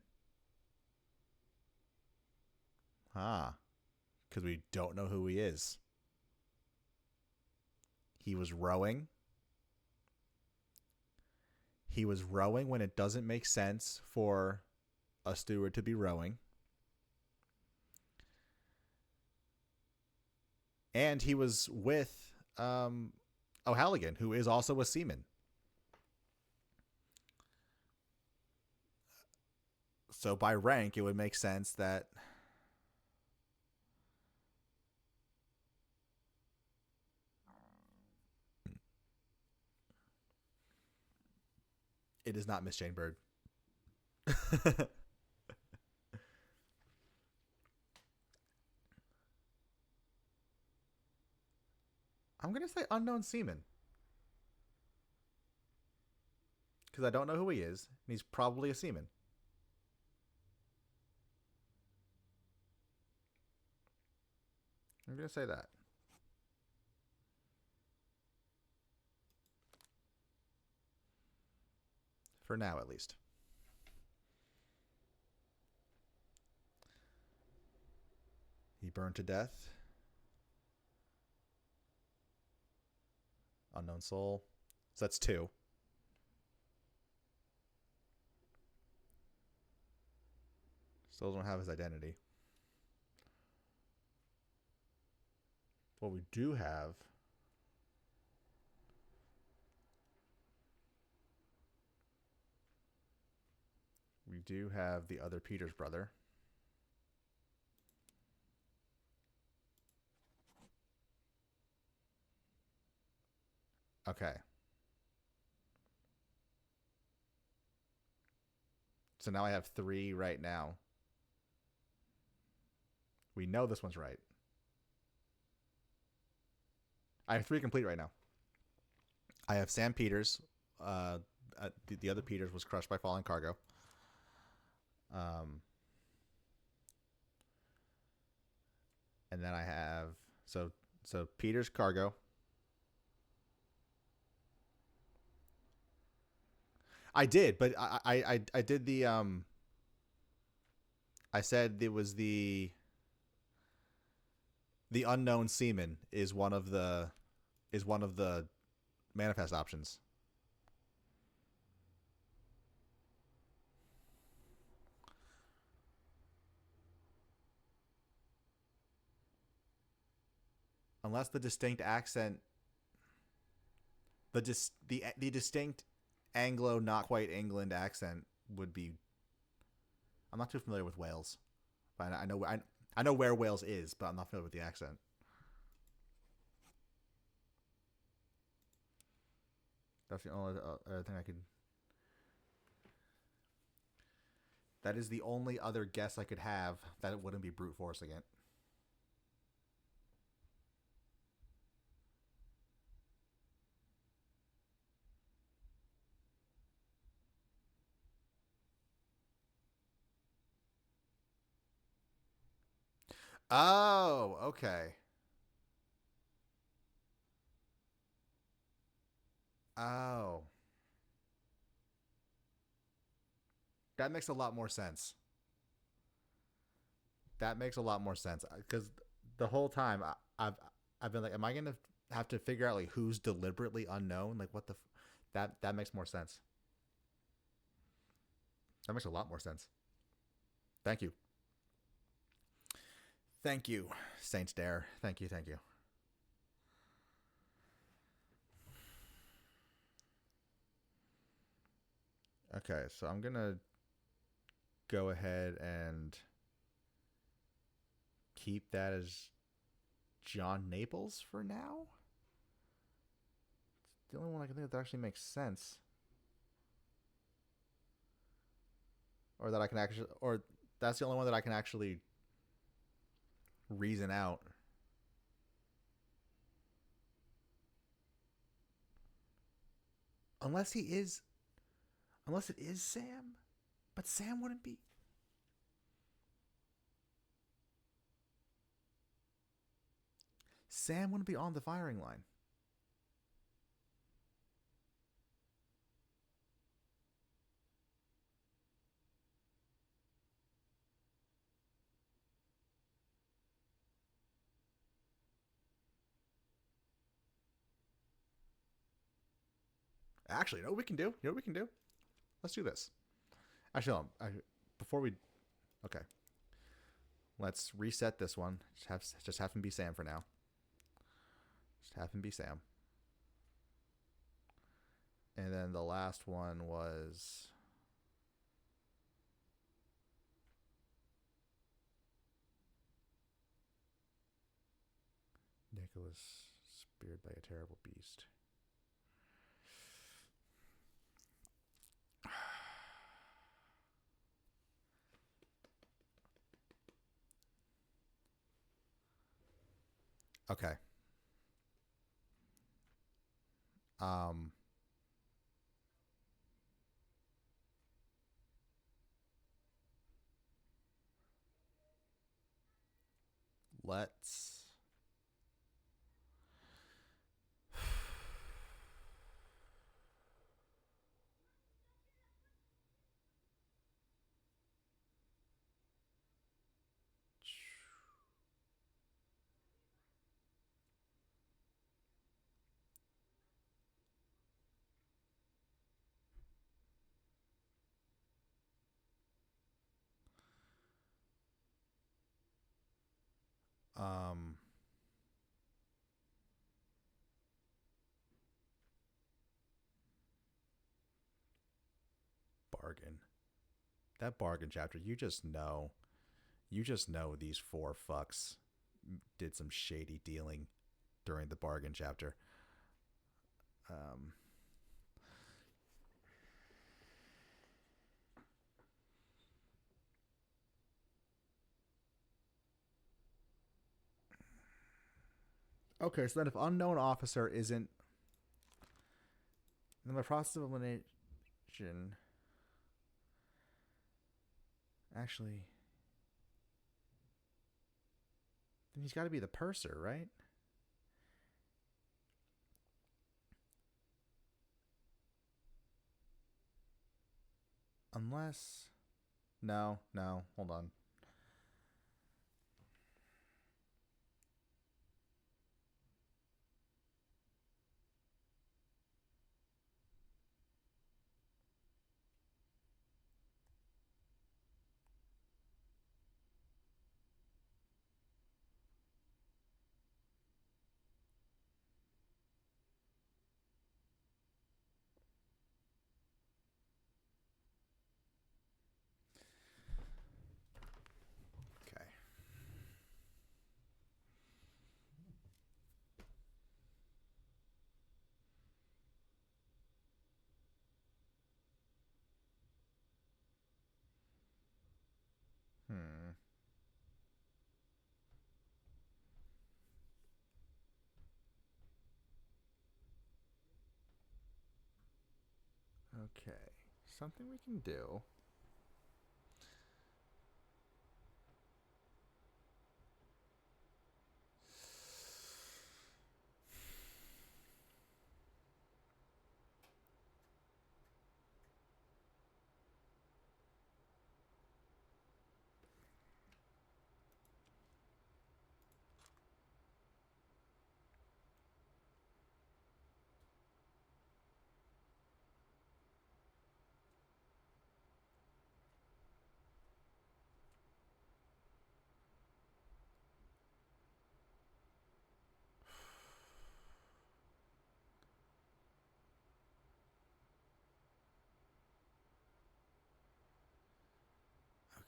Because we don't know who he is. He was rowing. He was rowing when it doesn't make sense for a steward to be rowing. And he was with O'Halligan, who is also a seaman. So by rank, it would make sense that it is not Miss Jane Bird. I'm going to say unknown seaman. Because I don't know who he is. And he's probably a seaman. I'm going to say that. For now, at least. He burned to death. Unknown soul. So that's 2. Still don't have his identity. What we do have... We do have the other Peter's brother. Okay. So now I have 3 right now. We know this one's right. I have 3 complete right now. I have Sam Peters. The other Peters was crushed by falling cargo. And then I have so Peters cargo. I did, but I did the I said it was the unknown seaman is one of the manifest options. Unless the distinct accent, the distinct Anglo, not quite England accent would be. I'm not too familiar with Wales, but I know where Wales is, but I'm not familiar with the accent. That's the only other thing I could. That is the only other guess I could have that it wouldn't be brute forcing it. Oh, okay. Oh. That makes a lot more sense. That makes a lot more sense because the whole time I've been like, am I gonna have to figure out like who's deliberately unknown? Like what the that makes more sense. That makes a lot more sense. Thank you. Thank you, Saints Dare. Thank you. Thank you. Okay, so I'm gonna go ahead and keep that as John Naples for now. It's the only one I can think that actually makes sense. Or that I can actually, or that's the only one that I can actually reason out. Unless it is Sam, but Sam wouldn't be. Sam wouldn't be on the firing line. Actually, you know what we can do? You know what we can do? Let's do this. Actually, before we, okay, let's reset this one. Just have him be Sam for now. Just have him be Sam. And then the last one was Nicholas speared by a terrible beast. Okay. Um let's um bargain. That bargain chapter, you just know these 4 fucks did some shady dealing during the bargain chapter. Um Okay, so then if unknown officer isn't in the process of elimination, actually, then he's got to be the purser, right? Unless, no, hold on. Okay. Hmm. Okay. Something we can do.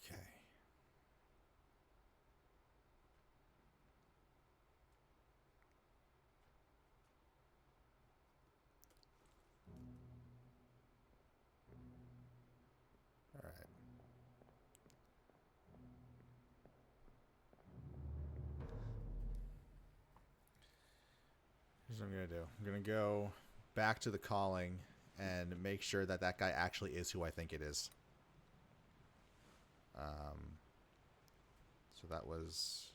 Okay. All right. Here's what I'm going to do. I'm going to go back to the calling and make sure that that guy actually is who I think it is. So that was...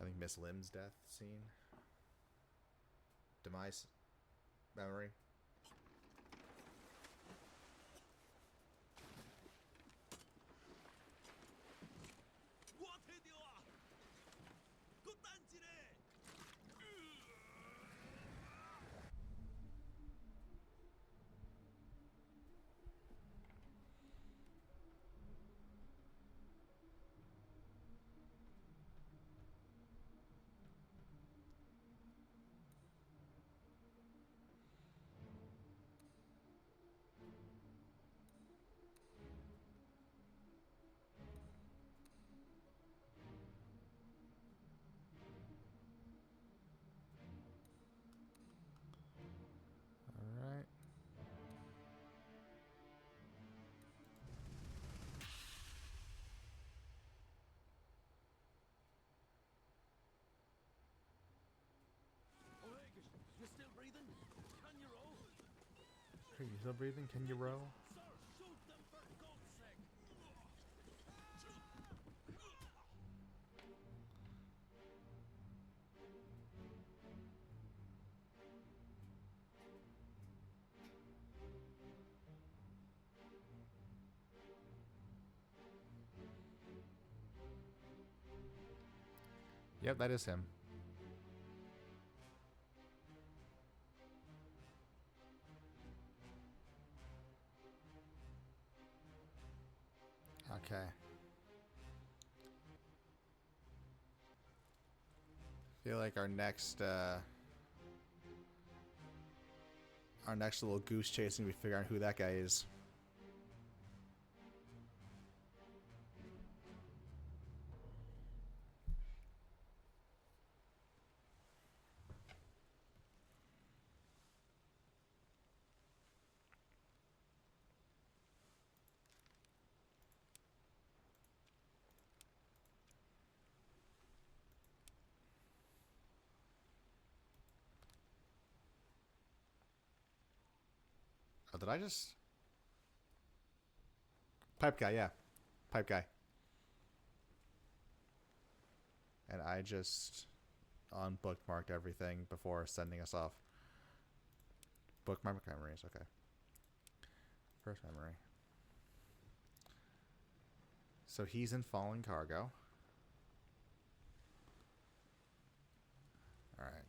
I think Miss Lim's death scene. Demise. Memory. All right. You still breathing? Can you roll? Are you still breathing? Can you row? Sir, shoot them for God's sake! Yep, that is him. Okay. Feel like our next little goose chasing, we figure out who that guy is. Did I just... Pipe guy, yeah. Pipe guy. And I just unbookmarked everything before sending us off. Bookmark memories, okay. First memory. So he's in fallen cargo. Alright.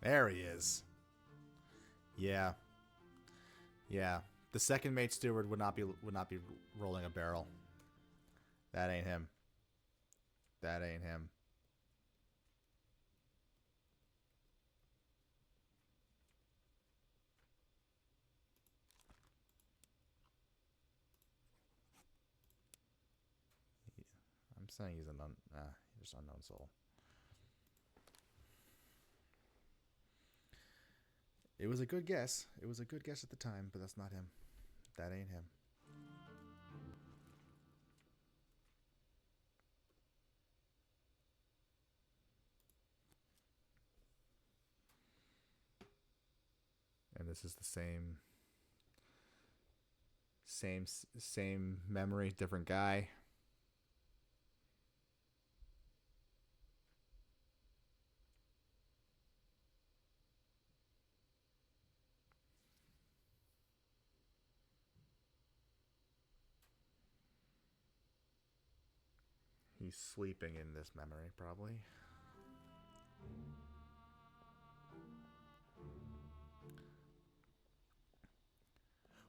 There he is. Yeah. Yeah. The second mate steward would not be rolling a barrel. That ain't him. That ain't him. I'm saying he's an just unknown soul. It was a good guess. It was a good guess at the time, but that's not him. That ain't him. And this is the same memory, different guy. He's sleeping in this memory, probably.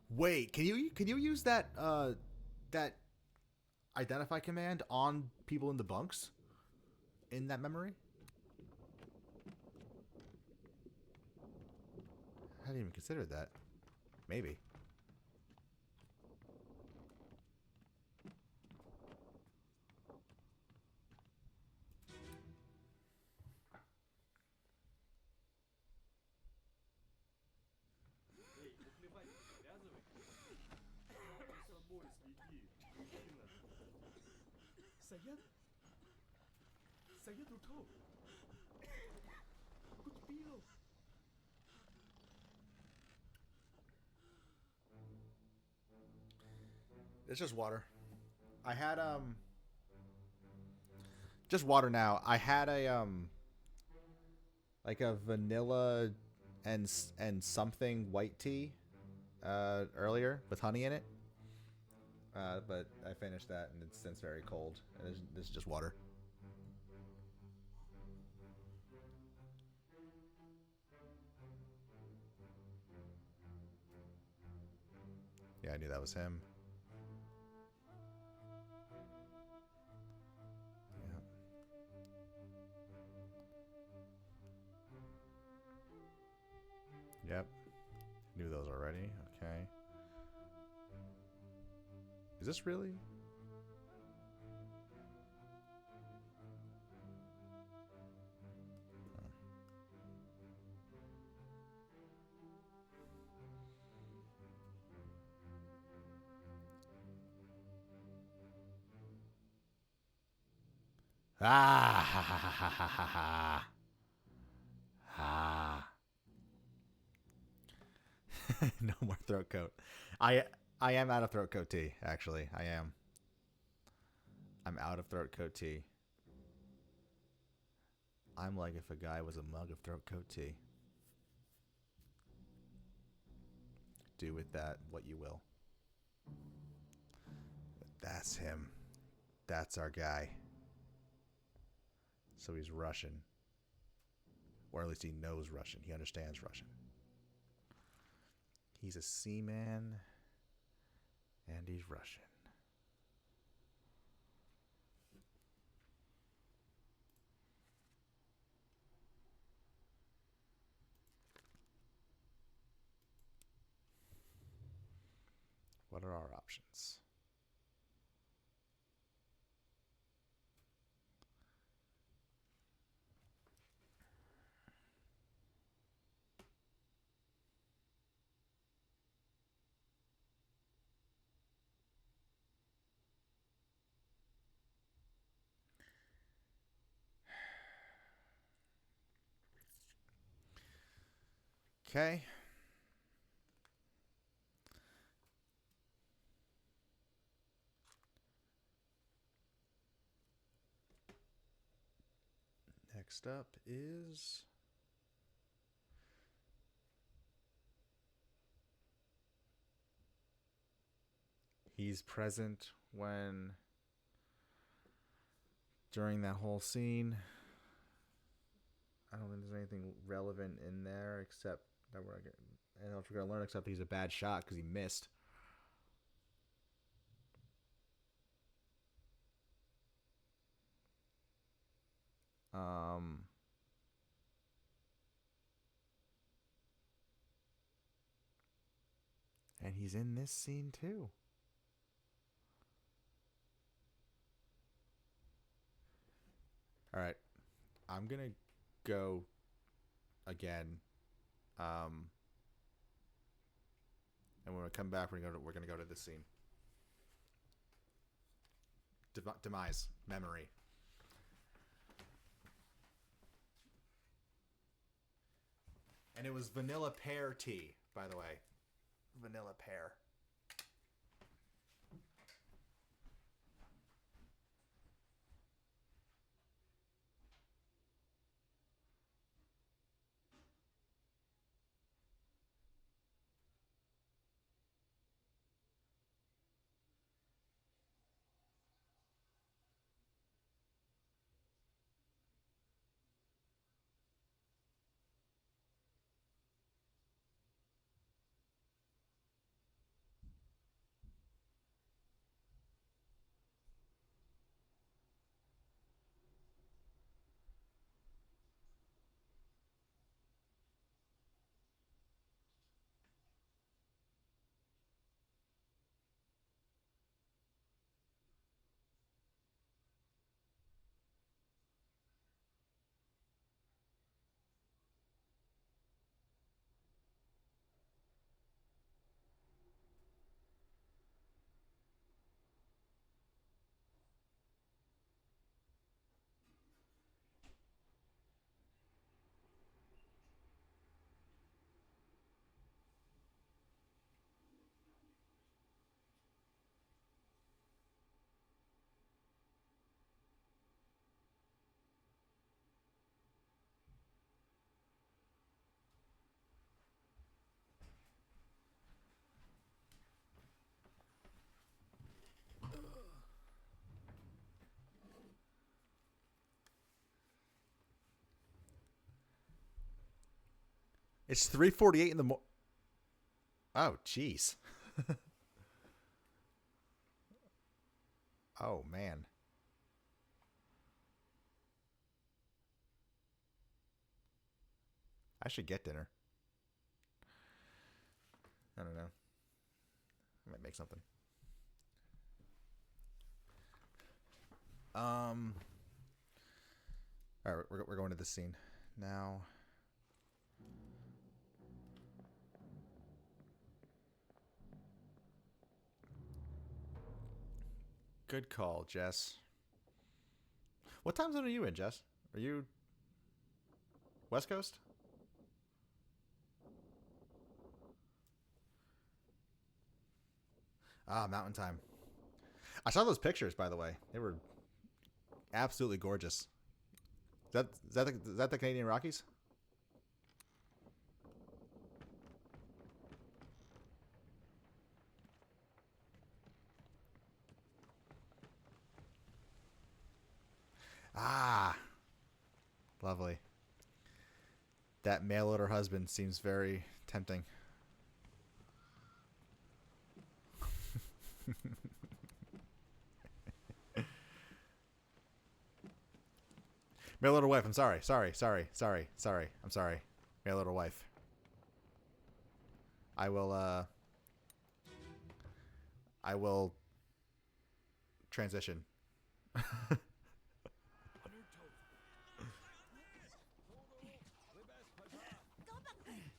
Wait, can you use that that identify command on people in the bunks in that memory? I hadn't even considered that. Maybe. Saya tutup. Aku terpilih. It's just water. I had just water now. I had a like a vanilla and something white tea earlier with honey in it. But I finished that and it's since very cold. And this is just water. Yeah, I knew that was him. Yep. Knew those already. Okay. Is this really? Ah ha ha ha ha ha ha. Ah. No more throat coat. I am out of throat coat tea, actually. I am. I'm out of throat coat tea. I'm like if a guy was a mug of throat coat tea. Do with that what you will. But that's him. That's our guy. So he's Russian. Or at least he knows Russian. He understands Russian. He's a seaman. And he's Russian. What are our options? Okay. Next up is he's present when during that whole scene. I don't think there's anything relevant in there except that I don't know if we're gonna learn except he's a bad shot because he missed. And he's in this scene too. All right, I'm gonna go again, and when we come back, we're gonna go to this scene. Demise, memory. And it was vanilla pear tea, by the way. Vanilla pear. It's 3:48 in the morning. Oh, jeez. Oh, man. I should get dinner. I don't know. I might make something. All right, we're going to this scene now. Good call, Jess. What time zone are you in, Jess? Are you West Coast? Ah, Mountain Time. I saw those pictures, by the way. They were absolutely gorgeous. Is that the Canadian Rockies? Ah, lovely. That mail order husband seems very tempting. Mail order wife. I'm sorry. I'm sorry. Mail order wife. I will transition. Go back there!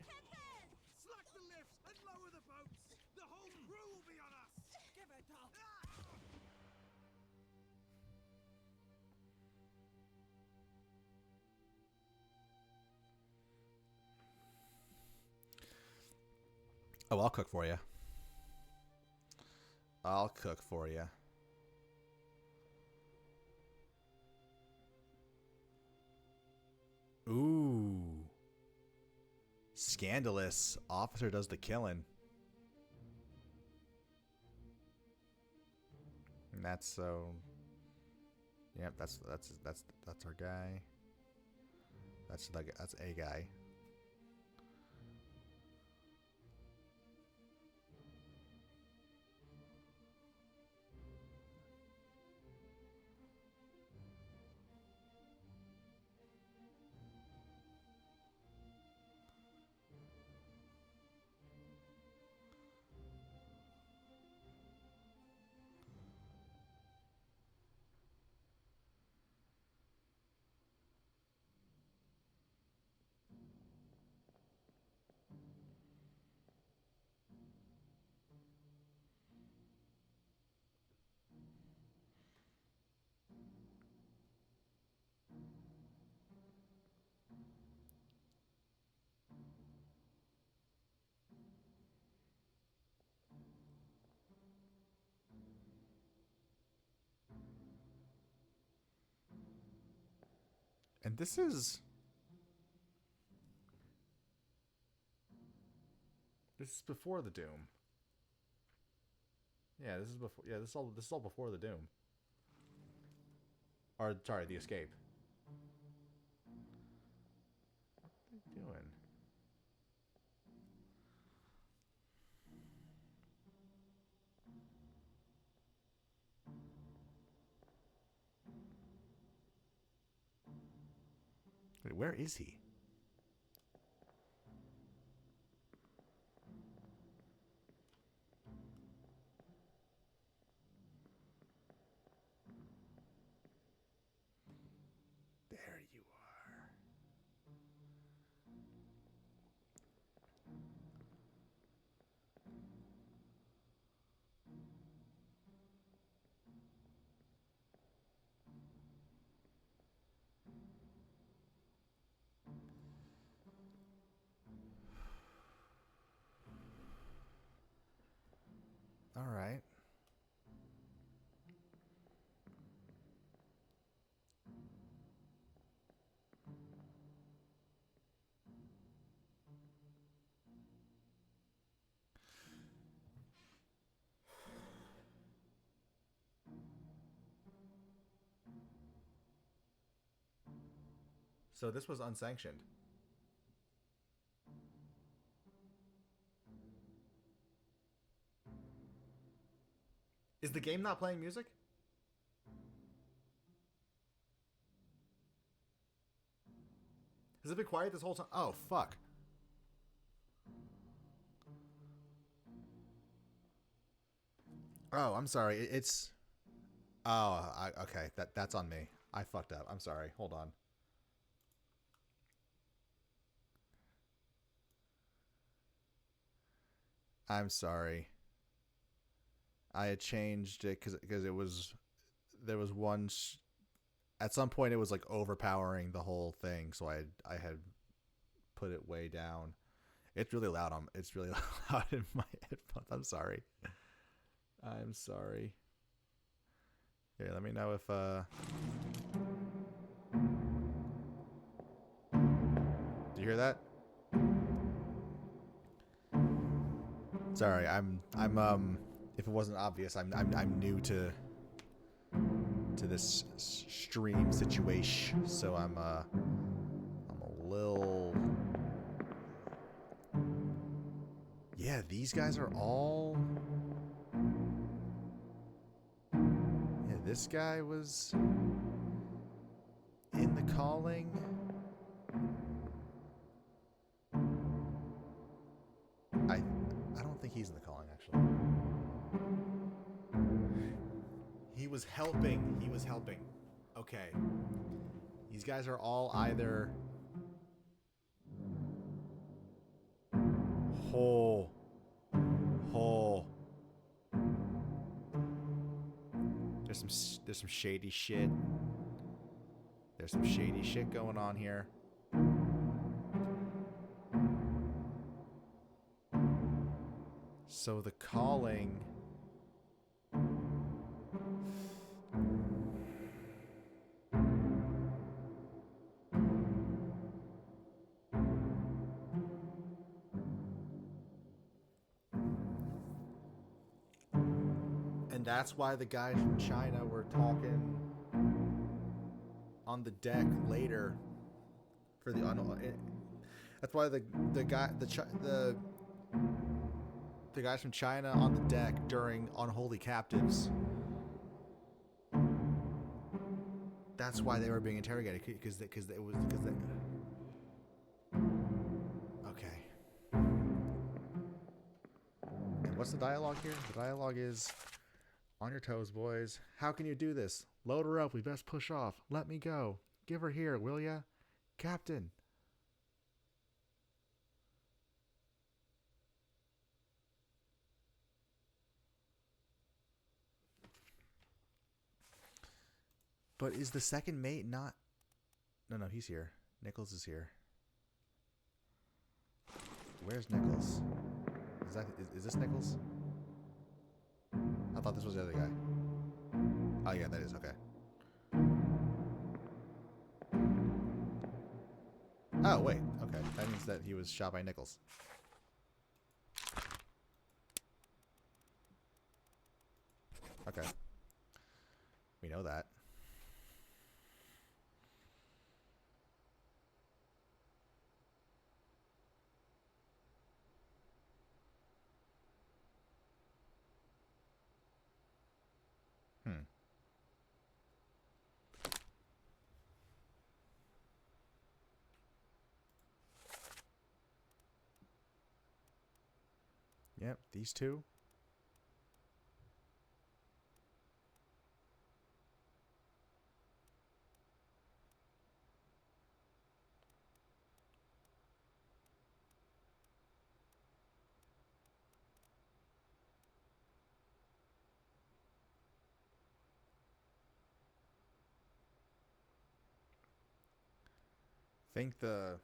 Captain! Slack the lifts and lower the boats. The whole crew will be on us. Give it up! Oh, I'll cook for you. I'll cook for you. Ooh. Scandalous. Officer does the killing. And that's so. Yep, that's our guy. That's a guy. And this is before the Doom. Yeah, this is before. Yeah, this is all before the Doom. Or sorry, the Escape. What are you doing? Wait, where is he? There you are. All right. So this was unsanctioned. Is the game not playing music? Has it been quiet this whole time? Oh, fuck. Oh, I'm sorry. It's. Oh, okay. That's on me. I fucked up. I'm sorry. Hold on. I'm sorry. I had changed it because it was there was one. At some point, it was like overpowering the whole thing, so I had put it way down. It's really loud. It's really loud in my headphones. I'm sorry. I'm sorry. Here, let me know if hear that? Sorry, I'm if it wasn't obvious, I'm new to this stream situation, so I'm a little. Yeah, these guys are all. Yeah, this guy was in the calling. I don't think he's in the calling, actually. He was helping. He was helping. Okay. These guys are all either. Oh. There's some shady shit. There's some shady shit going on here. So the calling. And that's why the guys from China were talking on the deck later for the that's why the guys from China on the deck during Unholy Captives, that's why they were being interrogated, because okay. And what's the dialogue here? The dialogue is, on your toes, boys. How can you do this? Load her up. We best push off. Let me go. Give her here, will ya? Captain. But is the second mate not... No, he's here. Nichols is here. Where's Nichols? Is this Nichols? I thought this was the other guy. Oh, yeah, that is. Okay. Oh, wait. Okay. That means that he was shot by Nichols. Okay. We know that. Yep, these two. Think the...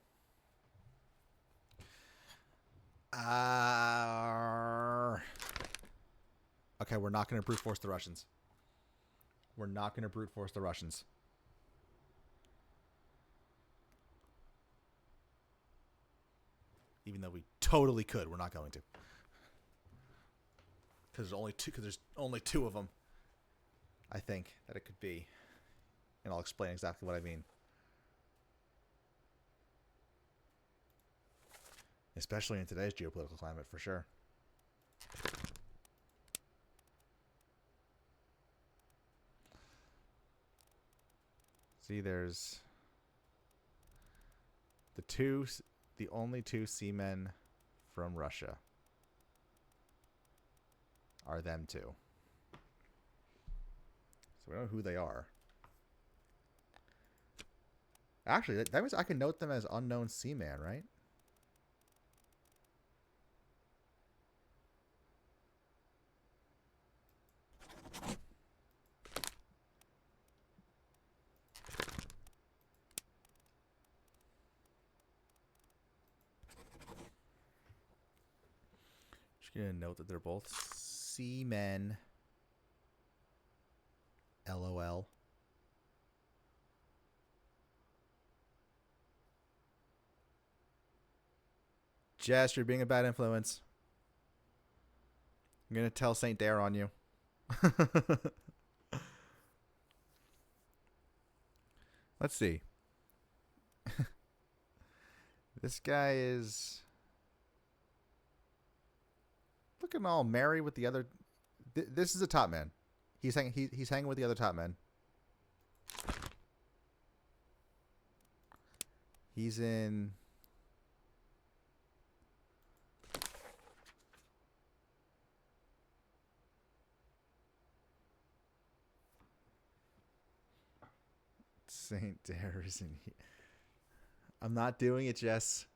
Okay, we're not going to brute force the Russians. We're not going to brute force the Russians. Even though we totally could, we're not going to. Because there's only two of them. I think that it could be. And I'll explain exactly what I mean. Especially in today's geopolitical climate, for sure. See, there's the only two seamen from Russia are them two. So we don't know who they are. Actually, that means I can note them as unknown seaman, right? Just gonna note that they're both seamen. LOL. Jess, you're being a bad influence. I'm gonna tell Saint Dare on you. Let's see. This guy is looking all merry with the other. This is a top man. He's hanging with the other top men. He's in. Saint Dare is in here. I'm not doing it, Jess.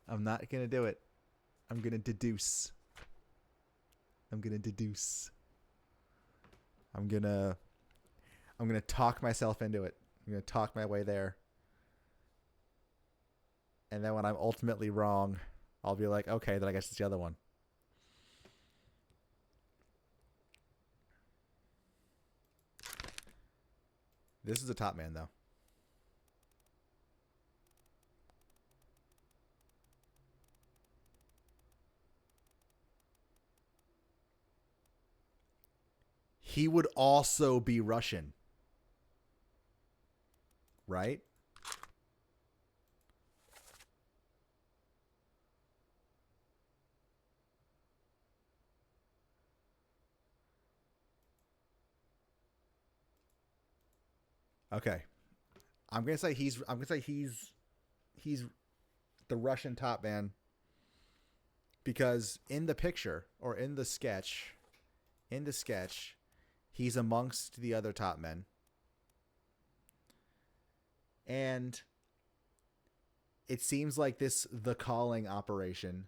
I'm not gonna do it. I'm gonna deduce. I'm gonna talk myself into it. I'm gonna talk my way there. And then when I'm ultimately wrong, I'll be like, okay, then I guess it's the other one. This is a top man, though. He would also be Russian. Right? Okay. I'm gonna say he's the Russian top man because in the picture or in the sketch, he's amongst the other top men. And it seems like the calling operation,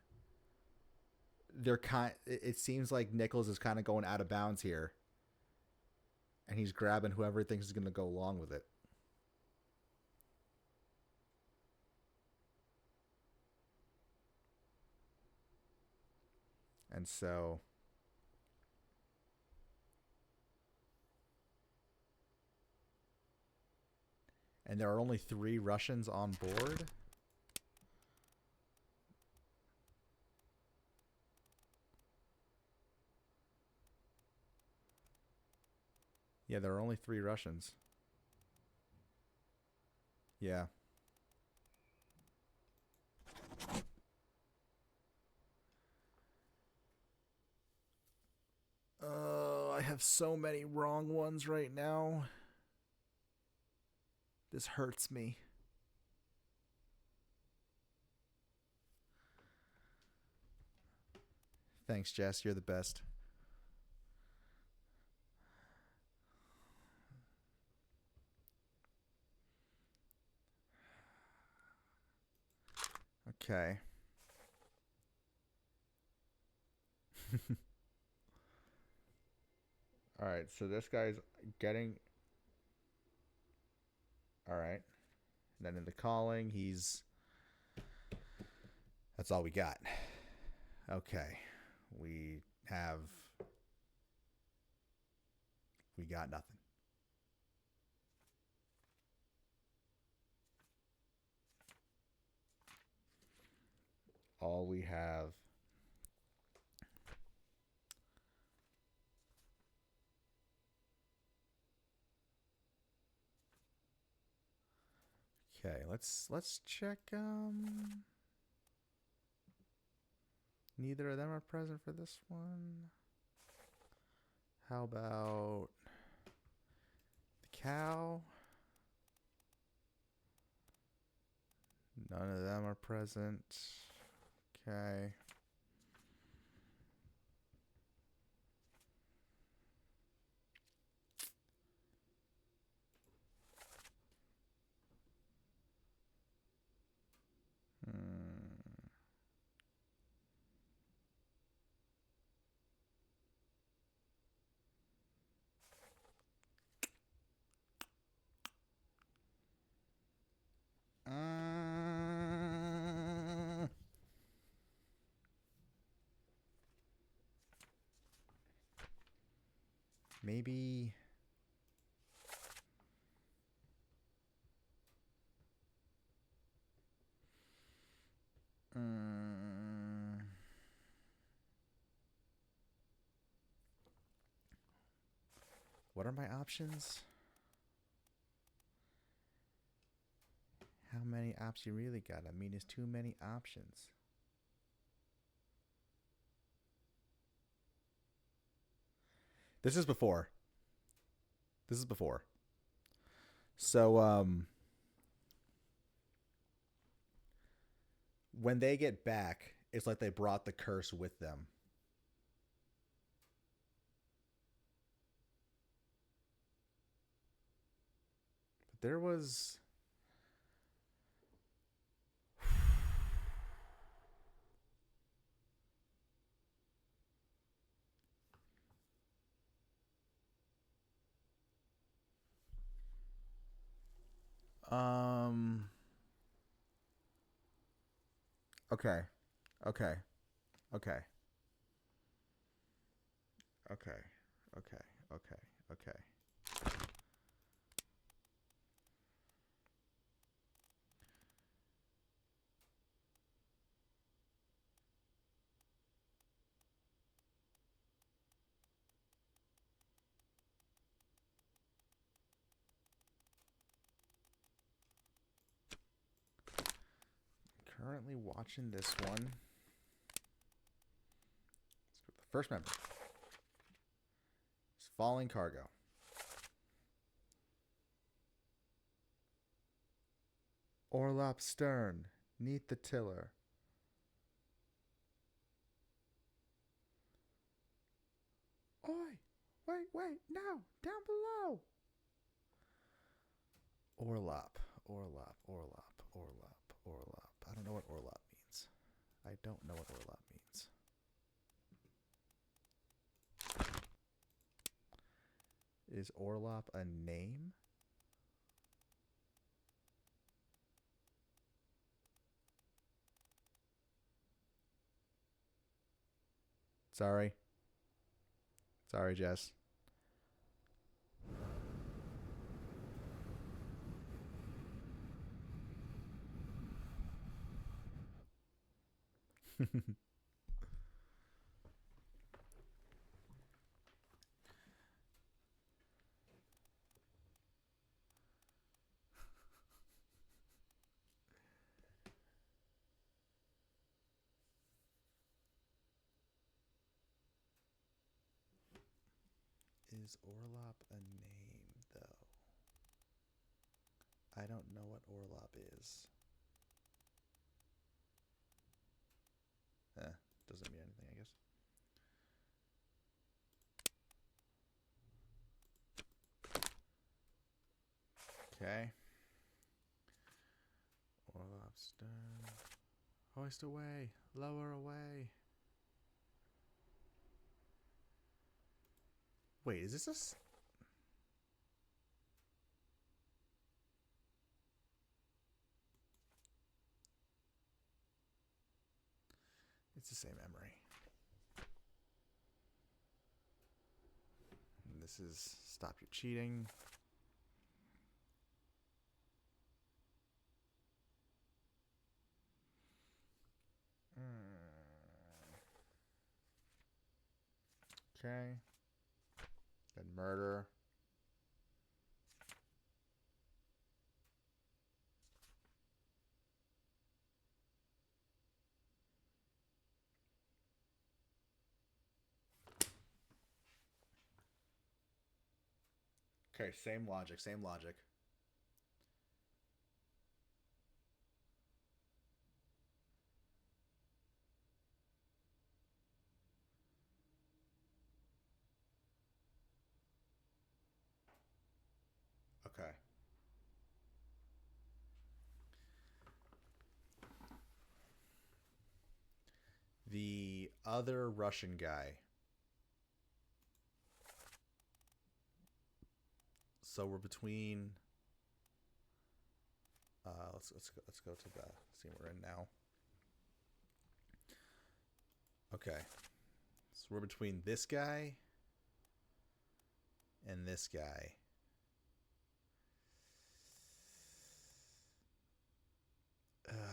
it seems like Nichols is kind of going out of bounds here. And he's grabbing whoever he thinks is going to go along with it. And so and there are only 3 Russians on board. Yeah, there are only 3 Russians. Yeah. I have so many wrong ones right now. This hurts me. Thanks, Jess. You're the best. Okay. All right, so this guy's getting. All right. Then in the calling, that's all we got. Okay. We got nothing. All we have Okay, let's check neither of them are present for this one. How about the cow? None of them are present. Okay. Maybe What are my options? How many options you really got? I mean, there's too many options. This is before. So, when they get back, it's like they brought the curse with them. But there was... Okay. Okay. Okay. Okay. Okay. Okay. Okay. Currently watching this one. The first member is Falling Cargo. Orlop stern, neath the tiller. Oi! Wait, no! Down below! Orlop. I don't know what Orlop means. I don't know what Orlop means. Is Orlop a name? Sorry, Jess. Is Orlop a name, though? I don't know what Orlop is. Doesn't mean anything, I guess. Okay. Orlop stern. Hoist away. Lower away. Wait, is this a... It's the same memory. And this is Stop Your Cheating. Okay. Then murder. Okay, same logic. Okay. The other Russian guy. So we're between... let's go to the scene we're in now. Okay. So we're between this guy and this guy.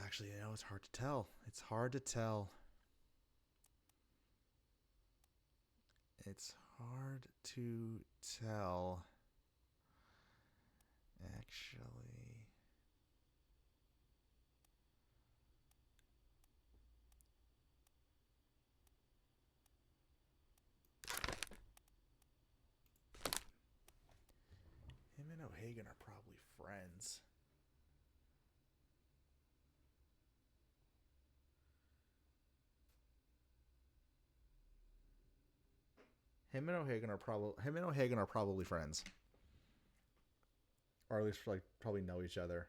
Actually, I know it's hard to tell. It's Hard to tell. Actually. Him and O'Hagan are probably friends. Him and O'Hagan are probably friends. Or at least like probably know each other.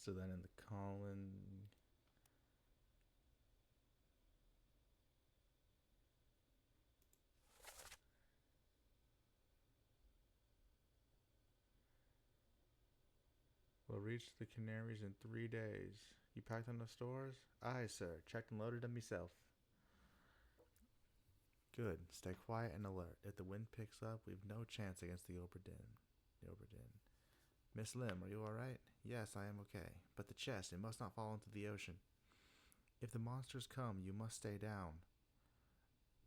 So then in the Colin. We'll reach the Canaries in 3 days. You packed on the stores? Aye, sir. Checked and loaded them myself. Good. Stay quiet and alert. If the wind picks up, we've no chance against the Obra Dinn. Miss Lim, are you alright? Yes, I am okay. But the chest, it must not fall into the ocean. If the monsters come, you must stay down.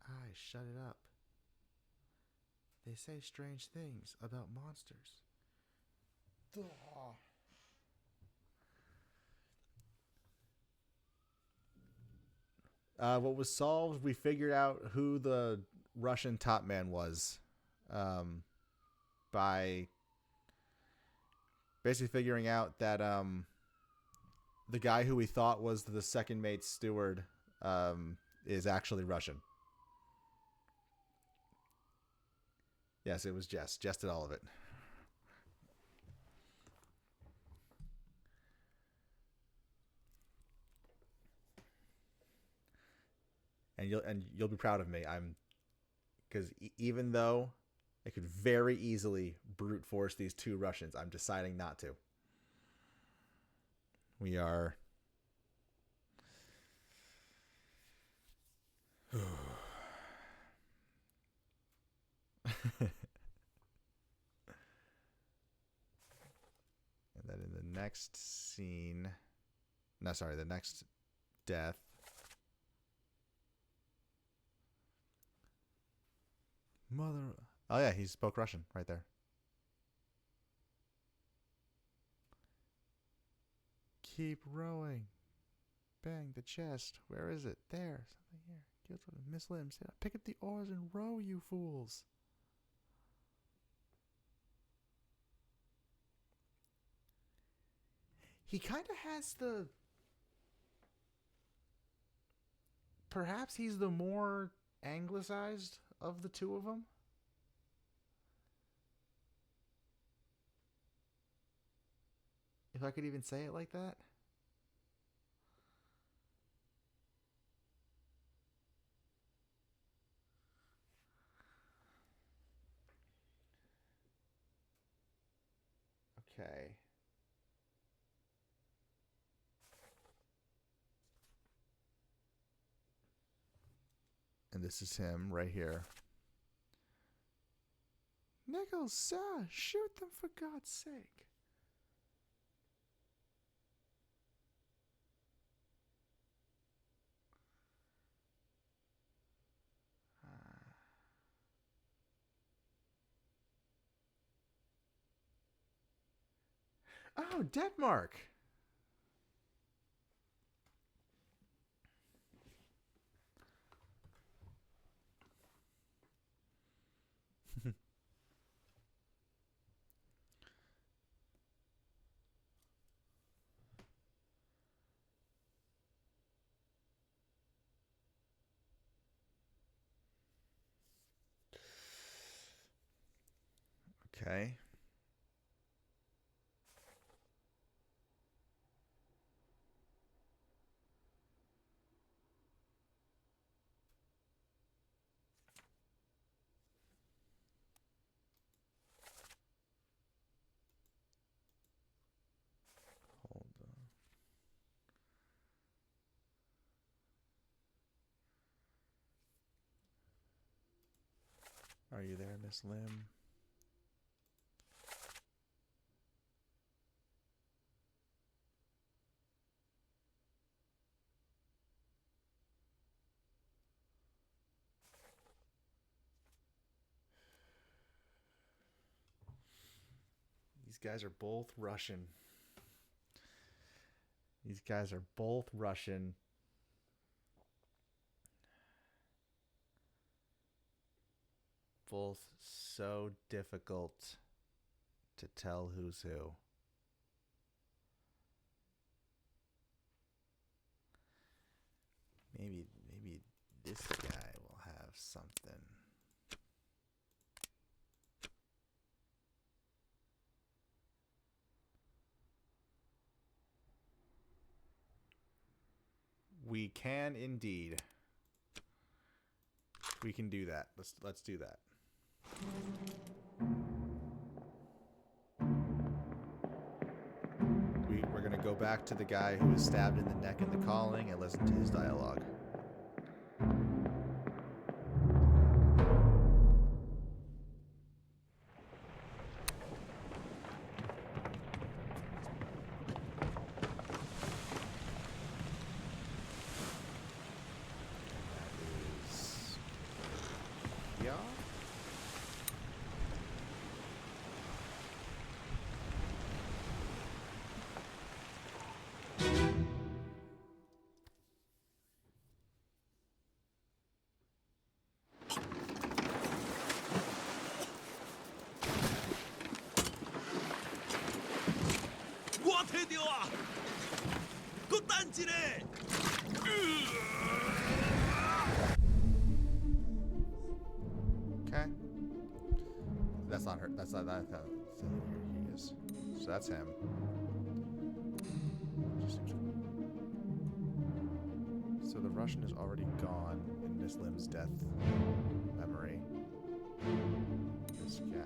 Aye, shut it up. They say strange things about monsters. What was solved, we figured out who the Russian top man was by basically figuring out that the guy who we thought was the second mate steward is actually Russian. Yes, it was Jess. Jess did all of it. And you'll be proud of me. Because even though I could very easily brute force these 2 Russians, I'm deciding not to. We are. And then in the next scene. No, sorry, the next death. Mother. Oh, yeah, he spoke Russian right there. Keep rowing. Bang, the chest. Where is it? There. Something here. Miss Lim said, pick up the oars and row, you fools. He kind of has the. Perhaps he's the more anglicized of the 2 of them. If I could even say it like that. Okay. And this is him right here. Nichols, sir, shoot them for God's sake. Oh, Detmark. Okay. Hold on. Are you there, Miss Lim? These guys are both Russian. These guys are both Russian. Both so difficult to tell who's who. Maybe this guy will have something. We can indeed. We can do that. Let's do that. We're gonna go back to the guy who was stabbed in the neck in the calling and listen to his dialogue. Yeah. Okay. That's not her. That's not that. Here he is. So that's him. So the Russian is already gone in Miss Lim's death memory. This guy.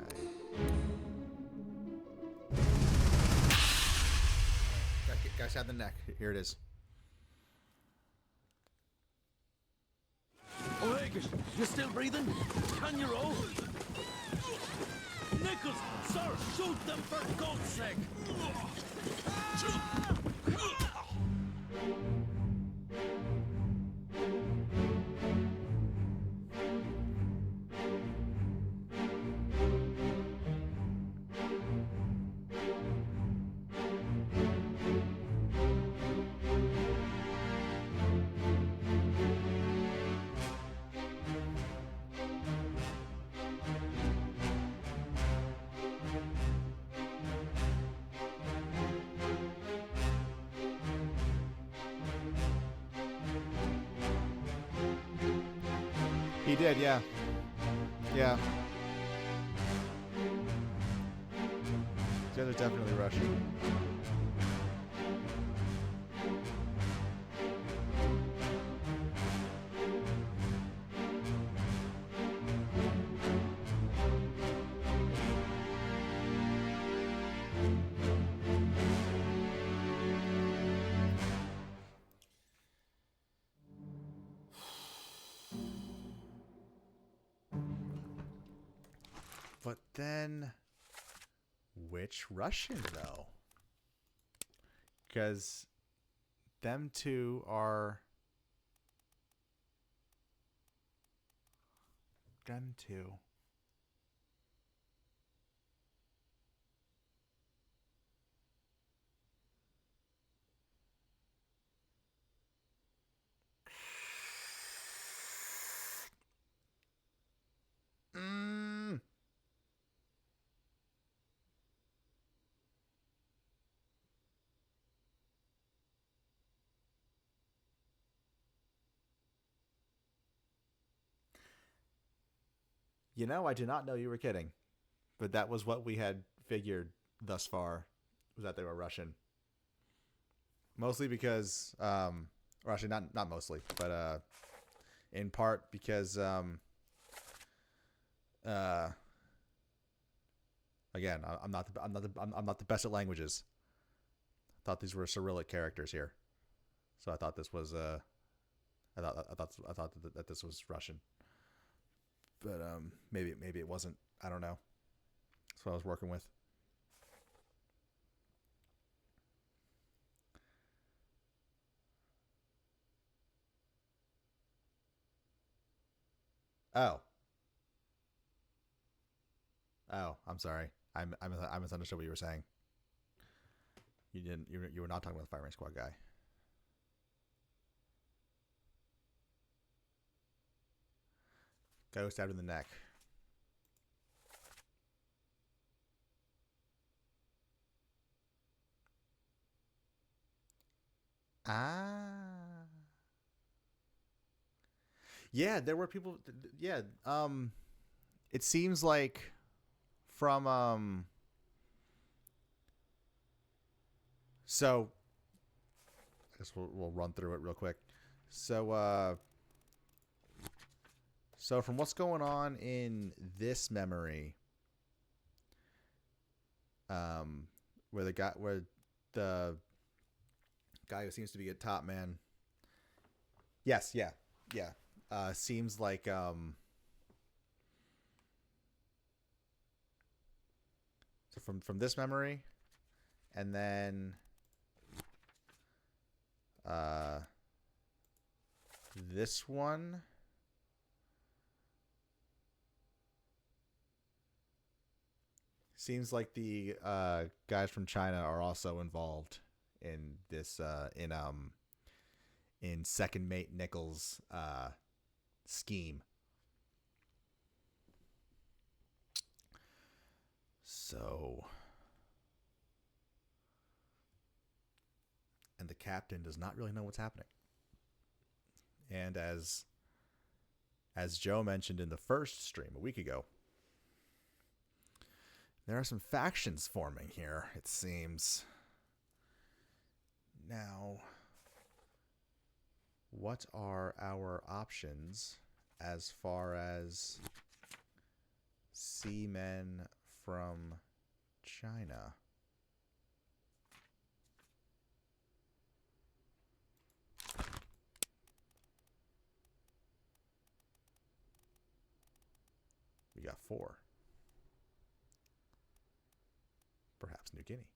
Guy's had the neck. Here it is. Oleg, you still breathing? Can you roll? Nichols, sir, shoot them for God's sake! He did, yeah. Yeah. These guys are definitely Russian. But then, which Russian though? Because them two are them two. You know, I did not know you were kidding, but that was what we had figured thus far, was that they were Russian. Mostly because, or actually not mostly, but in part because, again, I'm not the best at languages. I thought these were Cyrillic characters here, so I thought this was I thought that this was Russian. but maybe it wasn't. I don't know. That's what I was working with. Oh. Oh, I'm sorry. I misunderstood what you were saying. You didn't. You were not talking about the firing squad guy. Guy who stabbed in the neck. Ah. Yeah, there were people. Yeah. It seems like from So I guess we'll run through it real quick. So from what's going on in this memory, where the guy who seems to be a top man. Yes, yeah, yeah. Seems like so from this memory, and then this one. Seems like the guys from China are also involved in this in Second Mate Nichols' scheme. So, and the captain does not really know what's happening. And as Joe mentioned in the first stream a week ago, there are some factions forming here, it seems. Now, what are our options as far as seamen from China? We got 4. Perhaps New Guinea.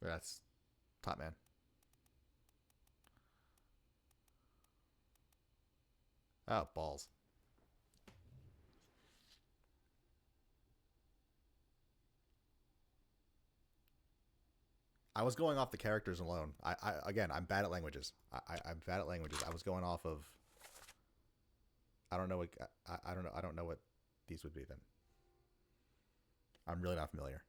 That's top man. Oh, balls. I was going off the characters alone. I'm bad at languages. I'm bad at languages. I was going off of. I don't know what I don't know. I don't know what these would be then. I'm really not familiar.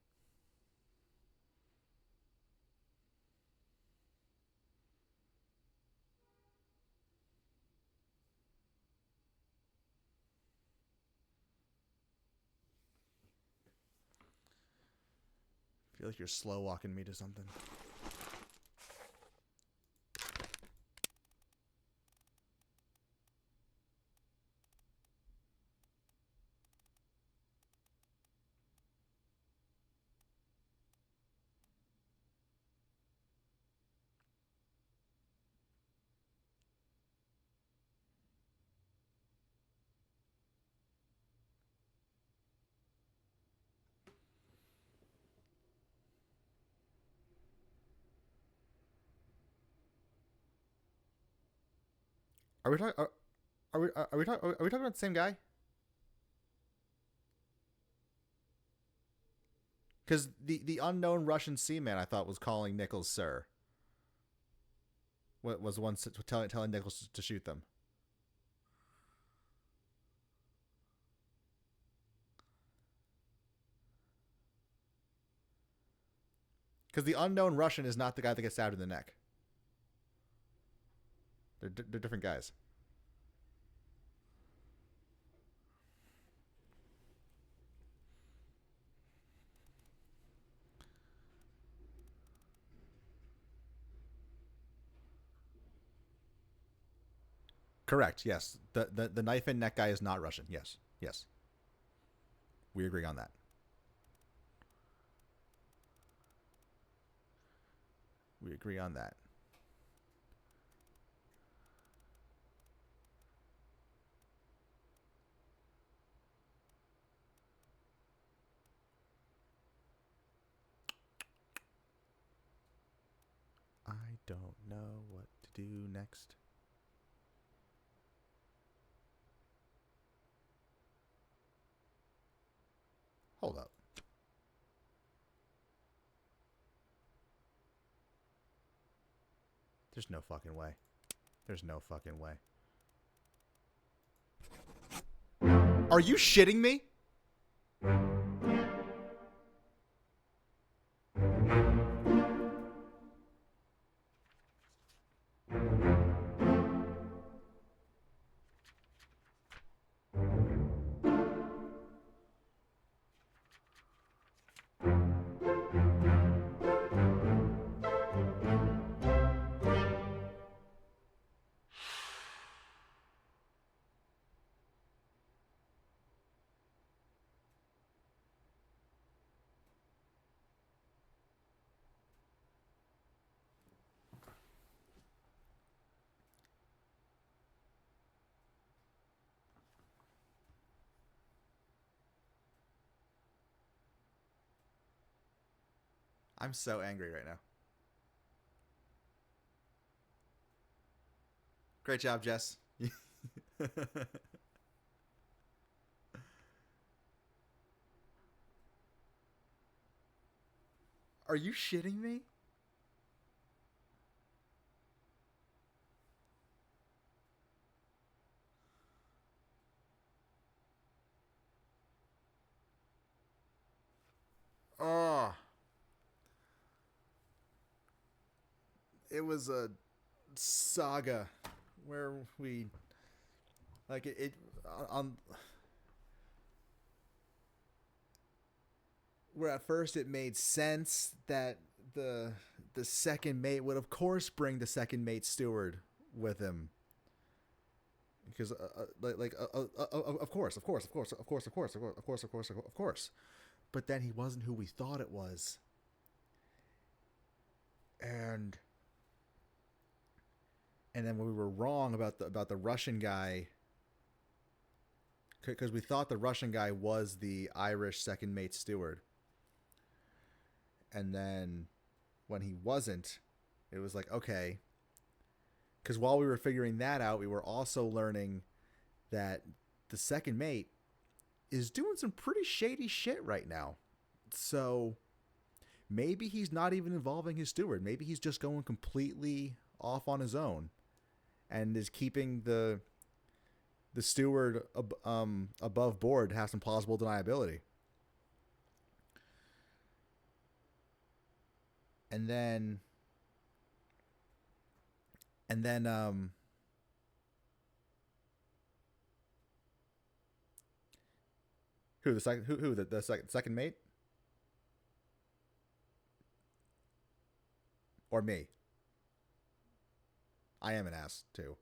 I feel like you're slow walking me to something. Are we talking? Are we talking about the same guy? Because the unknown Russian seaman I thought was calling Nichols sir. What was the one telling Nichols to shoot them? Because the unknown Russian is not the guy that gets stabbed in the neck. They're different guys. Correct. Yes. The knife and neck guy is not Russian. Yes. Yes. We agree on that. We agree on that. I don't know what to do next. Hold up. There's no fucking way. There's no fucking way. Are you shitting me? I'm so angry right now. Great job, Jess. Are you shitting me? Oh. It was a saga where we like it on where at first it made sense that the second mate would of course bring the second mate steward with him because of course, but then he wasn't who we thought it was, and then when we were wrong about the Russian guy, because we thought the Russian guy was the Irish second mate steward, and then when he wasn't, it was like, okay. Because while we were figuring that out, we were also learning that the second mate is doing some pretty shady shit right now. So maybe he's not even involving his steward. Maybe he's just going completely off on his own and is keeping the steward above board to have some plausible deniability. And then who the second mate or me? I am an ass too.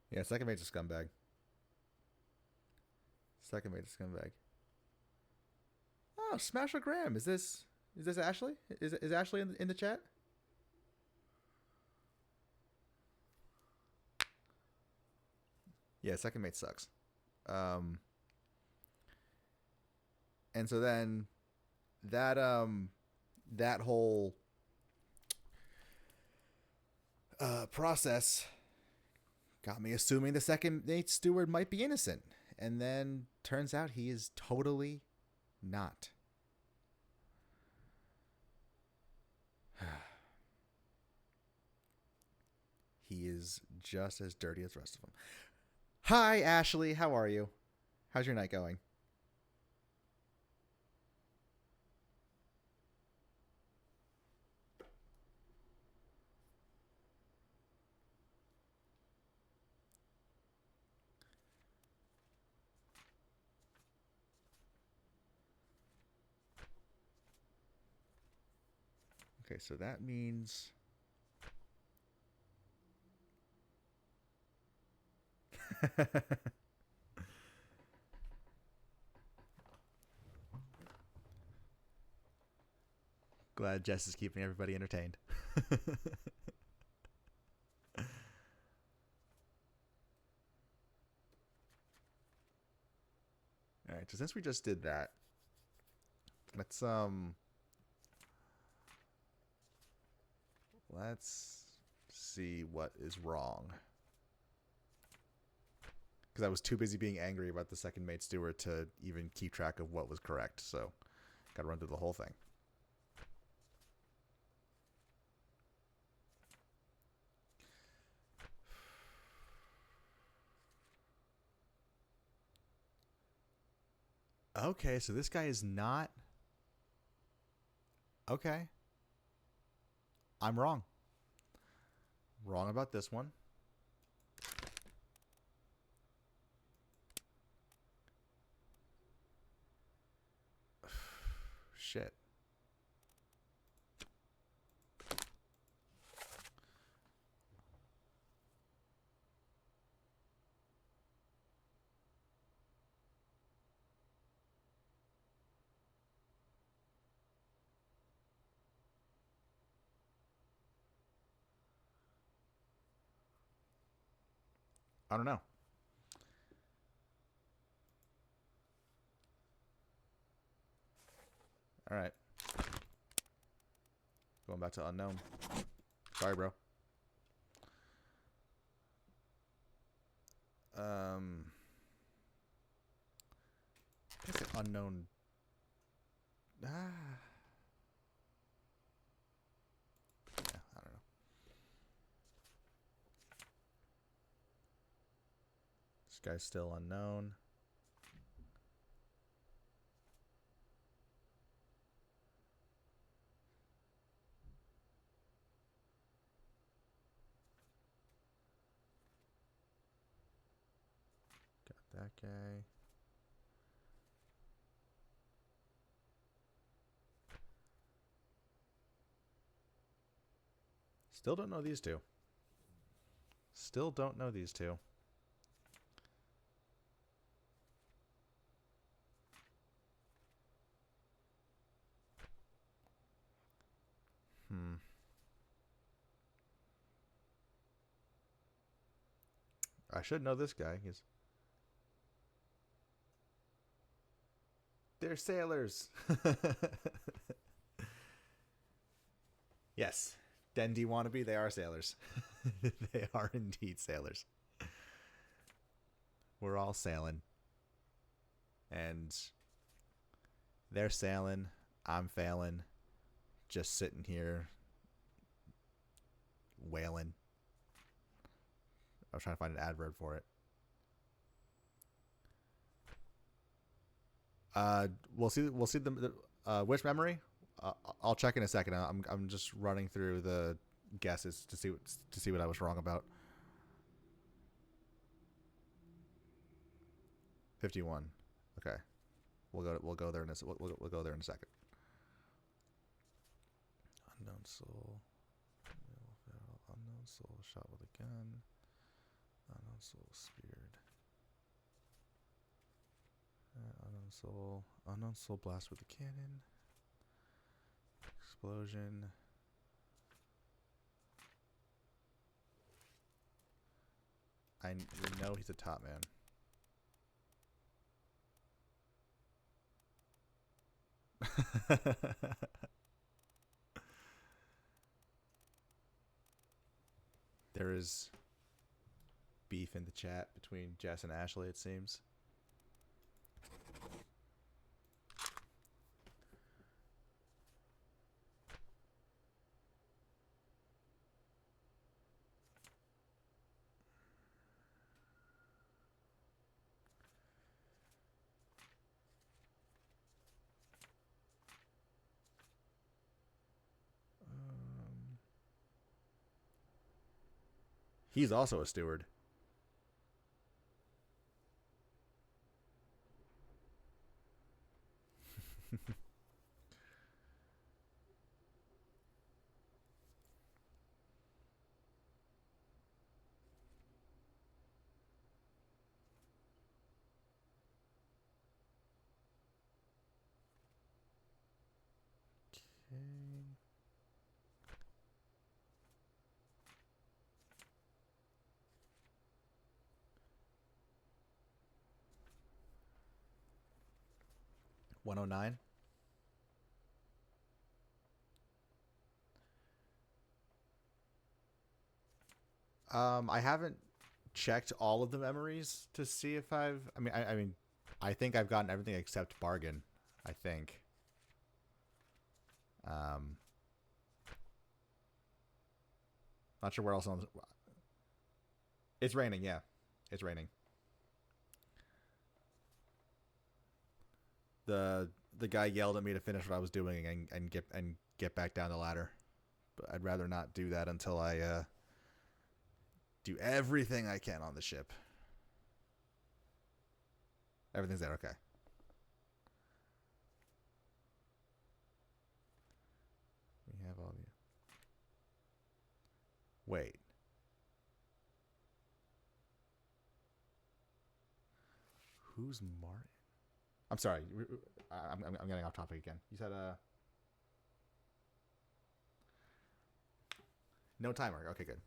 Yeah, second mate's a scumbag. Second mate's a scumbag. Oh, Smasher Graham. Is this Ashley? Is Ashley in the chat? Yeah, second mate sucks. And so then that whole process got me assuming the second mate steward might be innocent, and then turns out he is totally not. He is just as dirty as the rest of them. Hi, Ashley. How are you? How's your night going? Okay, so that means... Glad Jess is keeping everybody entertained. All right, so since we just did that, let's see what is wrong. Because I was too busy being angry about the second maid steward to even keep track of what was correct. So, got to run through the whole thing. Okay, so this guy is not... Okay. I'm wrong. Wrong about this one. Shit. I don't know. All right. Going back to unknown. Sorry, bro. I guess unknown. Yeah, I don't know. This guy's still unknown. Got that guy. Still don't know these two. Still don't know these two. I should know this guy. They're sailors. Yes. Dendi wannabe, they are sailors. They are indeed sailors. We're all sailing. And they're sailing. I'm failing. Just sitting here wailing. I was trying to find an adverb for it. We'll see the which memory. I'll check in a second. I'm just running through the guesses to see what I was wrong about. 51. Okay, we'll go there in we'll go there in a second. Unknown soul. Unknown soul shot with a gun. Unknown soul speared. Unknown soul blast with a cannon. Explosion. We know he's a top man. There is beef in the chat between Jess and Ashley, it seems. He's also a steward. $109. I haven't checked all of the memories to see if I've. I think I've gotten everything except bargain. I think. Not sure where else. It's raining. Yeah, it's raining. The guy yelled at me to finish what I was doing and get back down the ladder, but I'd rather not do that until I do everything I can on the ship. Everything's there, okay. We have all the. Wait. Who's Martin? I'm sorry. I'm getting off topic again. You said no timer. Okay, good.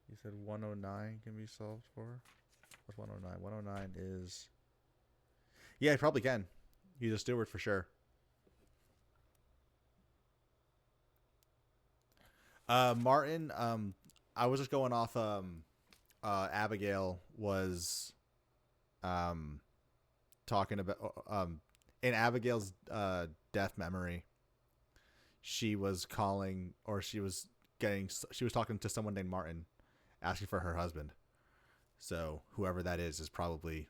You said 109 can be solved for? What's 109? 109 is. Yeah, he probably can. He's a steward for sure. Martin, I was just going off. Abigail was talking about in Abigail's death memory. She was calling, or she was talking to someone named Martin, asking for her husband. So whoever that is probably.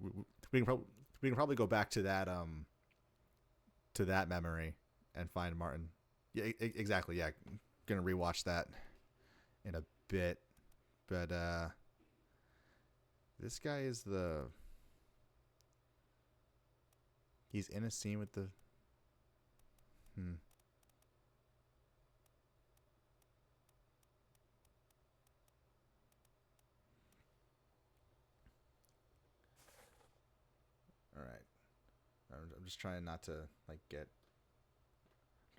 We can probably go back to that memory and find Martin. Yeah, exactly. Yeah, gonna rewatch that in a bit, but this guy is he's in a scene with the. All right. I'm just trying not to get.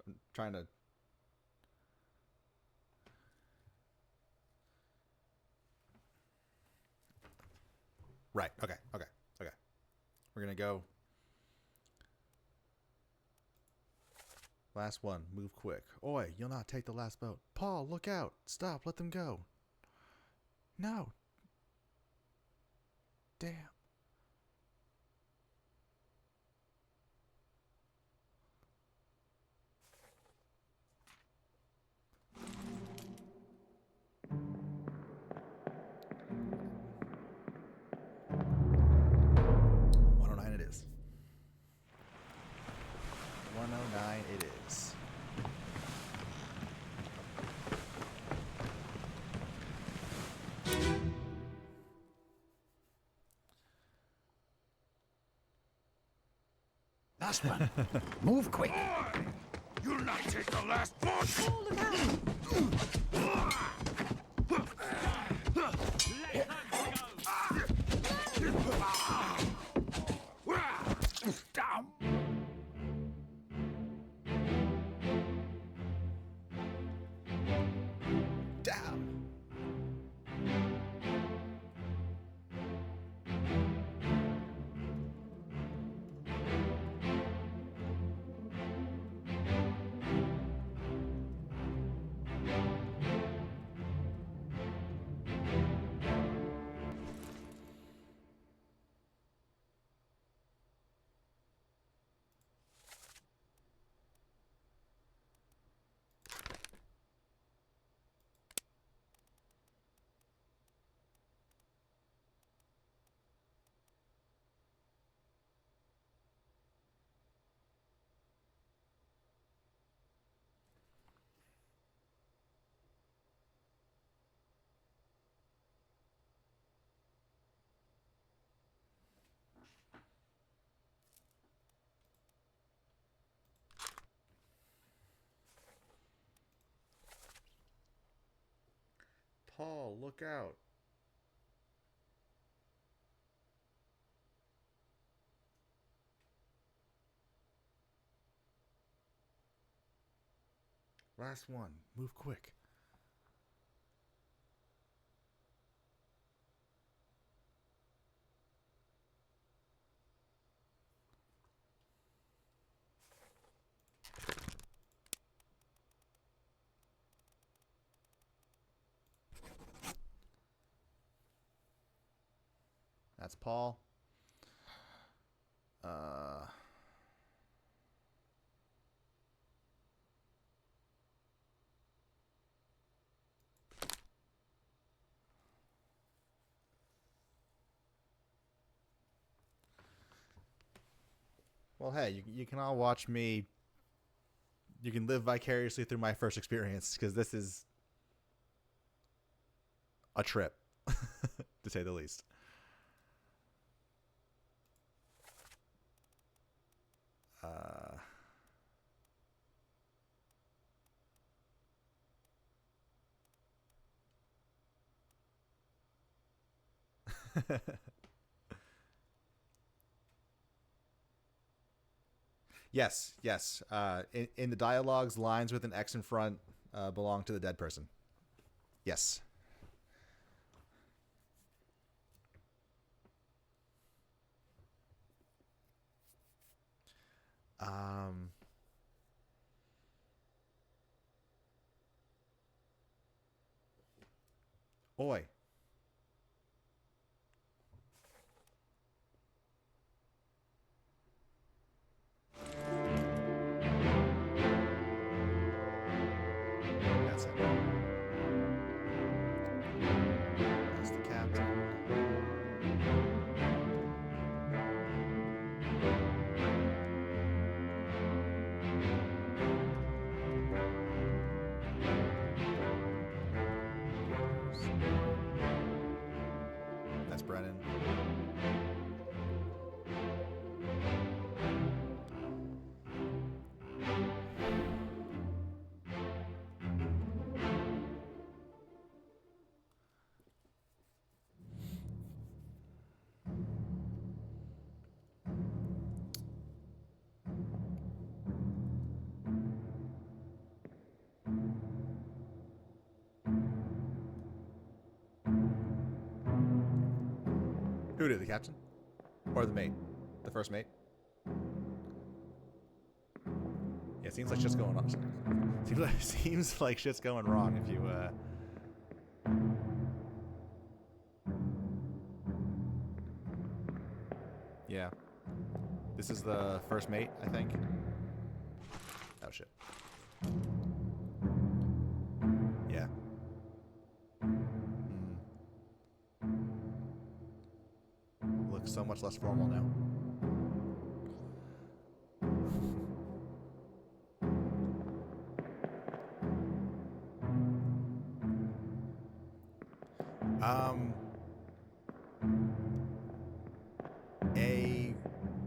I'm trying to. Right. Okay. We're gonna go. Last one. Move quick. Oi, you'll not take the last boat. Paul, look out. Stop. Let them go. No. Damn. It is. 109 it is. Last one. Move quick. You'll not take the last boat. Oh, look out! Down. Paul, look out. Last one. Move quick. That's Paul. Well, hey, you can all watch me. You can live vicariously through my first experience, because this is a trip, to say the least. Yes, yes. In the dialogues, lines with an X in front belong to the dead person. Yes. Oi. That's it. That's the captain. That's Brennan. Who did, the captain? Or the mate? The first mate? Yeah, it seems like shit's going on. Seems like shit's going wrong if you, Yeah. This is the first mate, I think. Oh, shit. Yeah. Looks so much less formal now. A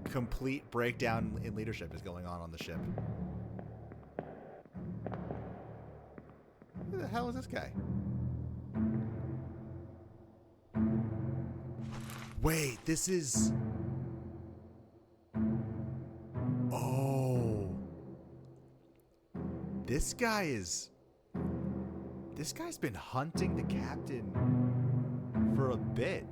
complete breakdown in leadership is going on the ship. Who the hell is this guy? Wait, this is... Oh. This guy's been hunting the captain for a bit.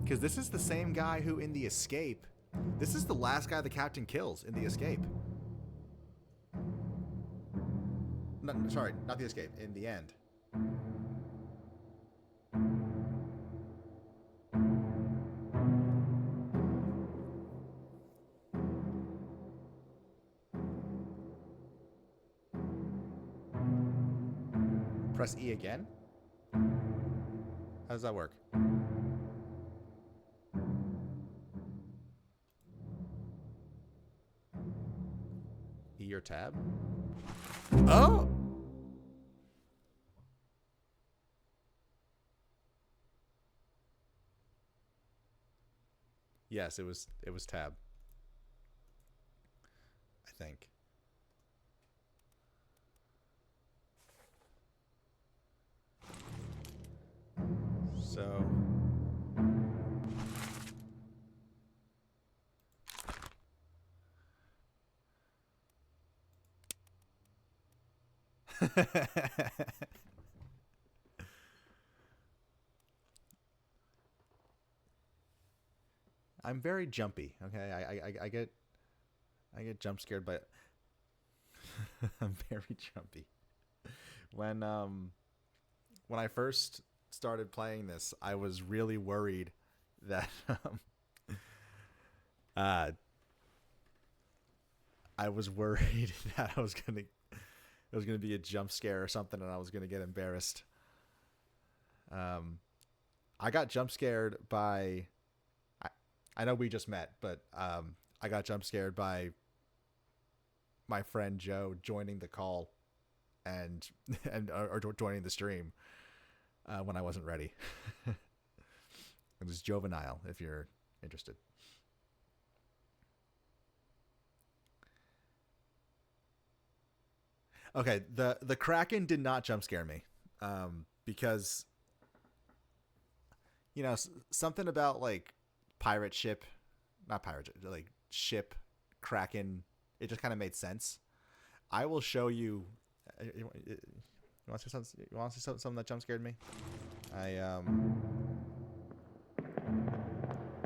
Because this is the same guy who, in the escape... This is the last guy the captain kills in the escape. No, sorry, not the escape. In the end. Press E again? How does that work? E or tab? Oh! Yes, it was tab. I think. So I'm very jumpy. Okay, I get jump scared, but I'm very jumpy. When I first started playing this, I was really worried that I was worried that it was gonna be a jump scare or something, and I was gonna get embarrassed. I got jump scared by. I know we just met, but I got jump scared by my friend Joe joining the call and or joining the stream when I wasn't ready. It was Jovenile, if you're interested. Okay, the Kraken did not jump scare me, because something about like pirate ship, not pirate ship, like ship Kraken. It just kind of made sense. I will show you. You want to see something? You want to see something that jump scared me?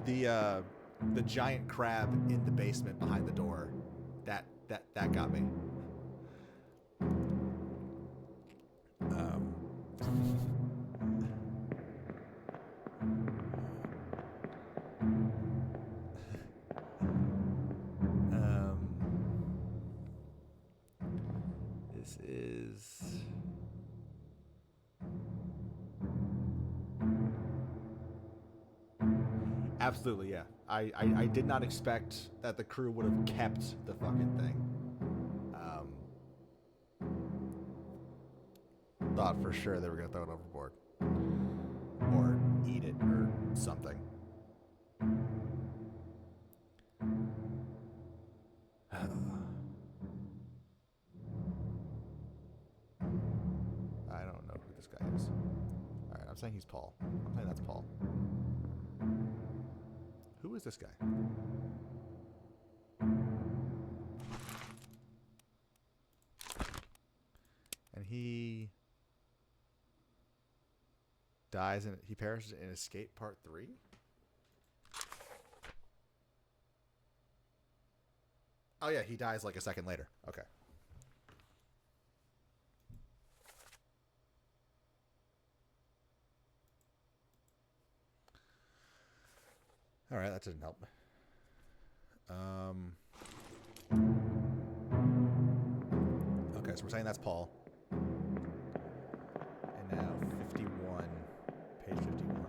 The giant crab in the basement behind the door. That got me. This is. Absolutely, yeah. I did not expect that the crew would have kept the fucking thing. Thought for sure they were going to throw it overboard. Or eat it or something. I don't know who this guy is. Alright, I'm saying he's Paul. I'm saying that's Paul. Who is this guy? And he dies and he perishes in Escape Part 3? Oh yeah, he dies like a second later. Okay. All right, that didn't help. Okay, so we're saying that's Paul. And now 51, page 51.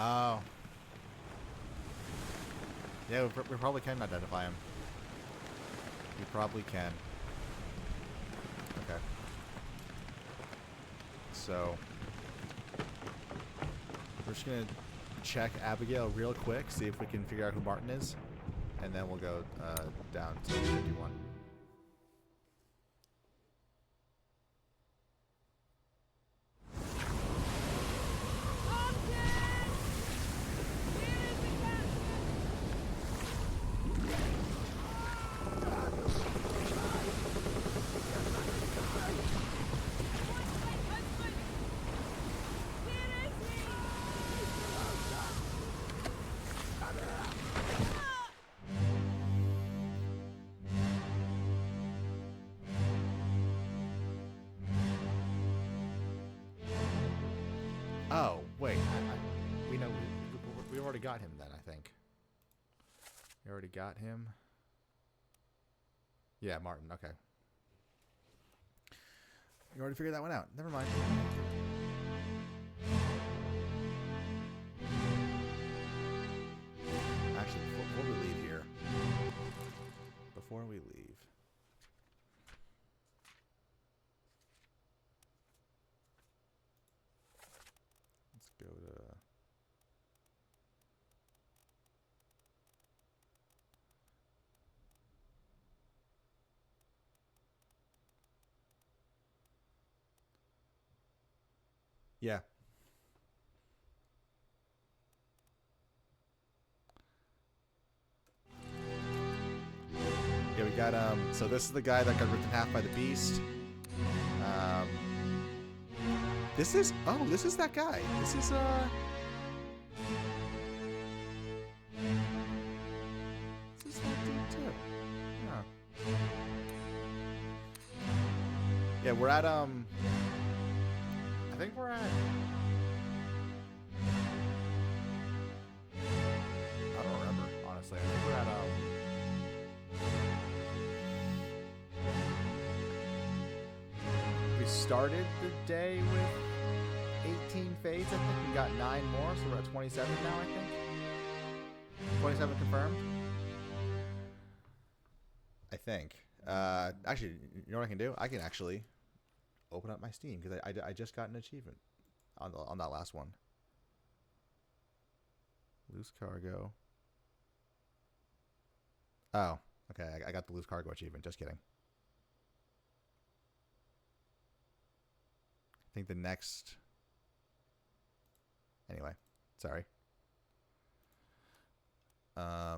Oh. Yeah, we probably can identify him. We probably can. Okay. So, we're just going to check Abigail real quick, see if we can figure out who Martin is, and then we'll go down to 51. Oh, wait. We know. We already got him then, I think. We already got him. Yeah, Martin. Okay. You already figured that one out. Never mind. Actually, before we leave here, before we leave. Let's go to... Yeah. Yeah, we got, so this is the guy that got ripped in half by the beast. This is, oh, this is that guy. This is, this is that dude too. Huh. Yeah, we're at, I think we're at, I don't remember, honestly. I think we're at, we started the day with 18 fades, I think. We got 9 more, so we're at 27 now, I think. 27 confirmed. I think. Actually, you know what I can do? I can actually open up my Steam, because I just got an achievement on that last one. Loose cargo. Oh, okay. I got the loose cargo achievement. Just kidding. I think the next... Anyway, sorry. Yeah.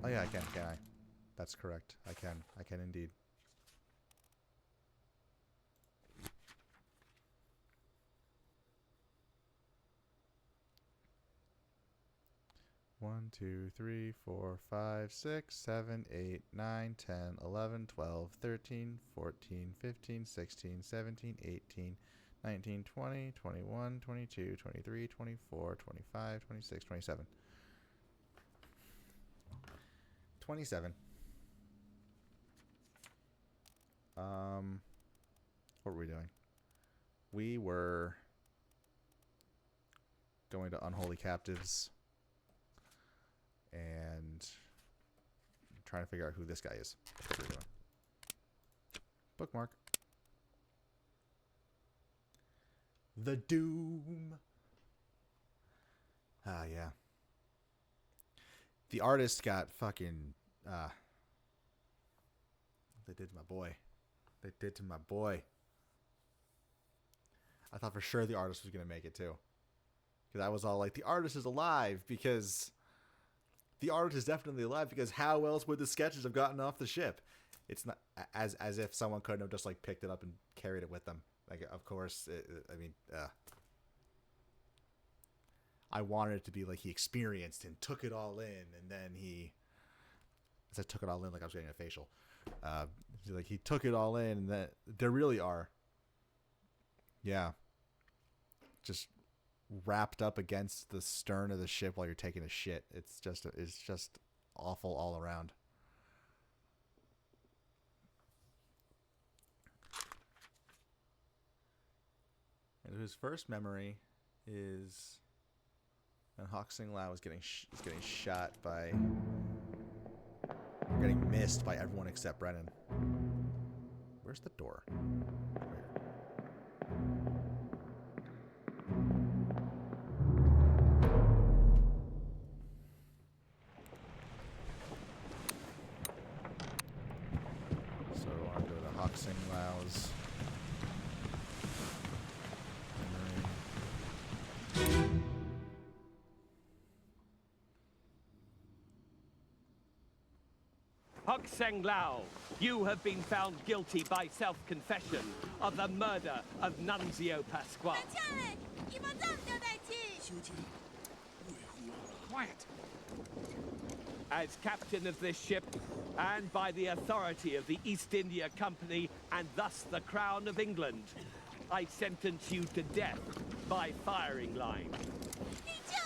Oh yeah, I can I? That's correct. I can indeed. One, 2, 3, 4, 5, 6, 7, 8, 9, 10, 11, 12, 13, 14, 15, 16, 17, 18, 19, 20, 21, 22, 23, 24, 25, 26, 27. 27. What were we doing? We were going to Unholy Captives and trying to figure out who this guy is. That's what we're doing. Bookmark. The Doom. Ah, yeah. The artist got fucking... they did to my boy. They did to my boy. I thought for sure the artist was going to make it too. Because I was all like, the artist is alive, because... The artist is definitely alive, because how else would the sketches have gotten off the ship? It's not as if someone couldn't have just like picked it up and carried it with them. Like, of course, I wanted it to be like he experienced and took it all in, and then he... I said took it all in like I was getting a facial. Like he took it all in, and that there really are. Yeah. Just wrapped up against the stern of the ship while you're taking a shit. It's just awful all around. And his first memory is when Hawk Sing Lao is getting shot by, or getting missed by everyone except Brennan. Where's the door? So I want to go to Hawk Sing Lao's memory. Hok Seng Lao, you have been found guilty by self-confession of the murder of Nunzio Pasquale. 等下嘞，伊放这吊代志。 Quiet. As captain of this ship, and by the authority of the East India Company, and thus the Crown of England, I sentence you to death by firing line. 你救，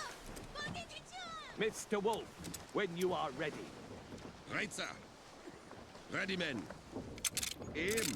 我给你救。 Mr. Wolf, when you are ready. Right, sir. Ready, men. Aim.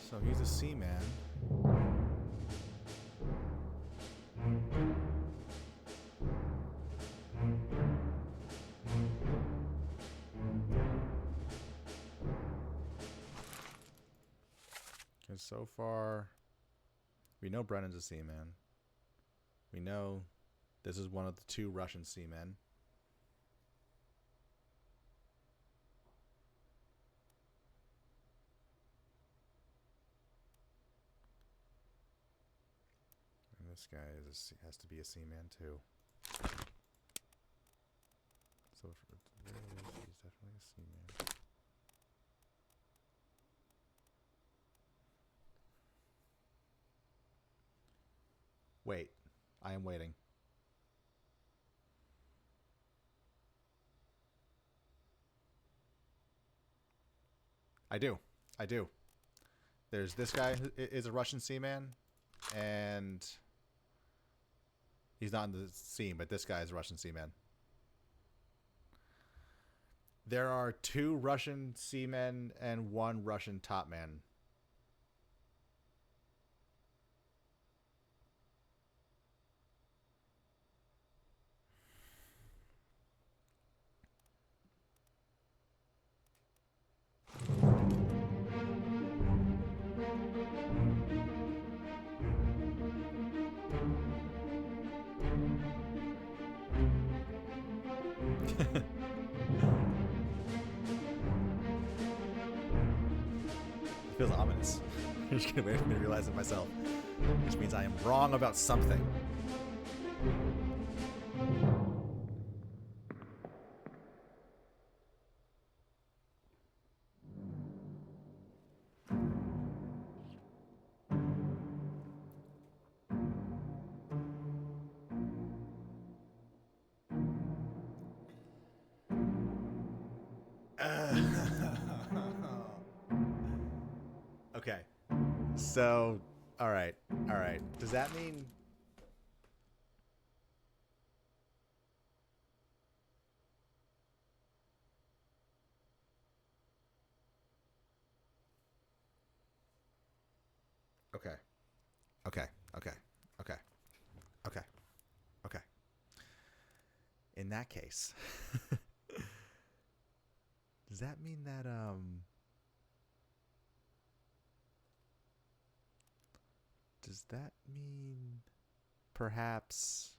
So he's a seaman. Because so far, we know Brennan's a seaman. We know this is one of the 2 Russian seamen. This guy has to be a seaman too. So he's definitely a seaman. Wait, I am waiting. I do. There's this guy who is a Russian seaman, and he's not in the scene, but this guy is a Russian seaman. There are 2 Russian seamen and 1 Russian topman. It feels ominous. I'm just gonna wait for me to realize it myself. Which means I am wrong about something. Okay. So, all right. Does that mean... Okay. In that case, does that mean that does that mean perhaps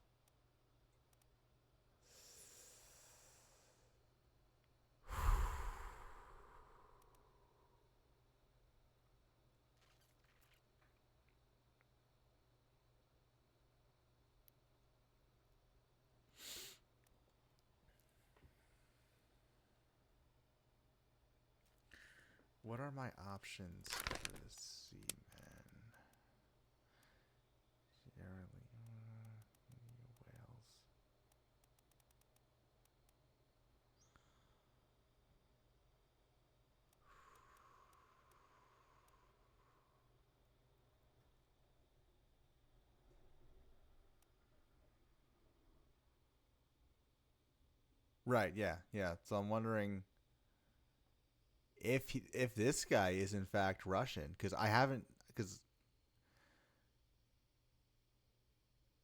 what are my options for the seaman? Sierra Leone, Wales. Right, yeah. So I'm wondering if this guy is in fact Russian, because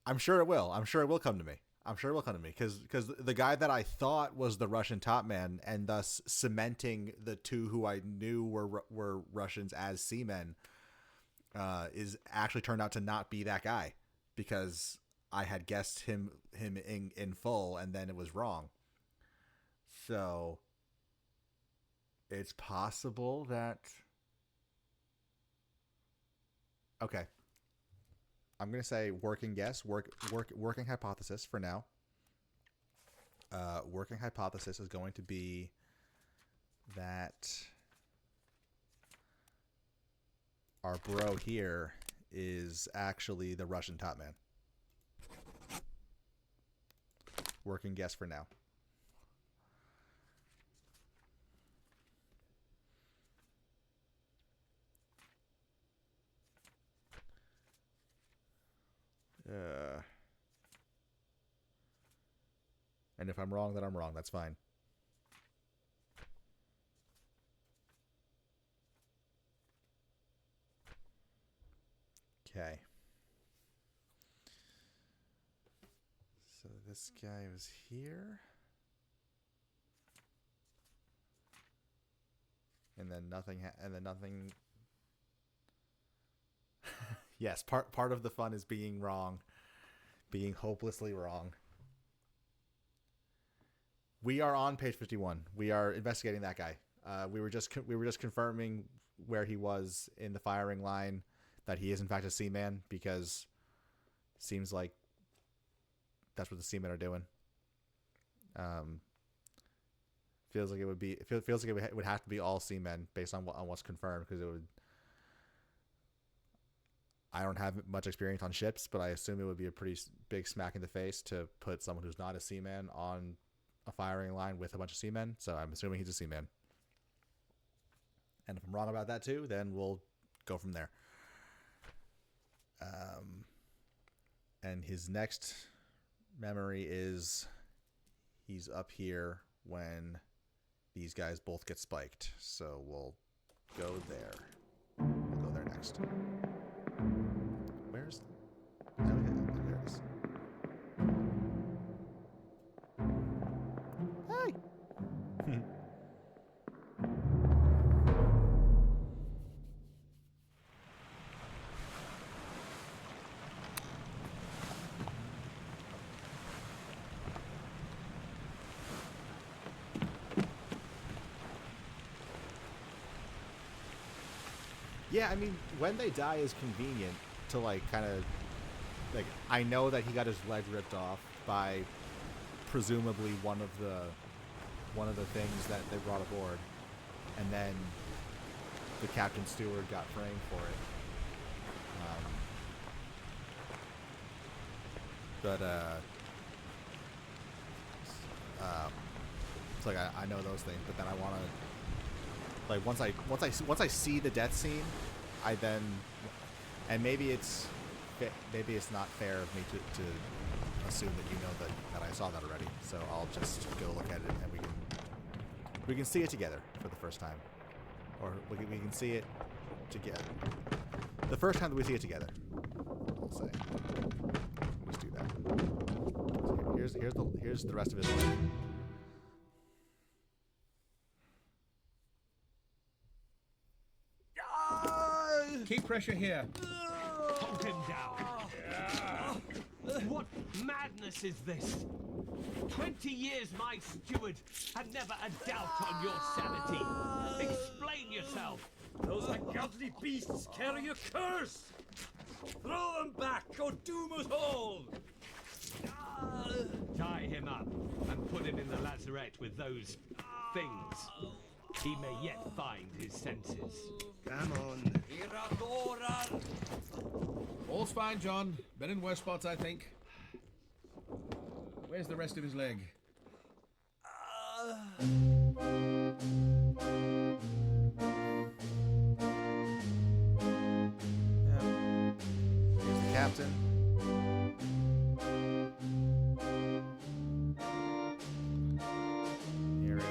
I'm sure it will. I'm sure it will come to me. Because the guy that I thought was the Russian top man, and thus cementing the 2 who I knew were Russians as seamen, is actually turned out to not be that guy, because I had guessed him in full, and then it was wrong. So it's possible that... Okay. I'm going to say working guess, working hypothesis for now. Working hypothesis is going to be that our bro here is actually the Russian top man. Working guess for now. And if I'm wrong, then I'm wrong. That's fine. Okay. So this guy was here. And then nothing Yes, part of the fun is being wrong. Being hopelessly wrong. We are on page 51. We are investigating that guy. We were just confirming where he was in the firing line, that he is in fact a seaman, because it seems like that's what the seamen are doing. Feels like it would be. Feels like it would have to be all seamen based on what's confirmed, because it would. I don't have much experience on ships, but I assume it would be a pretty big smack in the face to put someone who's not a seaman on a firing line with a bunch of seamen. So I'm assuming he's a seaman. And if I'm wrong about that too, then we'll go from there. And his next memory is he's up here when these guys both get spiked. So we'll go there. We'll go there next. Where's... Oh, there it is. Hey! Yeah, I mean, when they die is convenient to, like, kind of, like, I know that he got his leg ripped off by presumably one of the things that they brought aboard, and then the captain steward got framed for it. It's like I know those things, but then I want to, like, once I see the death scene, I then, and maybe it's not fair of me to assume that you know that I saw that already. So I'll just go look at it, and we can see it together for the first time, or we can see it together. The first time that we see it together, I'll say. Let's do that. So here's the rest of his life. Keep pressure here. Hold him down. What madness is this? 20 years my steward, and never a doubt on your sanity. Explain yourself. Those ungodly beasts carry a curse! Throw them back or doom us all! Tie him up and put him in the lazarette with those things. He may yet find his senses. Come on. All's fine, John. Been in worse spots, I think. Where's the rest of his leg? Here's the captain. Here is...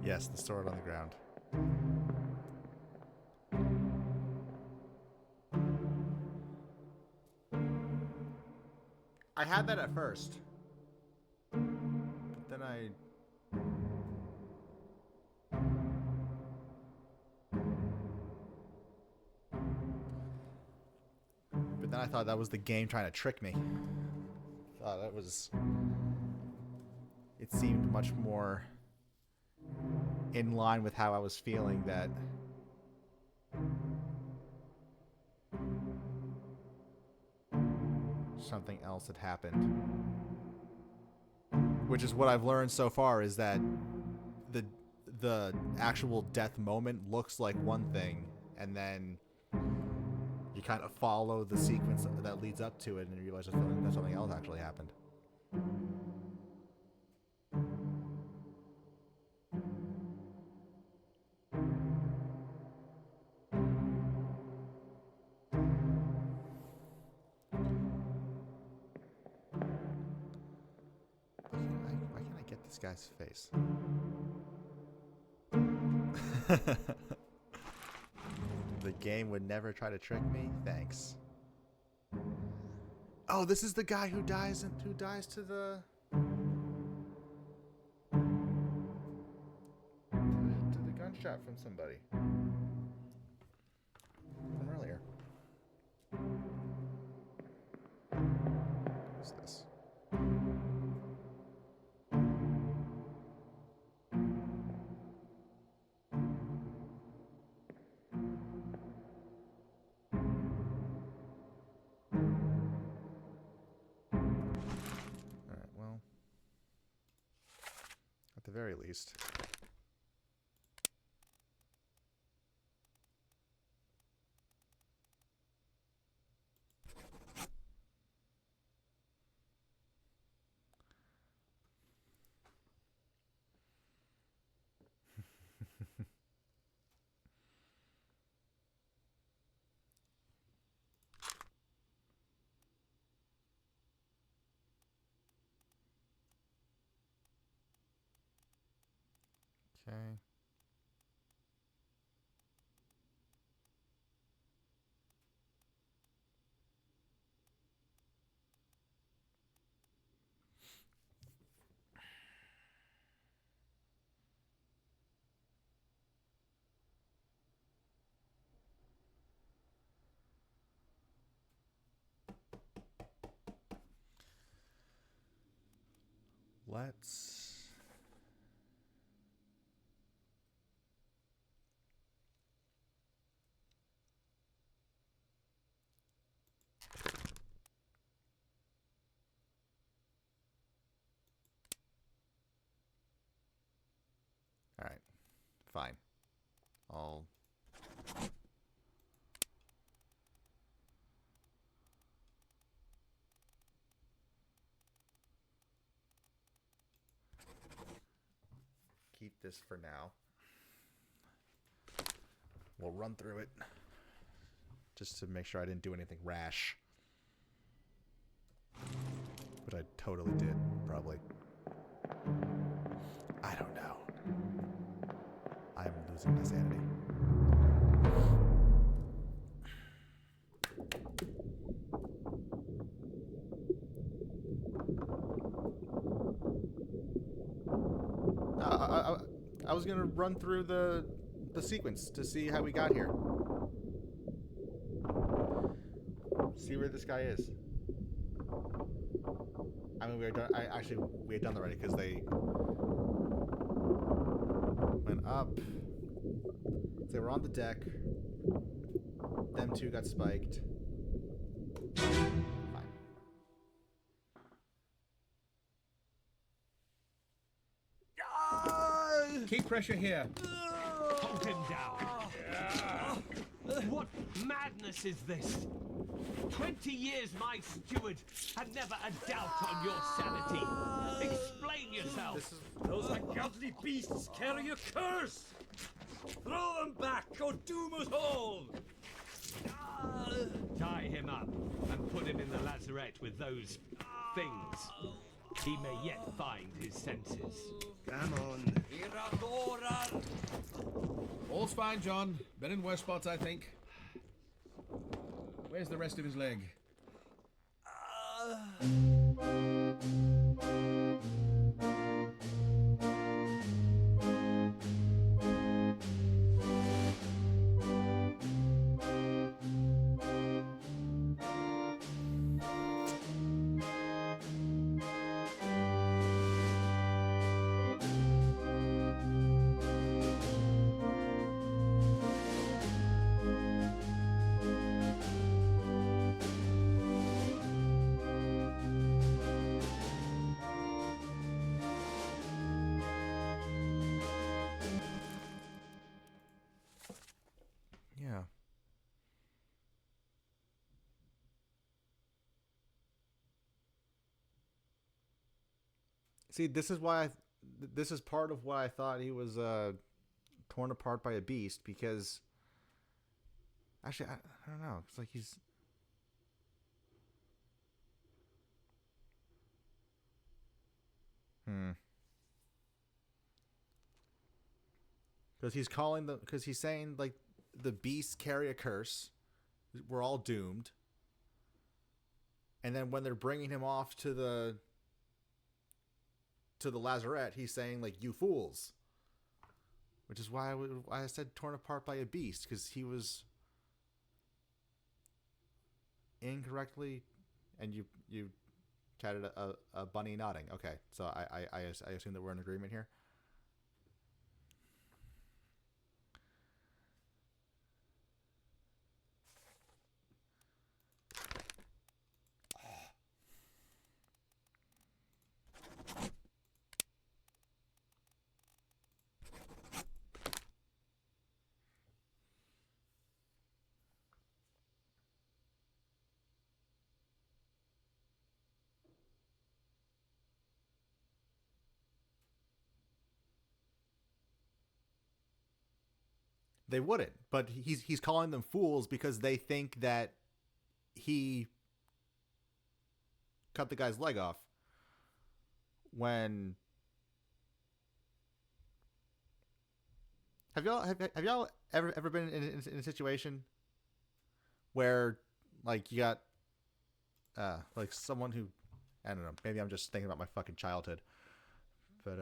Yes, the sword on the ground. I had that at first. But then I... But then I thought that was the game trying to trick me. Thought that was... It seemed much more in line with how I was feeling that... something else had happened. Which is what I've learned so far, is that the actual death moment looks like one thing, and then you kind of follow the sequence that leads up to it, and you realize that something else actually happened. Why can't I get this guy's face? The game would never try to trick me. Thanks. Oh, this is the guy who dies to the gunshot from somebody from earlier. What's this? Alright, well, at the very least. Okay. Let's... Alright. Fine. I'll... keep this for now. We'll run through it just to make sure I didn't do anything rash. But I totally did, probably. I don't know. I'm losing my sanity. I was gonna run through the sequence to see how we got here. See where this guy is. I mean, we had done that already because they went up. They were on the deck. Them two got spiked. Fine. Keep pressure here. Hold him down. What madness is this? 20 years my steward had never a doubt on your sanity. Explain yourself. Those ungodly beasts carry a curse! Throw them back or doom us all! Tie him up and put him in the lazarette with those things. He may yet find his senses. Come on. All's fine, John. Been in worse spots, I think. Where's the rest of his leg? Yeah. See, this is why this is part of why I thought he was torn apart by a beast, because actually I don't know. It's like he's because he's calling the because he's saying like the beasts carry a curse. We're all doomed. And then when they're bringing him off to the lazarette, he's saying like, "You fools," which is why I said torn apart by a beast, because he was incorrectly, and you chatted a bunny nodding. Okay, so I assume that we're in agreement here. They wouldn't, but he's calling them fools because they think that he cut the guy's leg off. When have y'all ever been in a situation where like you got like someone who, I don't know, maybe I'm just thinking about my fucking childhood, but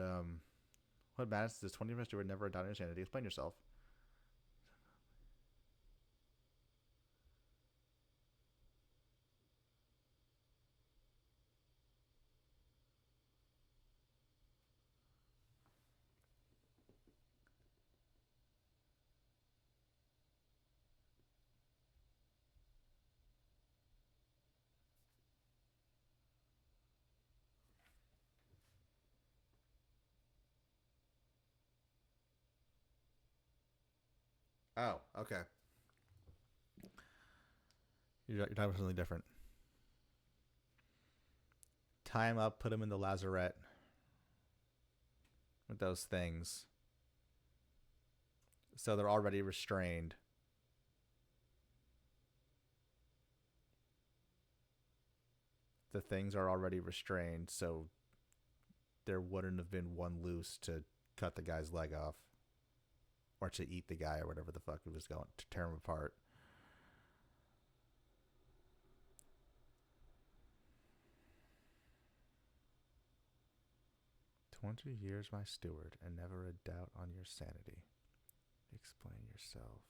what matters is 20 years you were never a done insanity. Explain yourself. Oh, okay. You're talking about something different. Tie him up, put him in the lazarette with those things, so they're already restrained. The things are already restrained, so there wouldn't have been one loose to cut the guy's leg off, or to eat the guy, or whatever the fuck it was going to tear him apart. "20 years my steward, and never a doubt on your sanity. Explain yourself.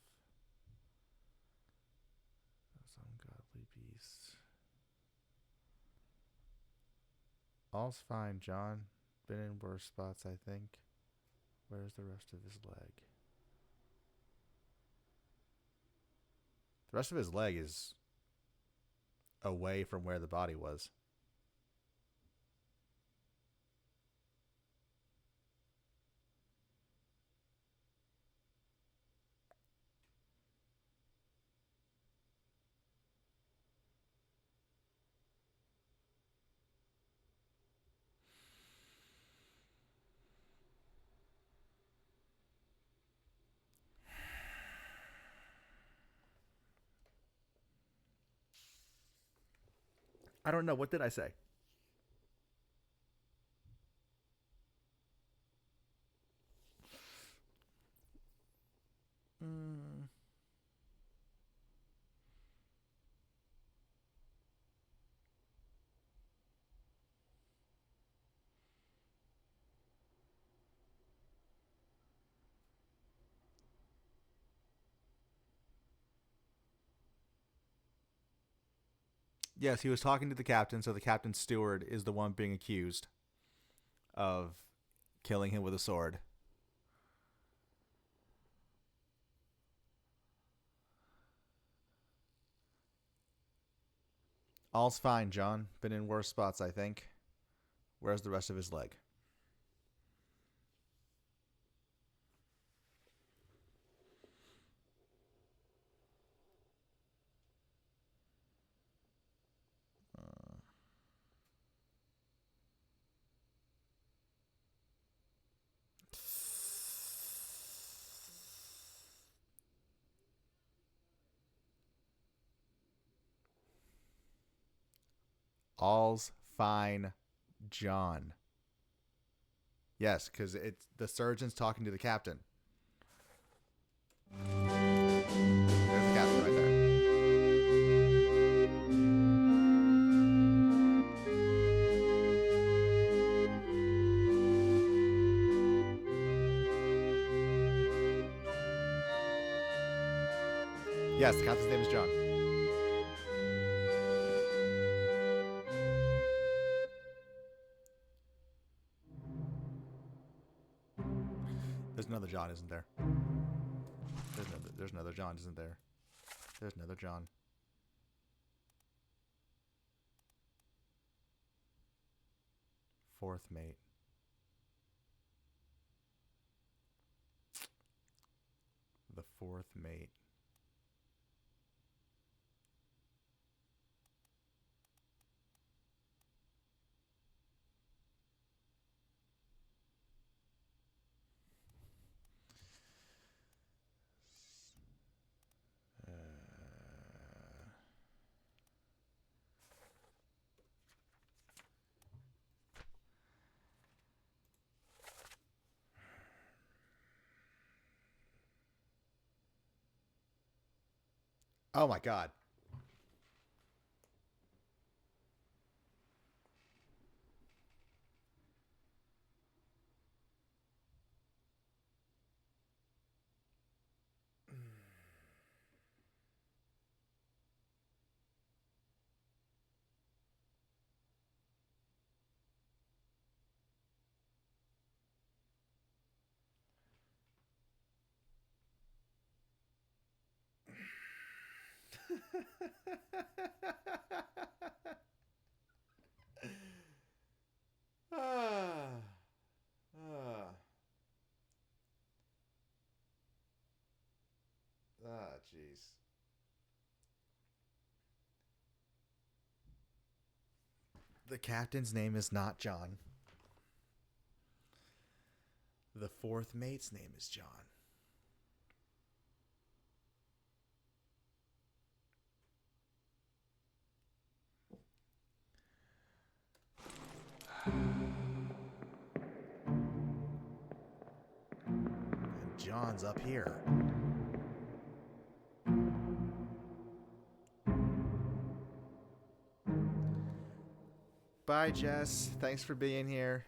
Those ungodly beasts." "All's fine, John. Been in worse spots, I think. Where's the rest of his leg?" The rest of his leg is away from where the body was. I don't know. What did I say? Yes, he was talking to the captain, so the captain's steward is the one being accused of killing him with a sword. All's fine, John. Been in worse spots, I think. Where's the rest of his leg? All's fine, John. Yes, because it's the surgeon's talking to the captain. There's the captain right there. Yes, the captain's name is John. There's another John, isn't there? There's another John, isn't there? There's another John. Fourth mate. The fourth mate. Oh my god. Jeez. The captain's name is not John. The fourth mate's name is John. And John's up here. Bye, Jess. Thanks for being here.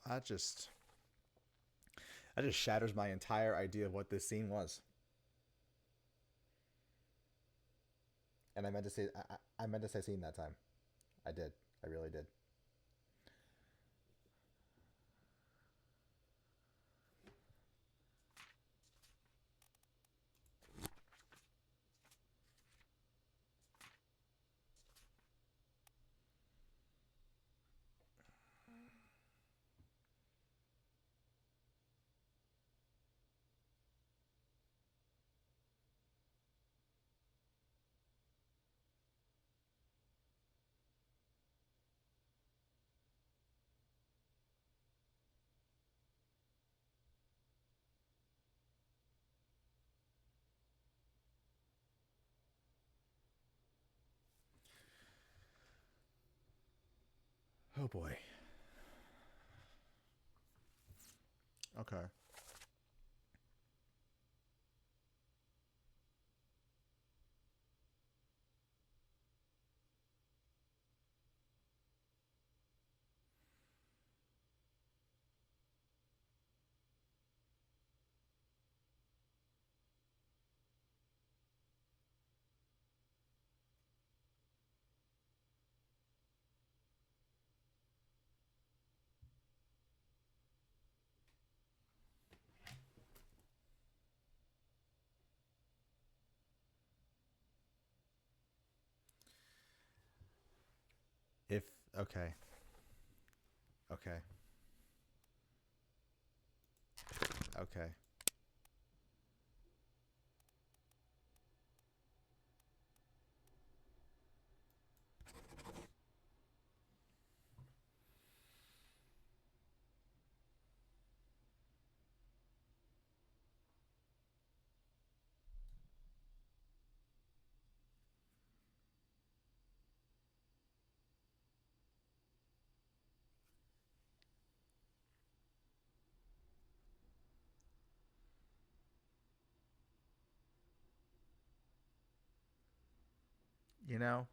That just shatters my entire idea of what this scene was. And I meant to say I meant to say scene that time. I did. I really did. Oh boy. Okay. If okay. Okay. Okay. You know,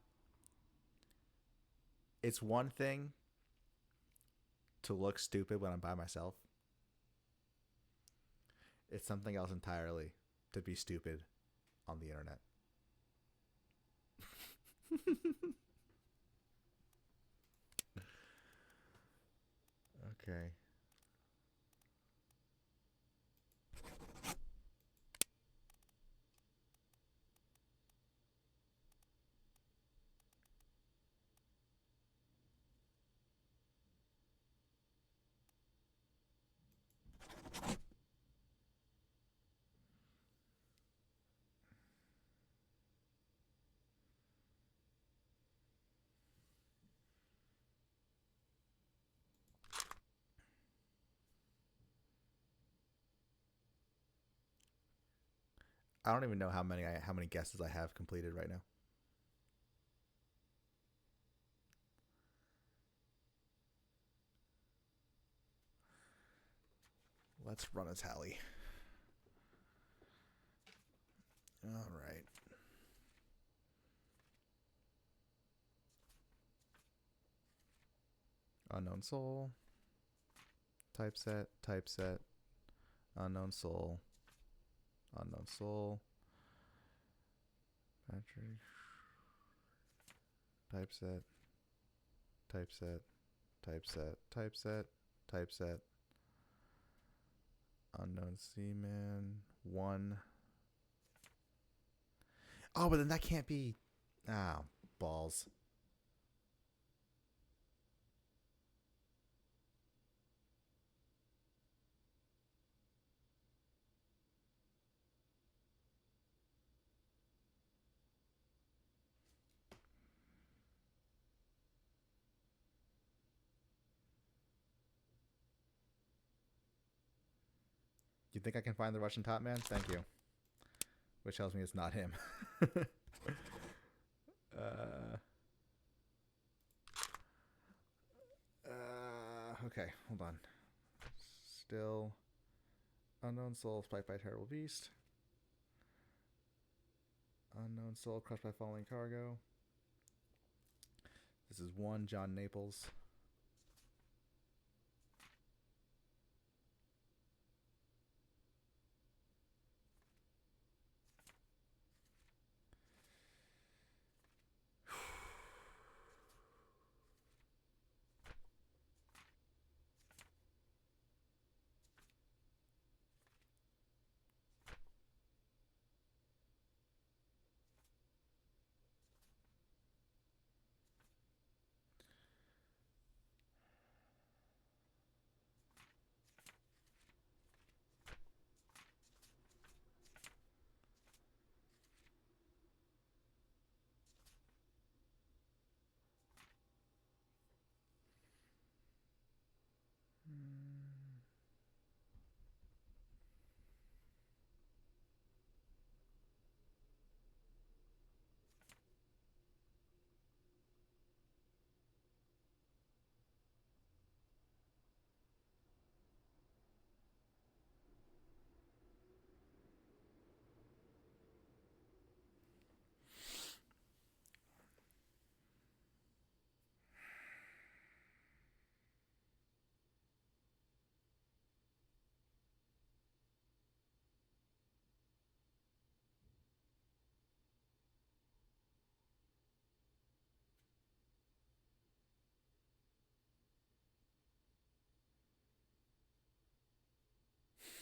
it's one thing to look stupid when I'm by myself. It's something else entirely to be stupid on the internet. Okay. I don't even know how many guesses I have completed right now. Let's run a tally. All right. Unknown soul. Typeset. Typeset. Unknown soul. Unknown soul. Battery. Typeset. Typeset. Typeset. Typeset. Typeset. Unknown Seaman. 1. Oh, but then that can't be. Oh, balls. You think I can find the Russian top man? Thank you. Which tells me it's not him. Okay, hold on. Still. Unknown soul spiked by terrible beast. Unknown soul crushed by falling cargo. This is 1 John Naples.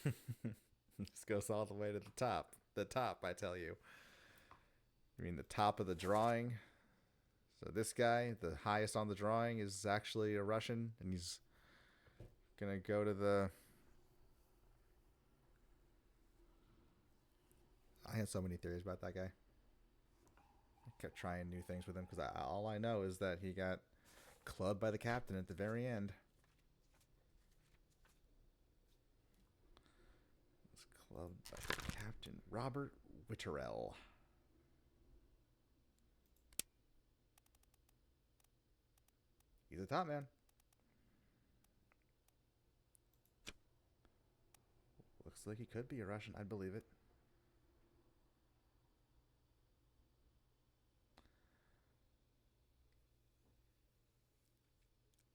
This goes all the way to the top. The top, I tell you. I mean, the top of the drawing. So this guy, the highest on the drawing, is actually a Russian, and he's gonna go to the... I had so many theories about that guy. I kept trying new things with him, because all I know is that he got clubbed by the captain at the very end. Was clubbed by the captain, Robert Witterell. He's a top man. Looks like he could be a Russian. I'd believe it.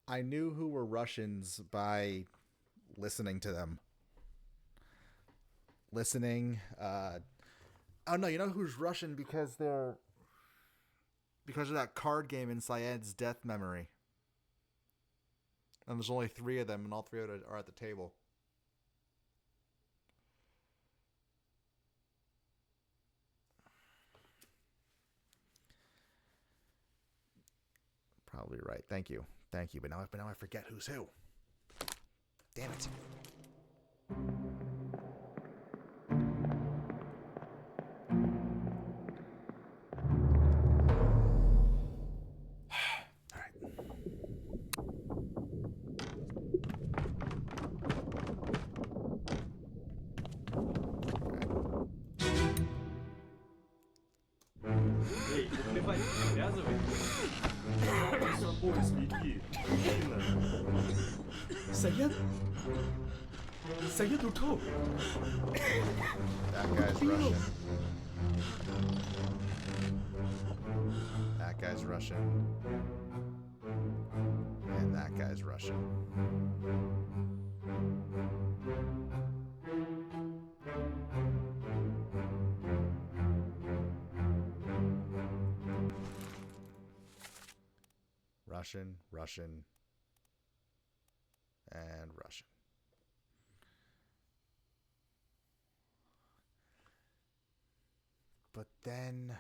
I knew who were Russians by listening to them. Listening. Oh no, you know who's Russian because of that card game in Syed's Death Memory. And there's only 3 of them, and all 3 of them are at the table. Probably right. Thank you. Thank you. But now I forget who's who. Damn it. Sayed Uto. That guy's Russian. That guy's Russian. And that guy's Russian. Russian, Russian, and Russian. But then...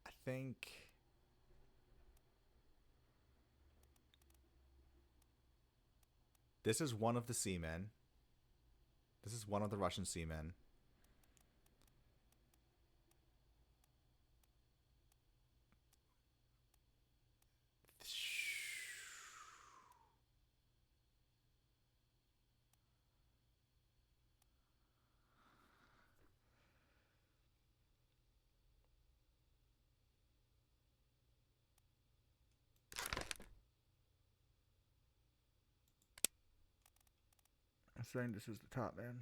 I think this is one of the seamen. This is one of the Russian seamen. I'm saying this is the top man.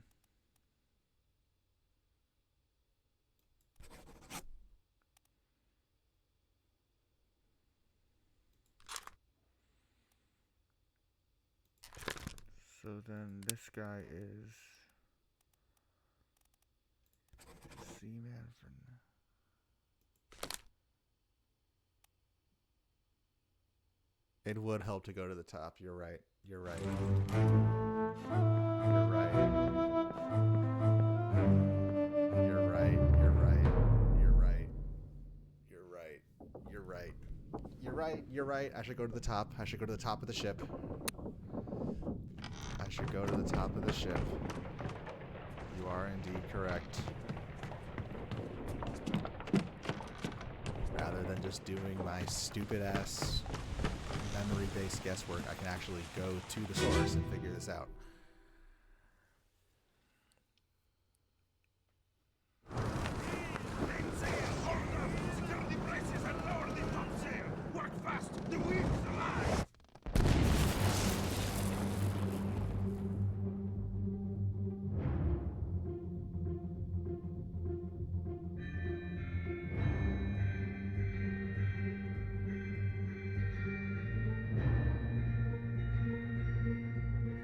So then this guy is seaman from... It would help to go to the top. You're right. You're right. You're right. You're right. You're right. You're right. You're right. You're right. You're right. You're right. I should go to the top. I should go to the top of the ship. I should go to the top of the ship. You are indeed correct. Rather than just doing my stupid ass memory-based guesswork, I can actually go to the source and figure this out. Security braces and lower the topsail. Work fast. The wind's alive.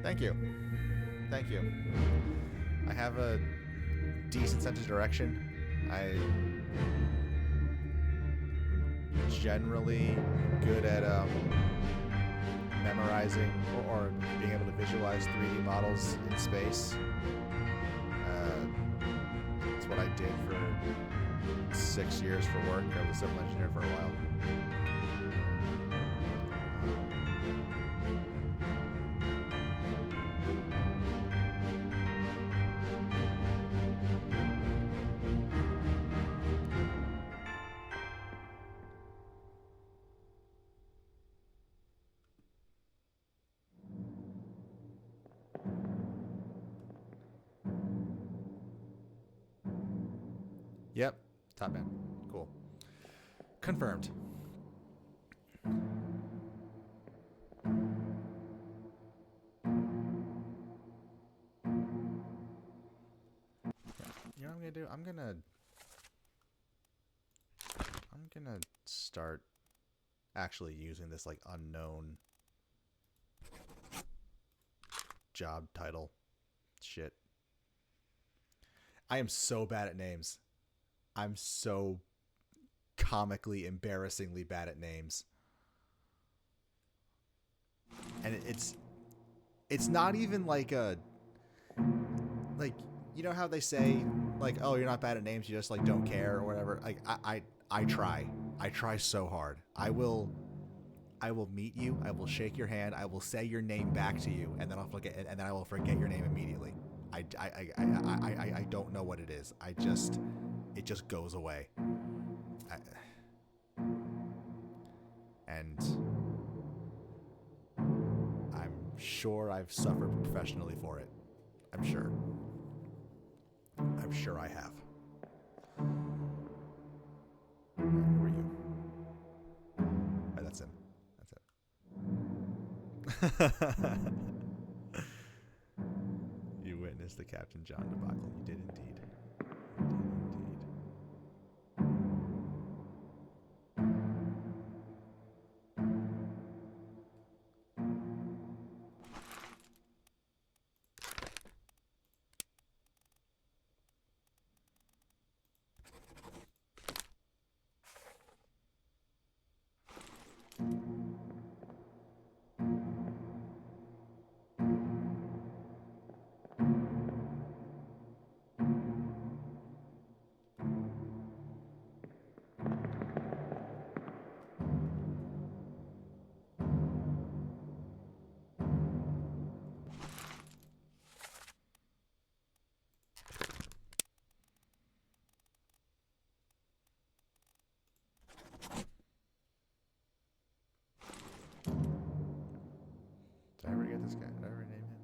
Thank you. Thank you. I have a decent sense of direction. I'm generally good at memorizing or being able to visualize 3D models in space. That's what I did for 6 years for work. I was a civil engineer for a while. Yep, top man. Cool. Confirmed. You know what I'm gonna do? I'm gonna start actually using this like unknown job title shit. I am so bad at names. I'm so comically, embarrassingly bad at names. And it's not even like a, like, you know how they say like, oh, you're not bad at names, you just like don't care or whatever. Like I try so hard. I will meet you, I will shake your hand, I will say your name back to you, and then I will forget your name immediately. I don't know what it is. It just goes away. And I'm sure I've suffered professionally for it. I'm sure I have. Who are you? Oh, that's him. You witnessed the Captain John debacle. You did indeed. Did I ever get this guy? Did I ever name him?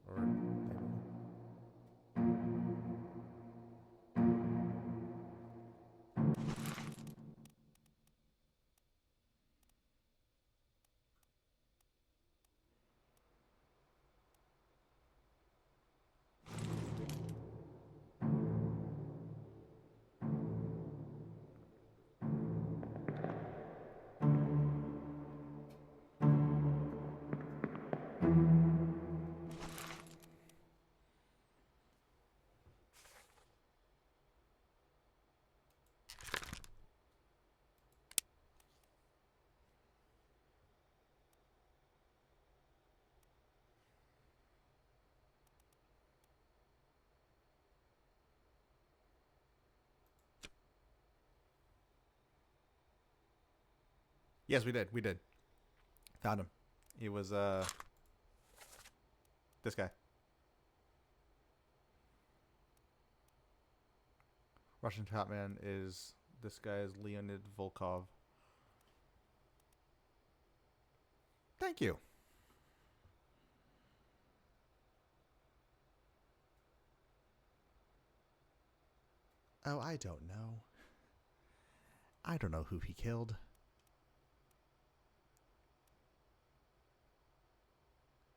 Or name him? Yes, we did. We did. Found him. He was this guy. Russian top man is this guy is Leonid Volkov. Thank you. Oh, I don't know. I don't know who he killed.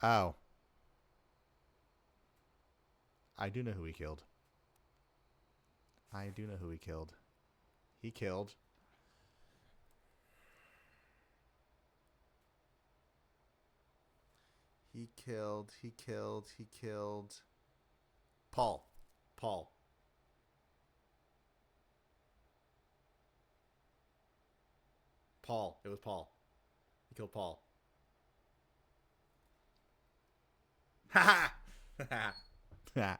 Oh. I do know who he killed. I do know who he killed. He killed He killed Paul. Paul. Paul. It was Paul. He killed Paul. Ha ha!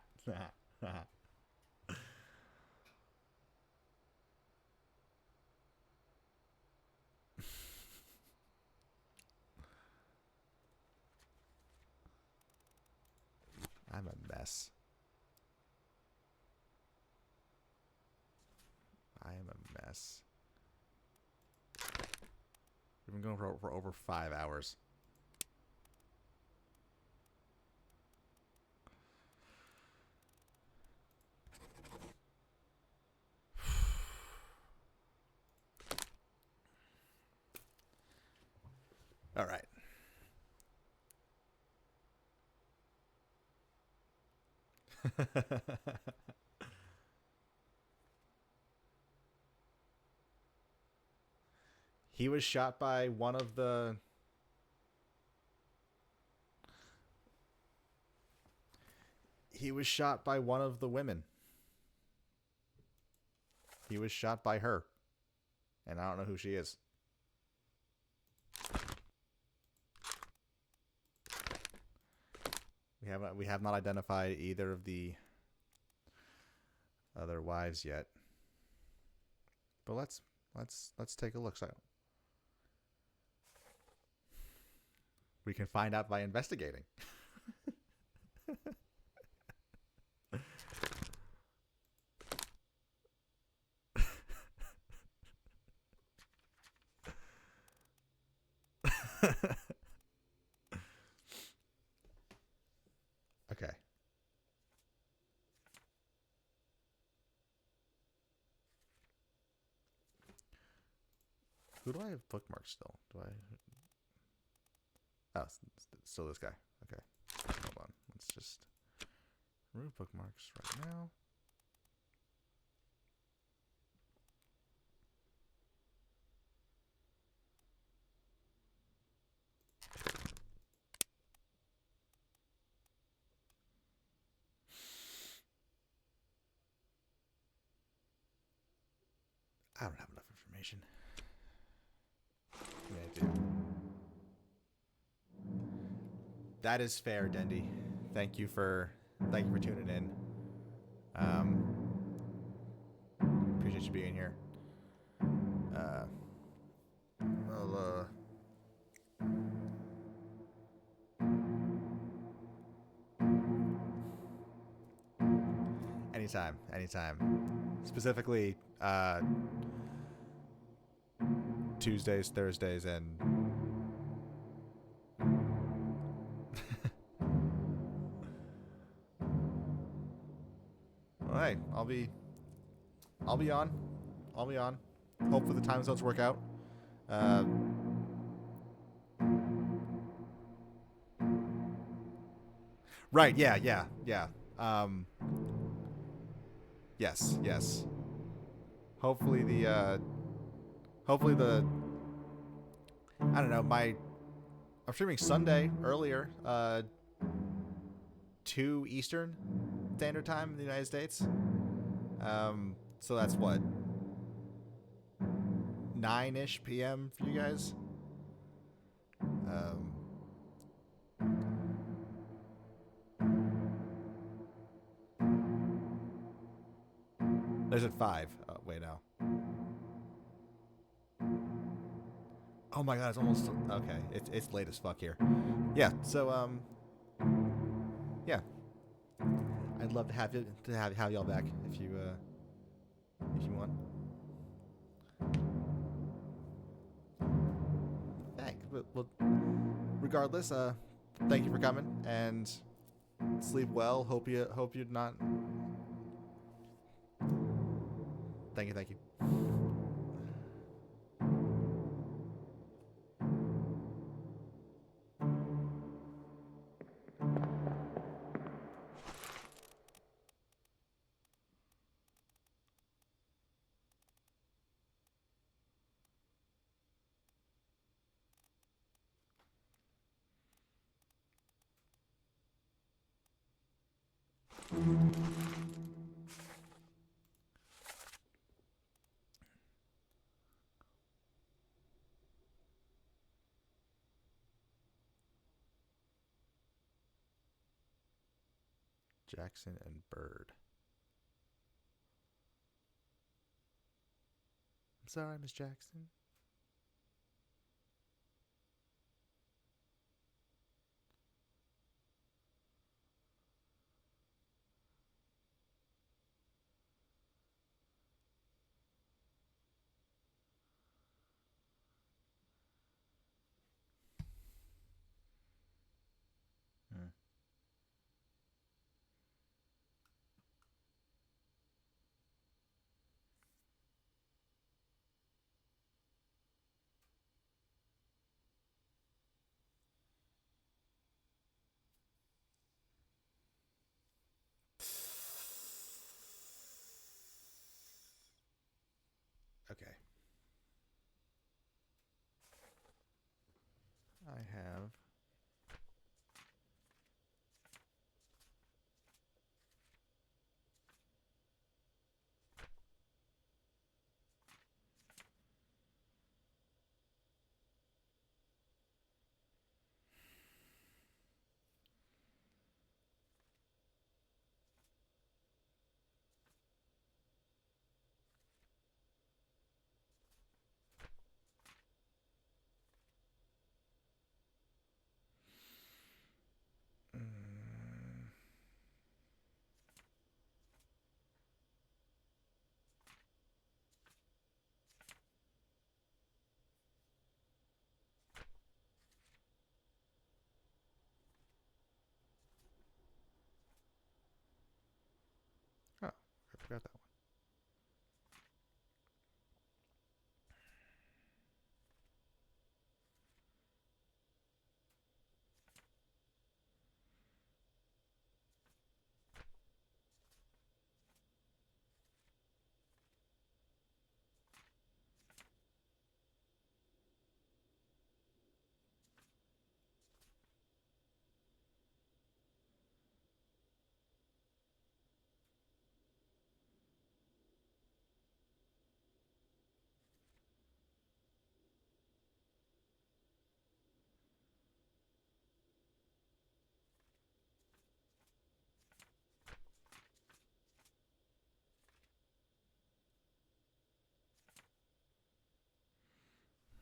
I'm a mess. I am a mess. We've been going for over 5 hours. All right. He was shot by one of the... He was shot by one of the women. He was shot by her. And I don't know who she is. We have not identified either of the other wives yet. But let's take a look. So we can find out by investigating. Okay. Who do I have bookmarked still? Do I... Oh, still this guy. Okay. Hold on. Let's just remove bookmarks right now. I don't have enough information. Yeah, I do. That is fair, Dendy. Thank you for tuning in. Appreciate you being here. Anytime. Specifically, Tuesdays, Thursdays, and all right. I'll be on. Hopefully the time zones work out. Right. Yeah. Yes. Hopefully the I don't know, I'm streaming Sunday earlier, 2 Eastern Standard Time in the United States. So that's what, 9-ish p.m. for you guys. There's at 5. Oh, wait, no. Oh my god, it's almost okay. It's late as fuck here. Yeah, so yeah. I'd love to have y'all back if you want. Thanks. Well, regardless, thank you for coming and sleep well. Hope you're not. Thank you. Jackson and Bird. I'm sorry, Miss Jackson. Hmm. Okay. I have oh, I forgot that one.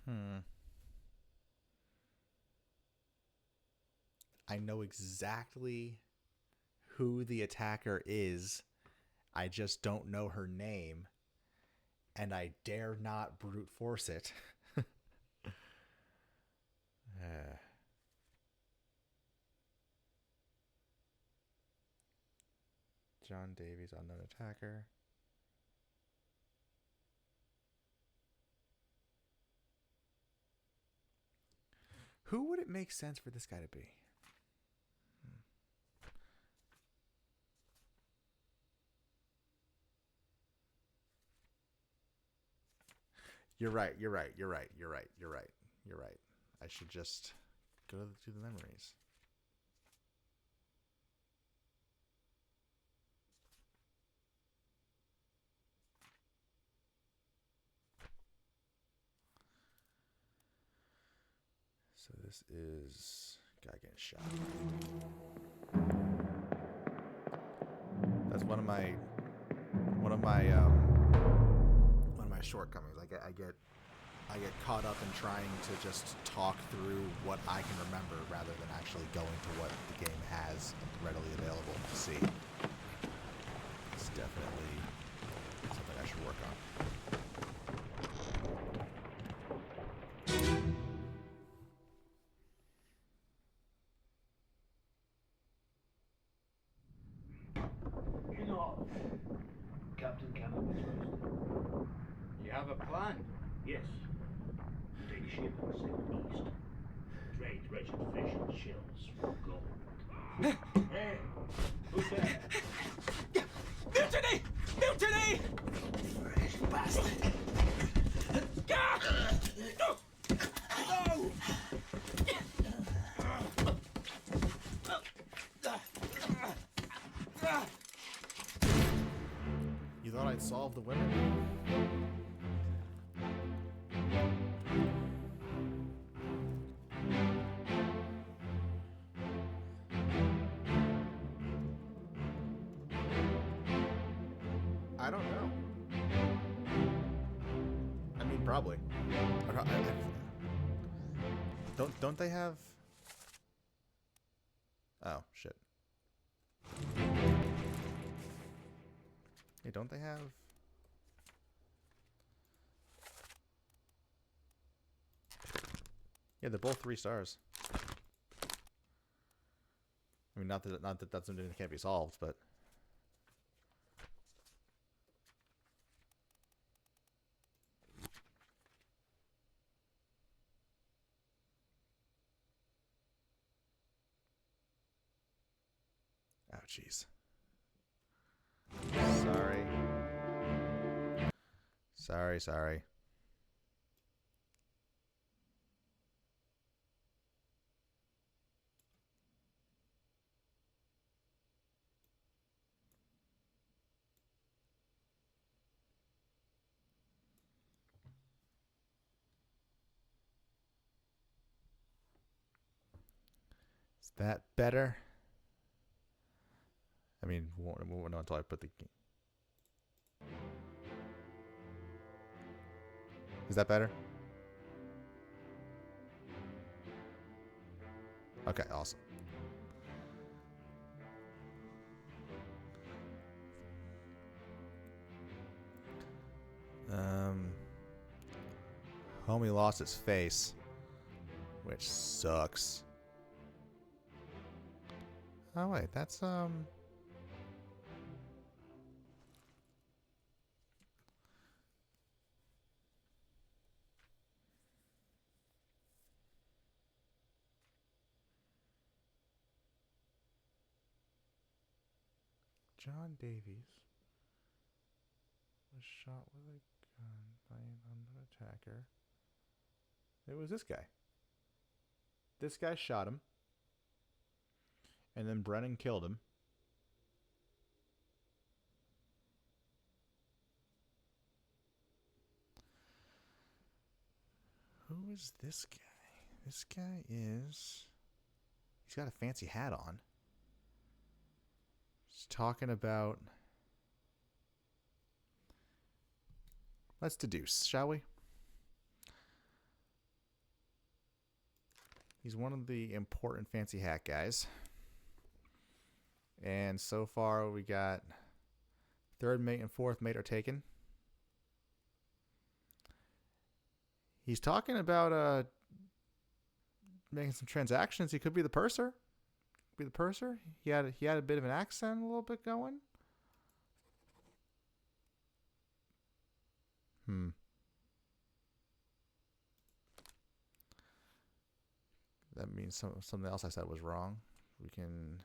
Hmm. I know exactly who the attacker is. I just don't know her name. And I dare not brute force it. John Davies, unknown attacker. Who would it make sense for this guy to be? You're right. I should just go to the memories. So this is guy getting shot. That's one of my shortcomings. I get caught up in trying to just talk through what I can remember rather than actually going to what the game has readily available to see. It's definitely something I should work on. Captain Campbell is posted. You have a plan? Yes. Take a ship and sail east. Trade wretched fish and shells for gold. Hey, who's there? Mutiny! Mutiny! Fresh bastard! No! the women? I don't know. I mean, probably. Don't they have? Oh shit. Hey, don't they have? Yeah, they're both 3 stars. I mean, not that that's something that can't be solved, but. Oh, jeez. Sorry. Sorry. Is that better? I mean, we won't know until I put the. Is that better? Okay, awesome. Homie lost his face, which sucks. Oh wait, that's John Davies was shot with a gun by an unknown attacker. It was this guy. This guy shot him, and then Brennan killed him. Who is this guy? This guy is... He's got a fancy hat on. He's talking about... Let's deduce, shall we? He's one of the important fancy hat guys. And so far we got 3rd mate and 4th mate are taken. He's talking about making some transactions. He could be the purser. He had a bit of an accent, a little bit going. That means something else I said was wrong. We can...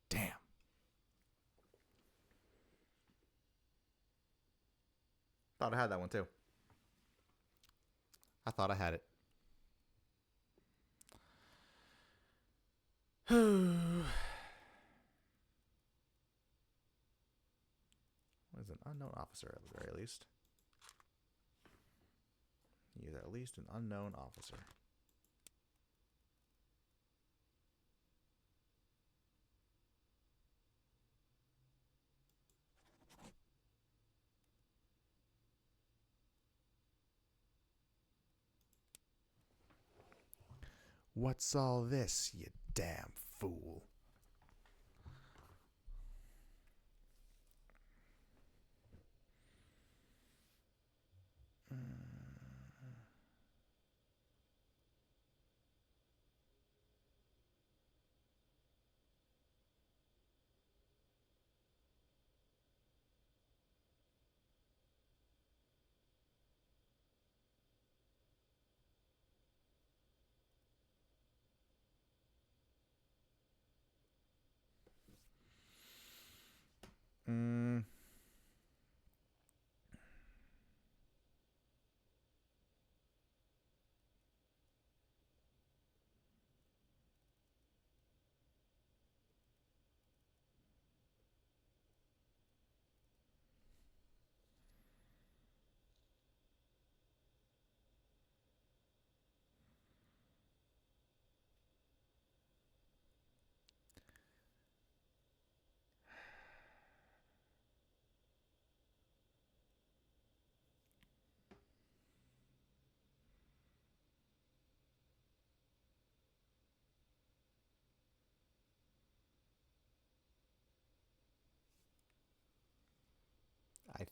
Damn. Thought I had that one too. I thought I had it. What is an unknown officer at the very least? He is at least an unknown officer. What's all this, you damn fool?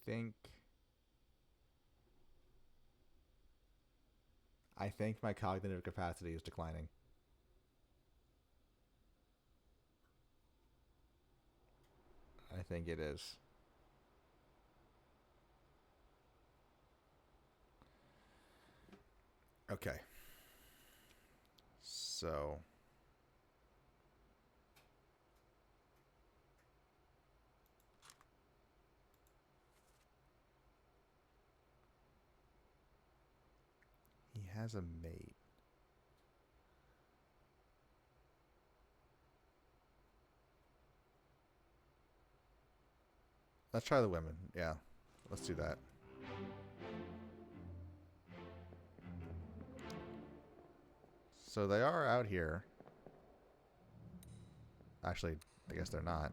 think my cognitive capacity is declining. I think it is. Okay. So he has a mate. Let's try the women. Yeah. Let's do that. So they are out here. Actually, I guess they're not.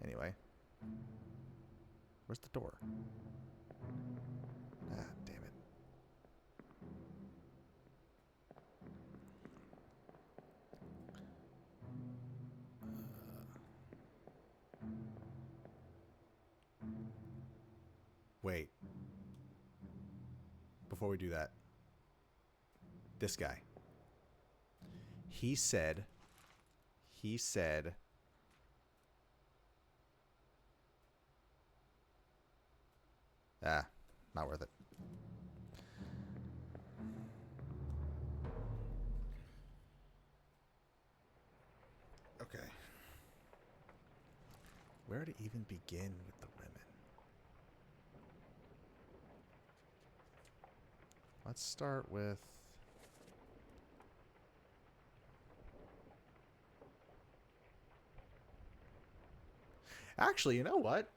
Anyway. Where's the door? Ah, damn it. Wait. Before we do that. This guy. He said... Ah, not worth it. Okay. Where to even begin with the women? Let's start with... Actually, you know what?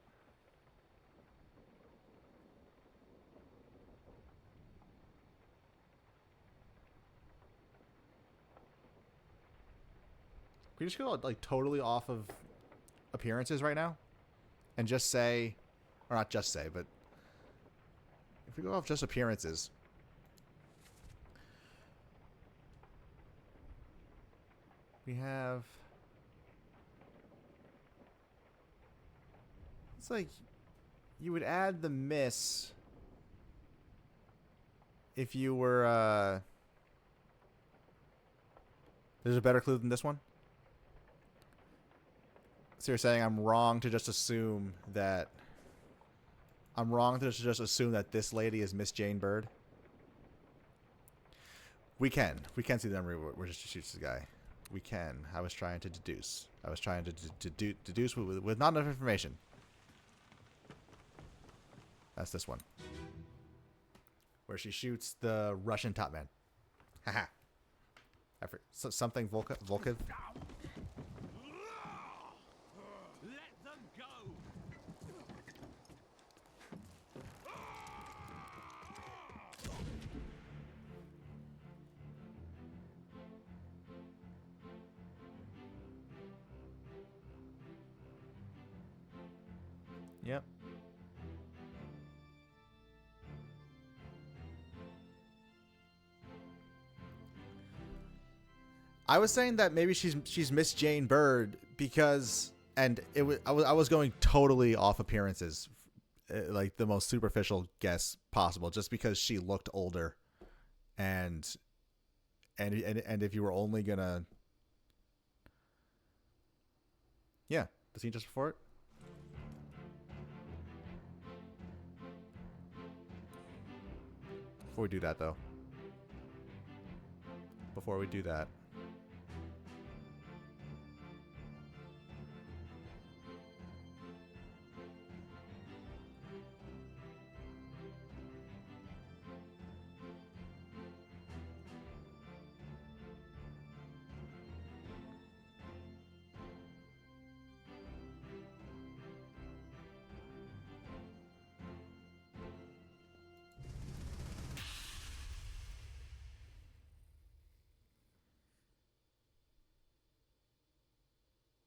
Can we just go like totally off of appearances right now? And just say... Or not just say, but... If we go off just appearances... We have... It's like... You would add the miss... If you were, There's a better clue than this one? So you're saying I'm wrong to just assume that... I'm wrong to just assume that this lady is Miss Jane Bird? We can see the number where just shoots the guy. We can. I was trying to deduce. I was trying to deduce with not enough information. That's this one. Where she shoots the Russian top man. Haha. Something Volkov? Let them go. Yep. I was saying that maybe she's Miss Jane Bird because, and it was I was going totally off appearances, like the most superficial guess possible, just because she looked older, and if you were only gonna, yeah, the scene just before it. Before we do that, though. Before we do that.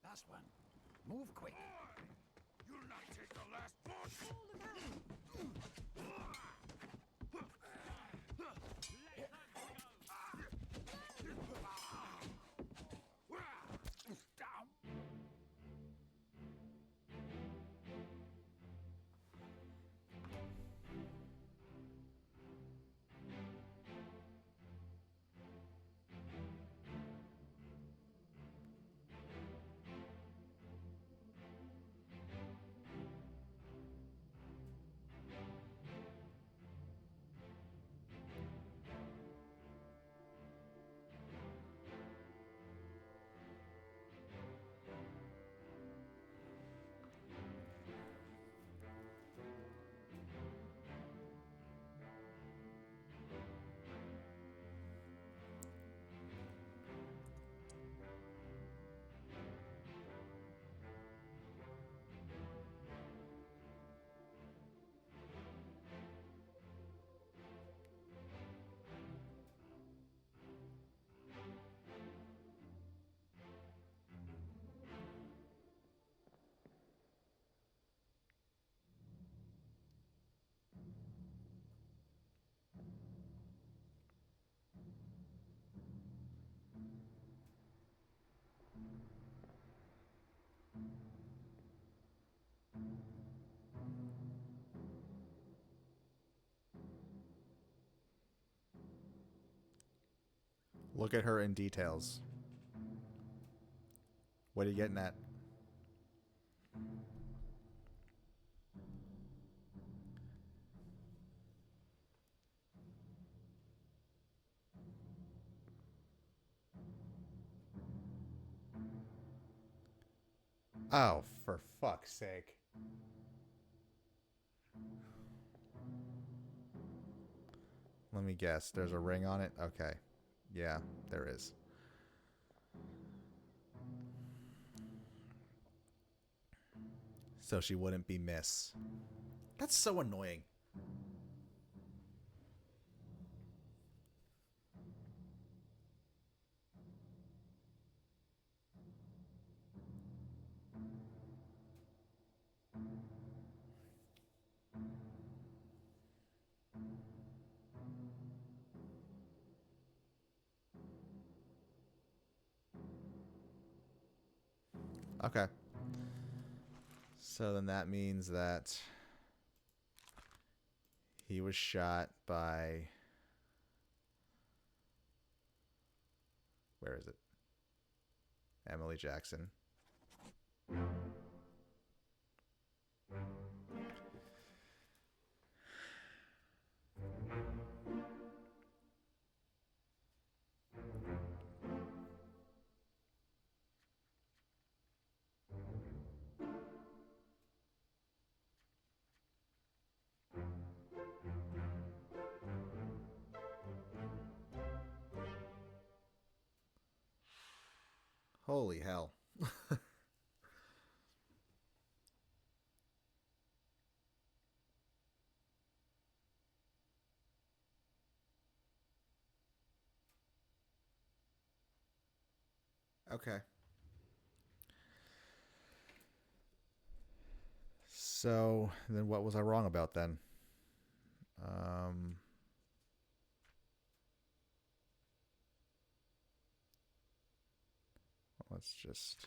Last one. Move quick. You'll not take the last push. Let them go. Look at her in details. What are you getting at? Oh, for fuck's sake. Let me guess. There's a ring on it? Okay. Yeah, there is. So she wouldn't be Miss. That's so annoying. Okay. So then that means that he was shot by... Where is it? Emily Jackson. Holy hell. Okay. So then what was I wrong about then? Let's just...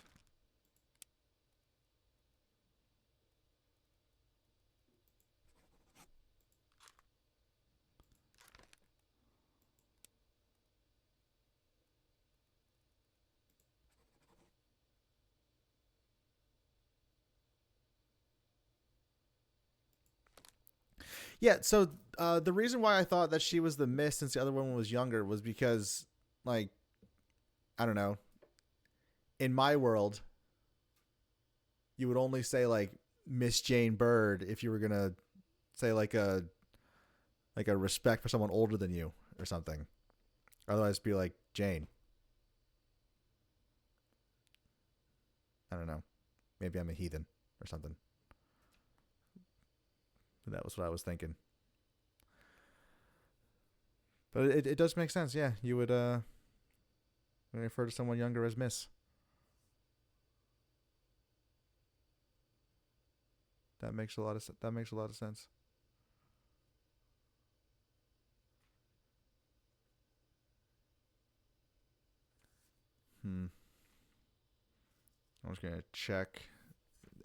Yeah, so the reason why I thought that she was the Miss since the other one was younger was because, like, I don't know, in my world, you would only say, like, Miss Jane Bird if you were going to say, like a respect for someone older than you or something. Otherwise, be like Jane. I don't know. Maybe I'm a heathen or something. But that was what I was thinking. But it does make sense, yeah. You would refer to someone younger as Miss. That makes a lot of sense. I'm just gonna check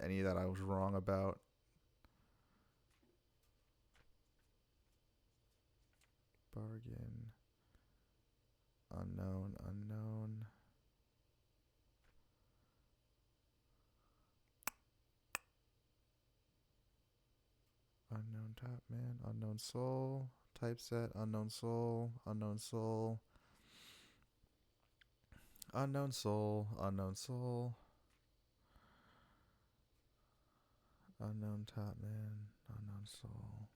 any that I was wrong about. Bargain. Unknown. Unknown top man. Unknown soul. Typeset. Unknown soul. Unknown soul. Unknown soul. Unknown soul. Unknown top man. Unknown soul.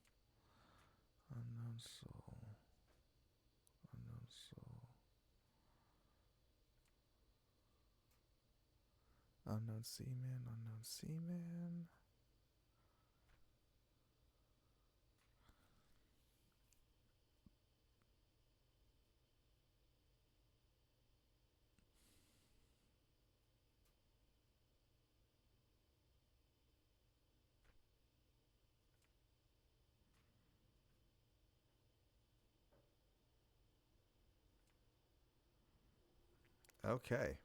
Unknown soul. Unknown soul. Unknown seaman. Unknown seaman. Okay.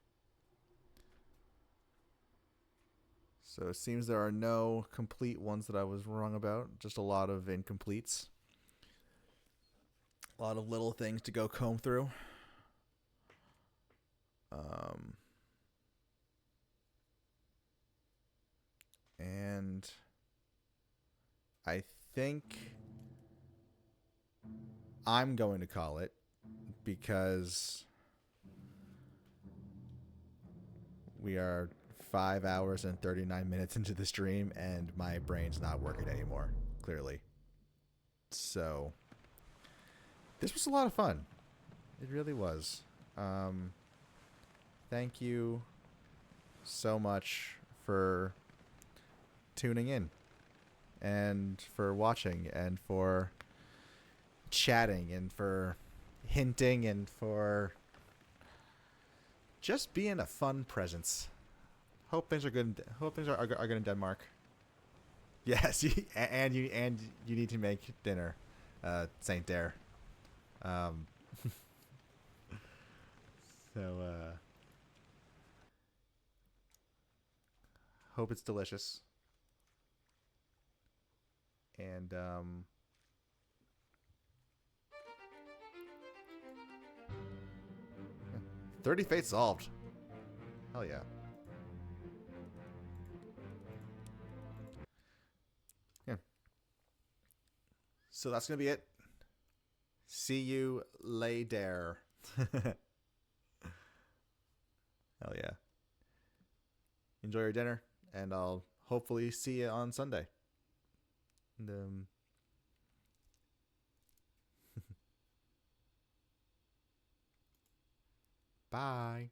So it seems there are no complete ones that I was wrong about. Just a lot of incompletes. A lot of little things to go comb through. Um, and I think I'm going to call it because we are 5 hours and 39 minutes into the stream and my brain's not working anymore, clearly. So this was a lot of fun. It really was. Thank you so much for tuning in and for watching and for chatting and for hinting and for just being a fun presence. Hope things are good. Hope things are good in Denmark. Yes, and you need to make dinner, Saint Dare. So hope it's delicious. And 30 fates solved. Hell yeah. Yeah. So that's gonna be it. See you later. Hell yeah. Enjoy your dinner, and I'll hopefully see you on Sunday. And, bye.